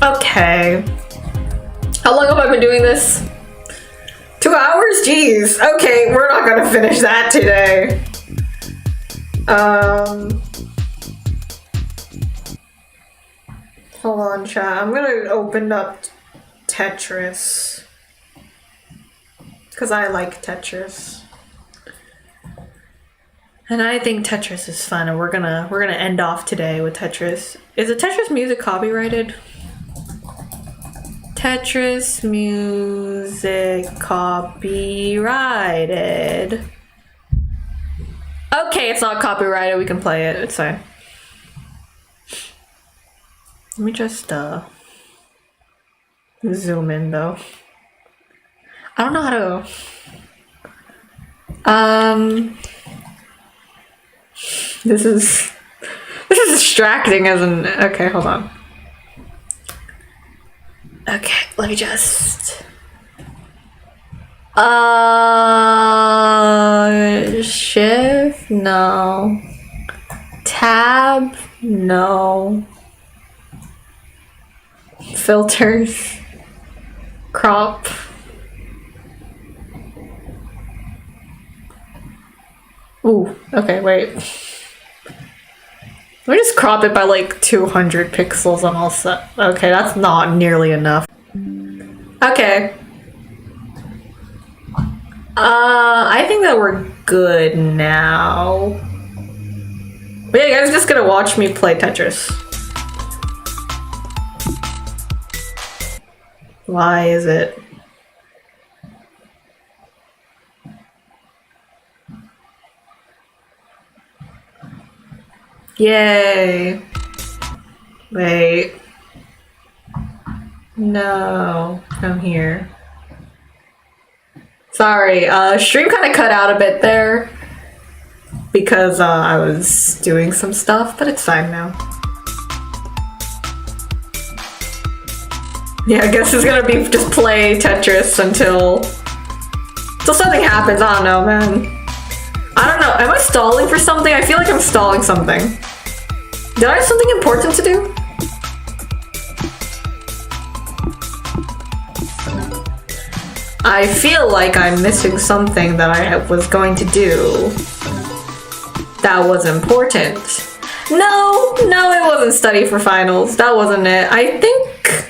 Okay. How long have I been doing this? 2 hours? Jeez. Okay, we're not gonna finish that today. Hold on, chat. I'm gonna open up Tetris. Because I like Tetris. And I think Tetris is fun, and we're gonna end off today with Tetris. Is the Tetris music copyrighted? Tetris music copyrighted. Okay, it's not copyrighted, we can play it, it's fine. Let me just zoom in though. I don't know how to this is distracting as an okay, hold on. Okay, let me just shift, no. Tab, no. Filters, crop. Ooh, okay, wait. Let me just crop it by like 200 pixels and all set. Okay, that's not nearly enough. Okay. I think that we're good now. But yeah, you guys are just gonna watch me play Tetris. Why is it? Yay. Wait. No. Come here. Sorry, stream kind of cut out a bit there because I was doing some stuff, but it's fine now. Yeah, I guess it's gonna be just play Tetris until something happens. I don't know, man. I don't know. Am I stalling for something? I feel like I'm stalling something. Did I have something important to do? I feel like I'm missing something that I was going to do that was important. No, it wasn't study for finals. That wasn't it. I think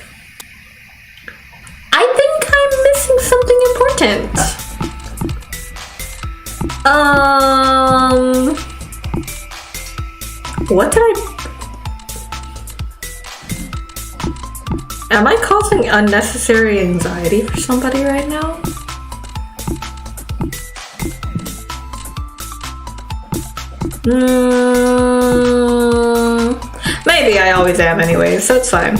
I'm missing something important. What did I... Am I causing unnecessary anxiety for somebody right now? Maybe I always am anyways, so it's fine.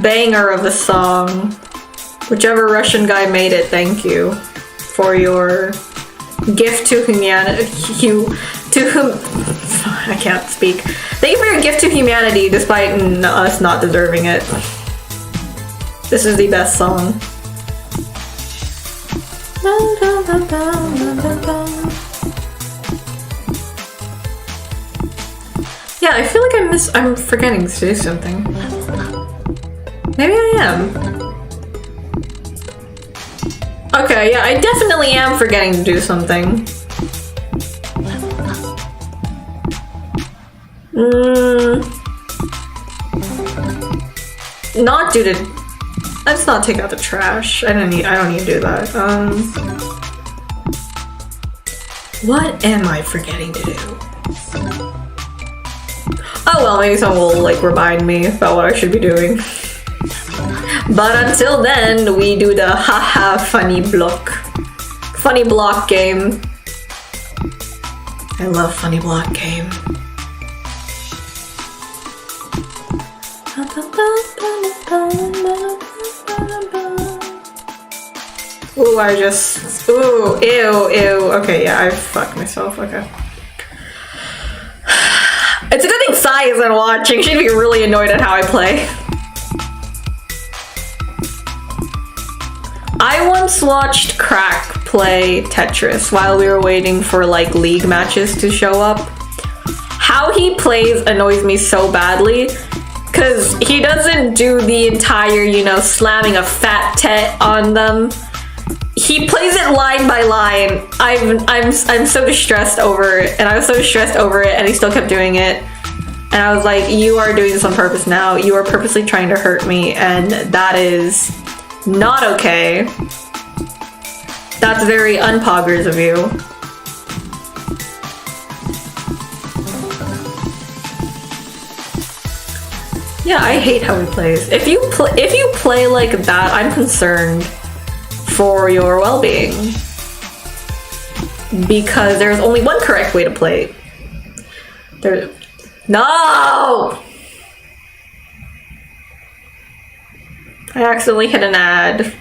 Banger of a song. Whichever Russian guy made it, thank you for your gift to humanity. I can't speak. Thank you for your gift to humanity despite us not deserving it. This is the best song. Yeah, I feel like I'm forgetting to do something. Maybe I am. Okay, yeah, I definitely am forgetting to do something. Not due to... Let's not take out the trash. I don't need to do that. What am I forgetting to do? Oh well, maybe someone will like remind me about what I should be doing. But until then, we do the haha funny block game. I love funny block game. Ooh, ooh, ew. Okay, yeah, I fucked myself, okay. It's a good thing Sai isn't watching. She'd be really annoyed at how I play. I once watched Crack play Tetris while we were waiting for like league matches to show up. How he plays annoys me so badly because he doesn't do the entire, you know, slamming a fat tet on them. He plays it line by line. I'm so distressed over it, and I was so distressed over it, and he still kept doing it. And I was like, you are doing this on purpose now. You are purposely trying to hurt me, and that is not okay. That's very unpoggers of you. Yeah, I hate how he plays. If you play like that, I'm concerned for your well-being. Because there's only one correct way to play. No! I accidentally hit an ad.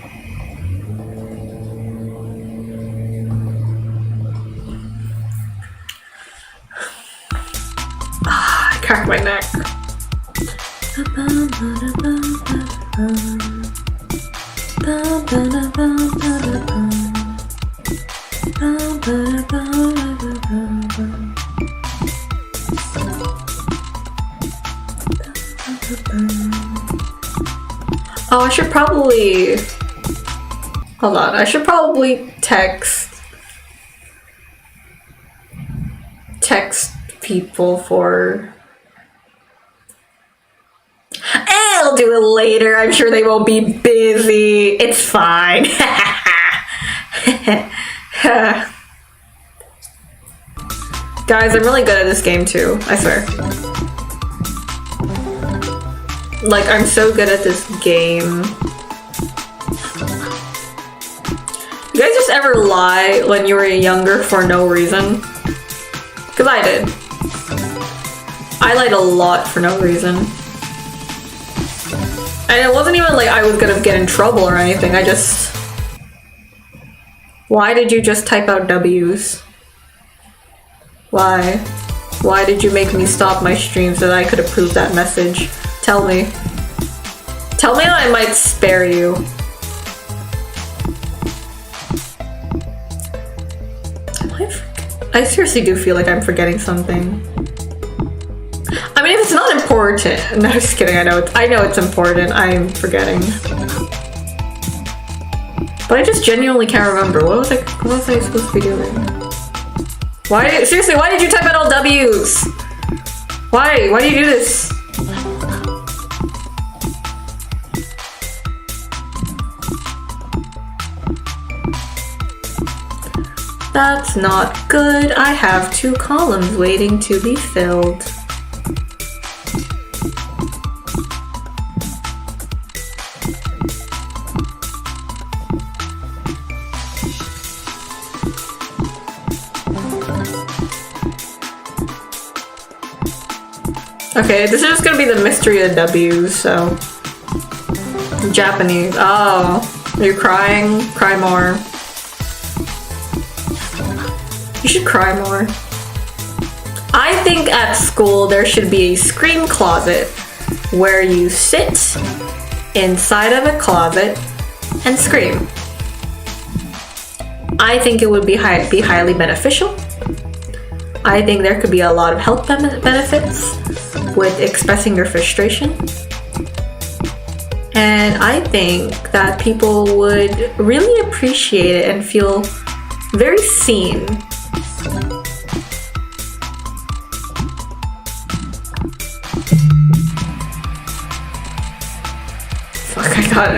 I cracked my neck. Oh, I should probably... Hold on, I should probably text people for... I'll do it later. I'm sure they won't be busy. It's fine. Guys, I'm really good at this game too, I swear. Like, I'm so good at this game. You just ever lie when you were younger for no reason? Because I did. I lied a lot for no reason. And it wasn't even like I was gonna get in trouble or anything, I just... Why did you just type out W's? Why? Why did you make me stop my stream so that I could approve that message? Tell me. Tell me that I might spare you. I seriously do feel like I'm forgetting something. I mean, if it's not important... No, just kidding, I know it's important. I'm forgetting. But I just genuinely can't remember. What was I supposed to be doing? Seriously, why did you type out all W's? Why? Why do you do this? That's not good. I have 2 columns waiting to be filled. Okay, this is just gonna be the mystery of W's, so... Japanese. Oh, are you crying? Cry more. You should cry more. I think at school there should be a scream closet where you sit inside of a closet and scream. I think it would be highly beneficial. I think there could be a lot of health benefits with expressing your frustration. And I think that people would really appreciate it and feel very seen.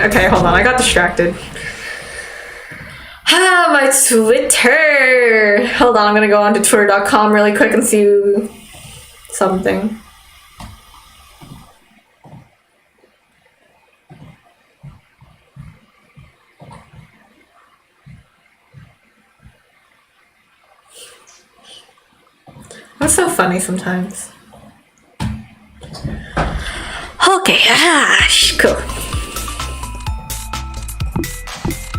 Okay, hold on, I got distracted. Ah, my Twitter! Hold on, I'm gonna go onto twitter.com really quick and see something. That's so funny sometimes. Okay, cool.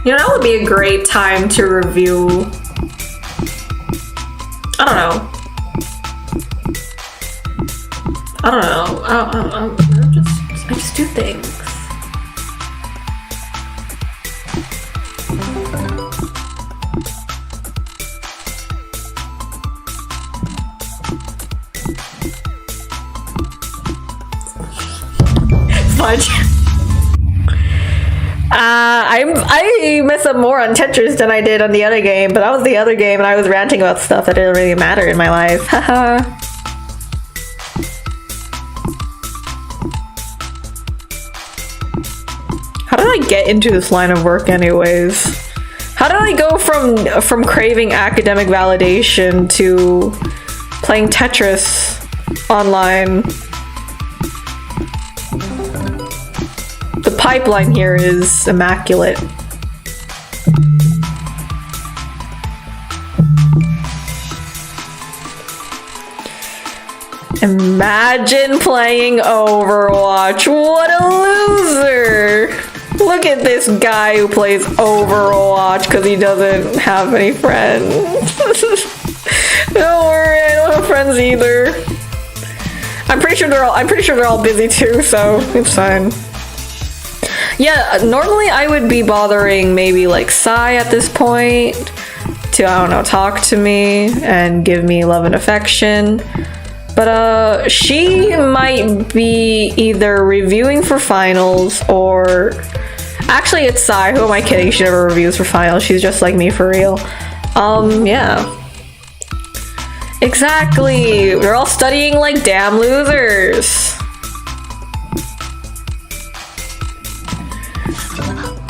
You know, that would be a great time to review... I don't know. I just do things. Fudge. I mess up more on Tetris than I did on the other game, but that was the other game and I was ranting about stuff that didn't really matter in my life. Haha. How did I get into this line of work anyways? How did I go from craving academic validation to playing Tetris online? The pipeline here is immaculate. Imagine playing Overwatch. What a loser! Look at this guy who plays Overwatch because he doesn't have any friends. Don't worry, I don't have friends either. I'm pretty sure they're all busy too, so it's fine. Yeah, normally I would be bothering maybe like Sai at this point to, I don't know, talk to me and give me love and affection. But she might be either reviewing for finals or... Actually, it's Sai. Who am I kidding? She never reviews for finals. She's just like me for real. Yeah. Exactly. We're all studying like damn losers.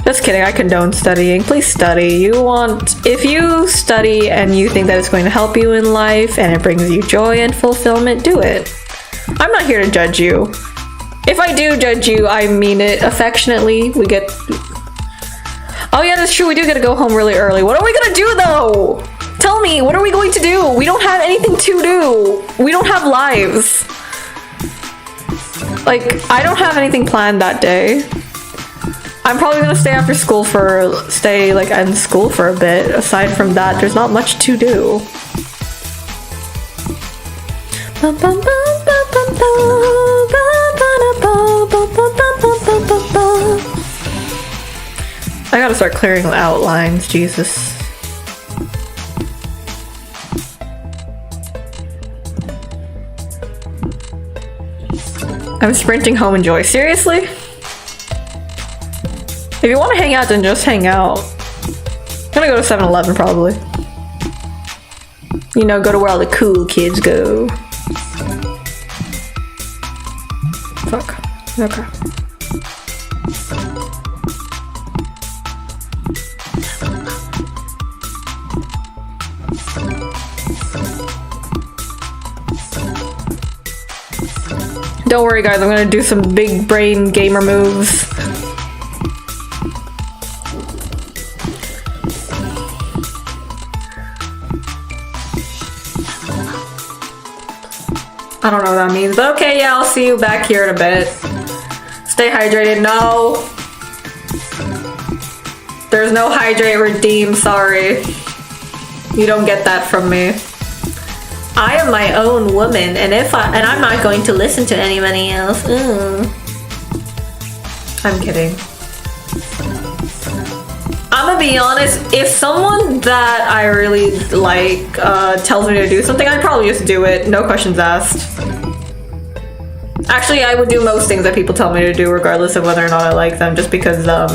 Just kidding, I condone studying. Please study. If you study and you think that it's going to help you in life and it brings you joy and fulfillment, do it. I'm not here to judge you. If I do judge you, I mean it affectionately. Oh yeah, that's true. We do gotta go home really early. What are we gonna do though? Tell me, what are we going to do? We don't have anything to do. We don't have lives. Like, I don't have anything planned that day. I'm probably gonna stay after school like in school for a bit. Aside from that, there's not much to do. I gotta start clearing the outlines, Jesus. I'm sprinting home and joy. Seriously? If you want to hang out, then just hang out. I'm gonna go to 7-Eleven probably. You know, go to where all the cool kids go. Fuck. Okay. Don't worry guys, I'm gonna do some big brain gamer moves. I don't know what that means, but okay, yeah, I'll see you back here in a bit. Stay hydrated. No! There's no hydrate redeem, sorry. You don't get that from me. I am my own woman, and I'm not going to listen to anybody else. I'm kidding. I'm gonna be honest, if someone that I really like tells me to do something, I'd probably just do it, no questions asked. Actually, I would do most things that people tell me to do regardless of whether or not I like them, just because, I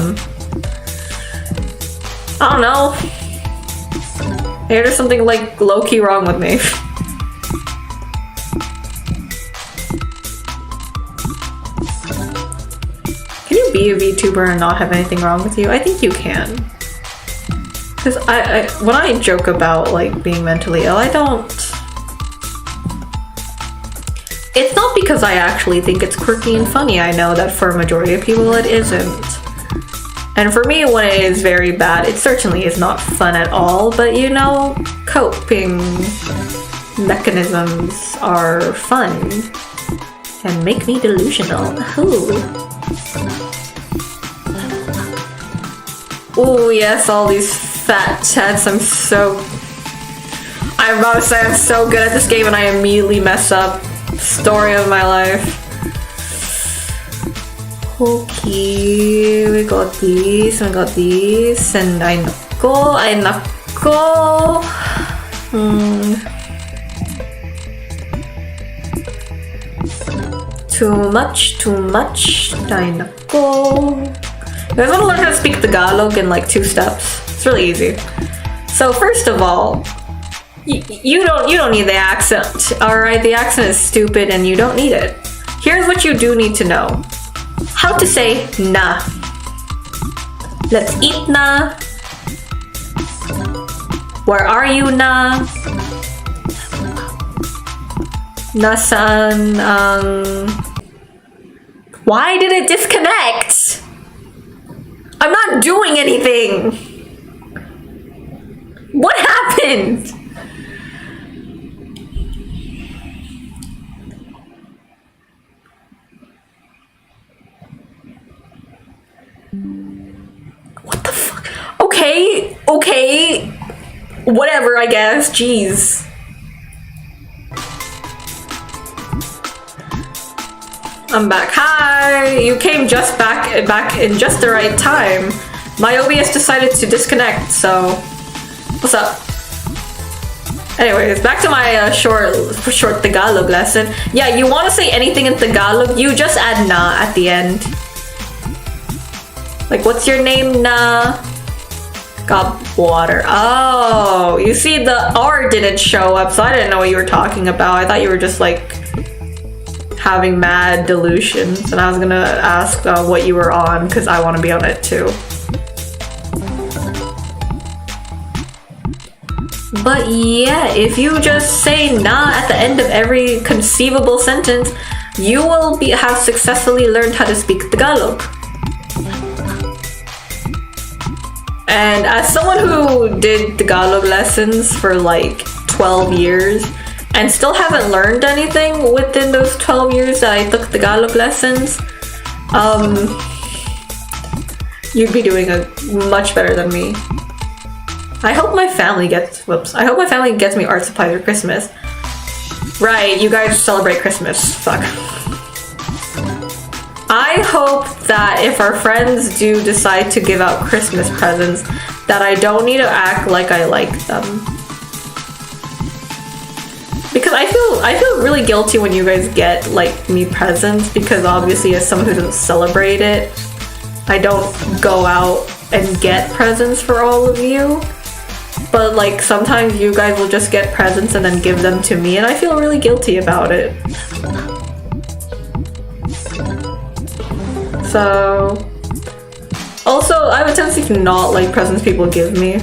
don't know. Maybe there's something like low-key wrong with me. Can you be a VTuber and not have anything wrong with you? I think you can. Because when I joke about like being mentally ill, I don't... It's not because I actually think it's quirky and funny. I know that for a majority of people it isn't. And for me, when it is very bad, it certainly is not fun at all, but you know, coping mechanisms are fun and make me delusional. Ooh, yes, all these fat chats. I'm about to say I'm so good at this game and I immediately mess up. Story of my life. Okay, we got these, and I nako. Too much, I nako. You guys want to learn how to speak Tagalog in like 2 steps? It's really easy. So first of all, you don't need the accent, alright? The accent is stupid and you don't need it. Here's what you do need to know. How to say na. Let's eat na. Where are you na? Nasaan ang... Why did it disconnect? I'm not doing anything! What happened? What the fuck? Okay. Whatever, I guess. Jeez. I'm back. Hi! You came just back in just the right time. My OBS decided to disconnect, so... What's up? Anyways, back to my short Tagalog lesson. Yeah, you want to say anything in Tagalog, you just add na at the end. Like, what's your name na? Got water. Oh, you see the R didn't show up, so I didn't know what you were talking about. I thought you were just like having mad delusions, and I was gonna ask what you were on because I want to be on it too. But yeah, if you just say na at the end of every conceivable sentence, you will have successfully learned how to speak Tagalog. And as someone who did Tagalog lessons for like 12 years and still haven't learned anything within those 12 years that I took Tagalog lessons, you'd be doing much better than me. I hope my family gets me art supplies for Christmas. Right, you guys celebrate Christmas. Fuck. I hope that if our friends do decide to give out Christmas presents, that I don't need to act like I like them. Because I feel really guilty when you guys get like me presents, because obviously as someone who doesn't celebrate it, I don't go out and get presents for all of you. But like sometimes you guys will just get presents and then give them to me, and I feel really guilty about it. So, also, I have a tendency to not like presents people give me.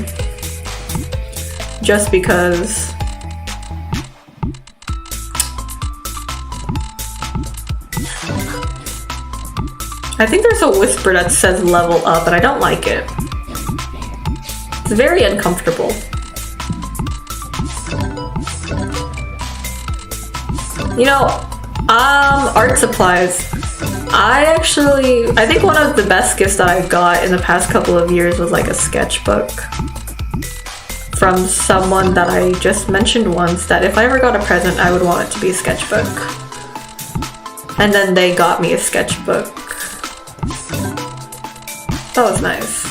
Just because. I think there's a whisper that says level up, and I don't like it. It's very uncomfortable. You know, art supplies. I think one of the best gifts that I got in the past couple of years was like a sketchbook from someone that I just mentioned once, that if I ever got a present, I would want it to be a sketchbook. And then they got me a sketchbook. That was nice.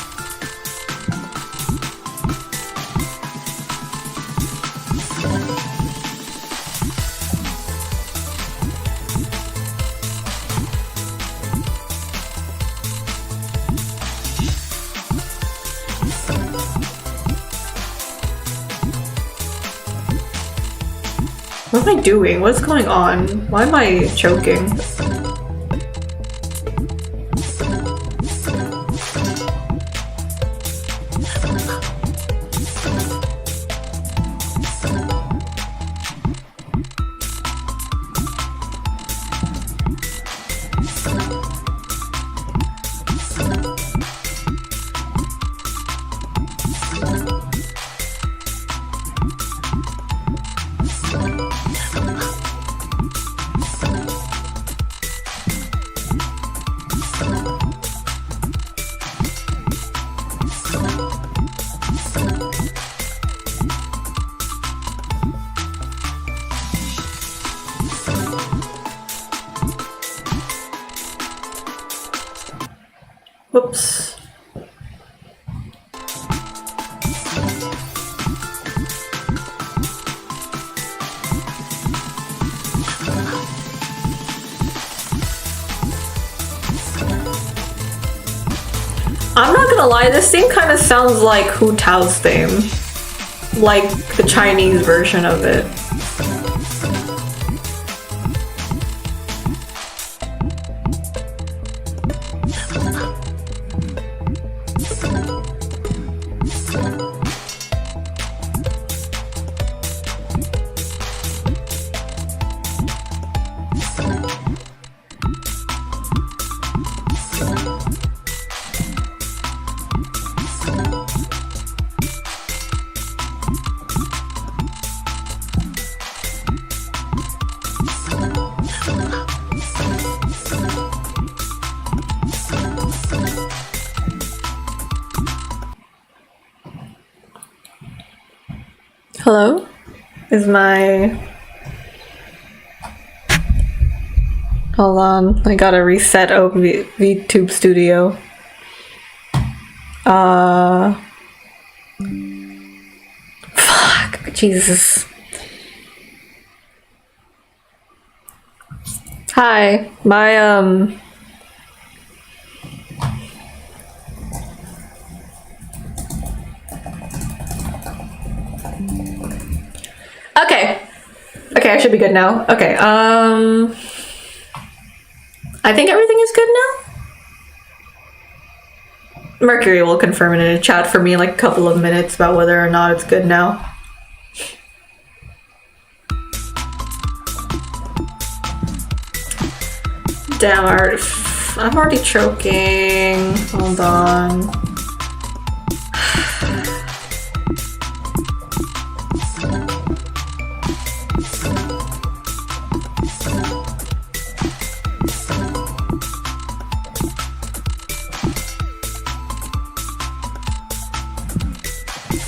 What am I doing? What's going on? Why am I choking? Whoops. I'm not gonna lie, this theme kind of sounds like Hu Tao's theme. Like the Chinese version of it. Hello? Is my... Hold on, I gotta reset VTube Studio. Fuck, Jesus. Hi, my, Okay, I should be good now. Okay, I think everything is good now? Mercury will confirm it in a chat for me in like a couple of minutes about whether or not it's good now. Damn, I'm already choking. Hold on.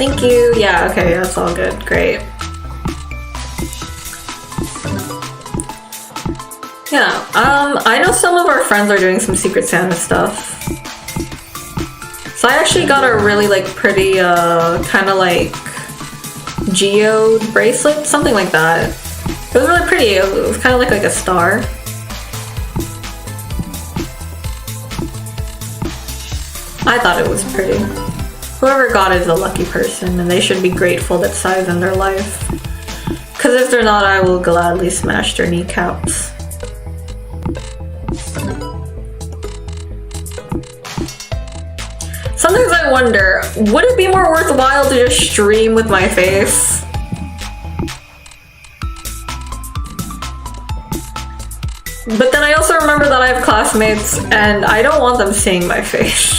Thank you. Yeah, okay, that's all good. Great. Yeah, I know some of our friends are doing some Secret Santa stuff. So I actually got a really like pretty kind of like geode bracelet, something like that. It was really pretty. It was kind of like a star. I thought it was pretty. Whoever got it is a lucky person, and they should be grateful that Sai's in their life. Because if they're not, I will gladly smash their kneecaps. Sometimes I wonder, would it be more worthwhile to just stream with my face? But then I also remember that I have classmates and I don't want them seeing my face.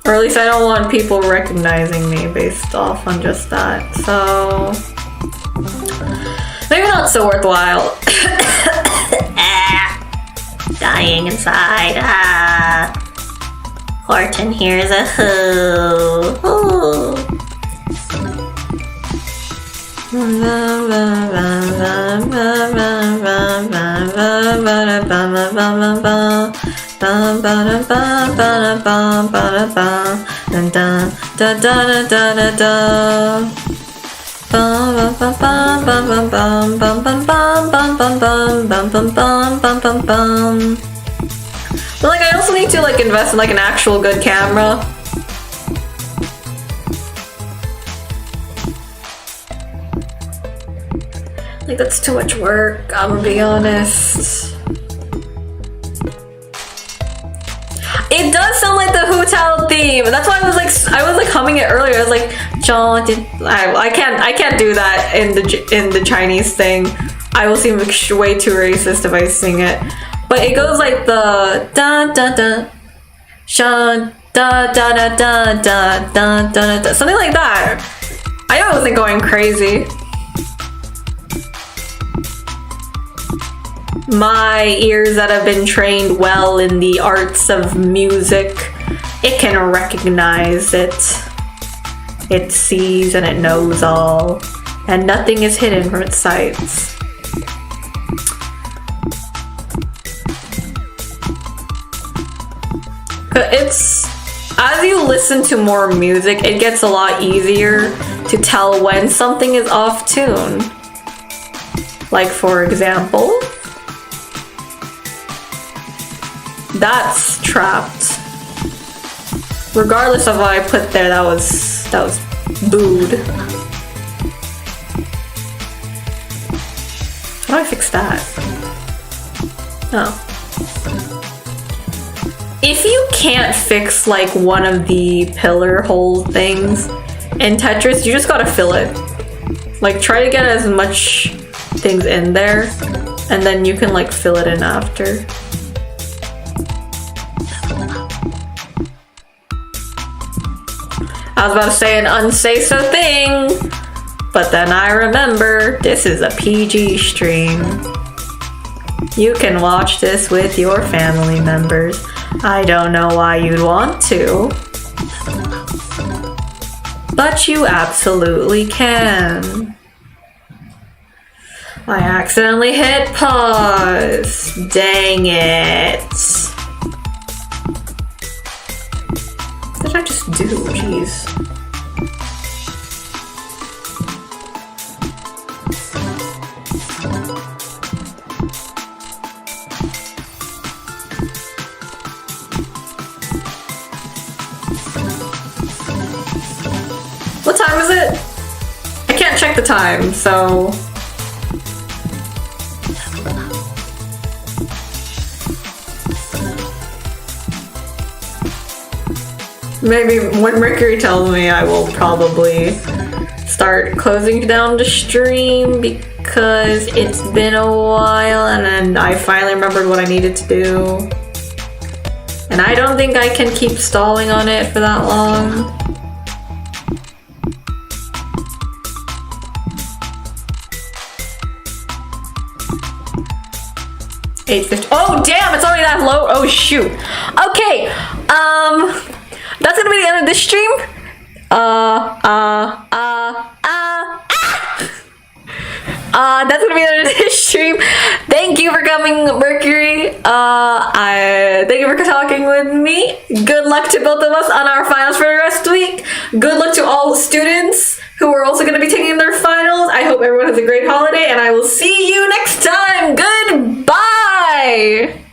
Or at least I don't want people recognizing me based off on just that, so... maybe not so worthwhile. Dying inside. Horton here's a hoo. But like I also need to like invest in like an actual good camera. Like that's too much work, I'm gonna be honest. It does sound like the Hotel theme. That's why I was like humming it earlier. I was like, John did I can't do that in the Chinese thing. I will seem way too racist if I sing it. But it goes like the da da da shan da da da da da da da da, something like that. I wasn't going crazy. My ears that have been trained well in the arts of music, it can recognize it. It sees and it knows all, and nothing is hidden from its sights. It's, as you listen to more music, it gets a lot easier to tell when something is off tune. Like for example, that's trapped. Regardless of what I put there, that was booed. How do I fix that? Oh. If you can't fix like one of the pillar hole things in Tetris, you just gotta fill it. Like try to get as much things in there, and then you can like fill it in after. I was about to say an unsay-so thing, but then I remember this is a PG stream. You can watch this with your family members. I don't know why you'd want to, but you absolutely can. I accidentally hit pause. Dang it. What did I just do? Jeez. What time is it? I can't check the time, so... maybe when Mercury tells me, I will probably start closing down the stream because it's been a while and then I finally remembered what I needed to do. And I don't think I can keep stalling on it for that long. $8:50. Oh damn, it's already that low. Oh shoot. Okay. That's gonna be the end of this stream. That's gonna be the end of this stream. Thank you for coming, Mercury. Thank you for talking with me. Good luck to both of us on our finals for the rest of the week. Good luck to all the students who are also gonna be taking their finals. I hope everyone has a great holiday, and I will see you next time. Goodbye.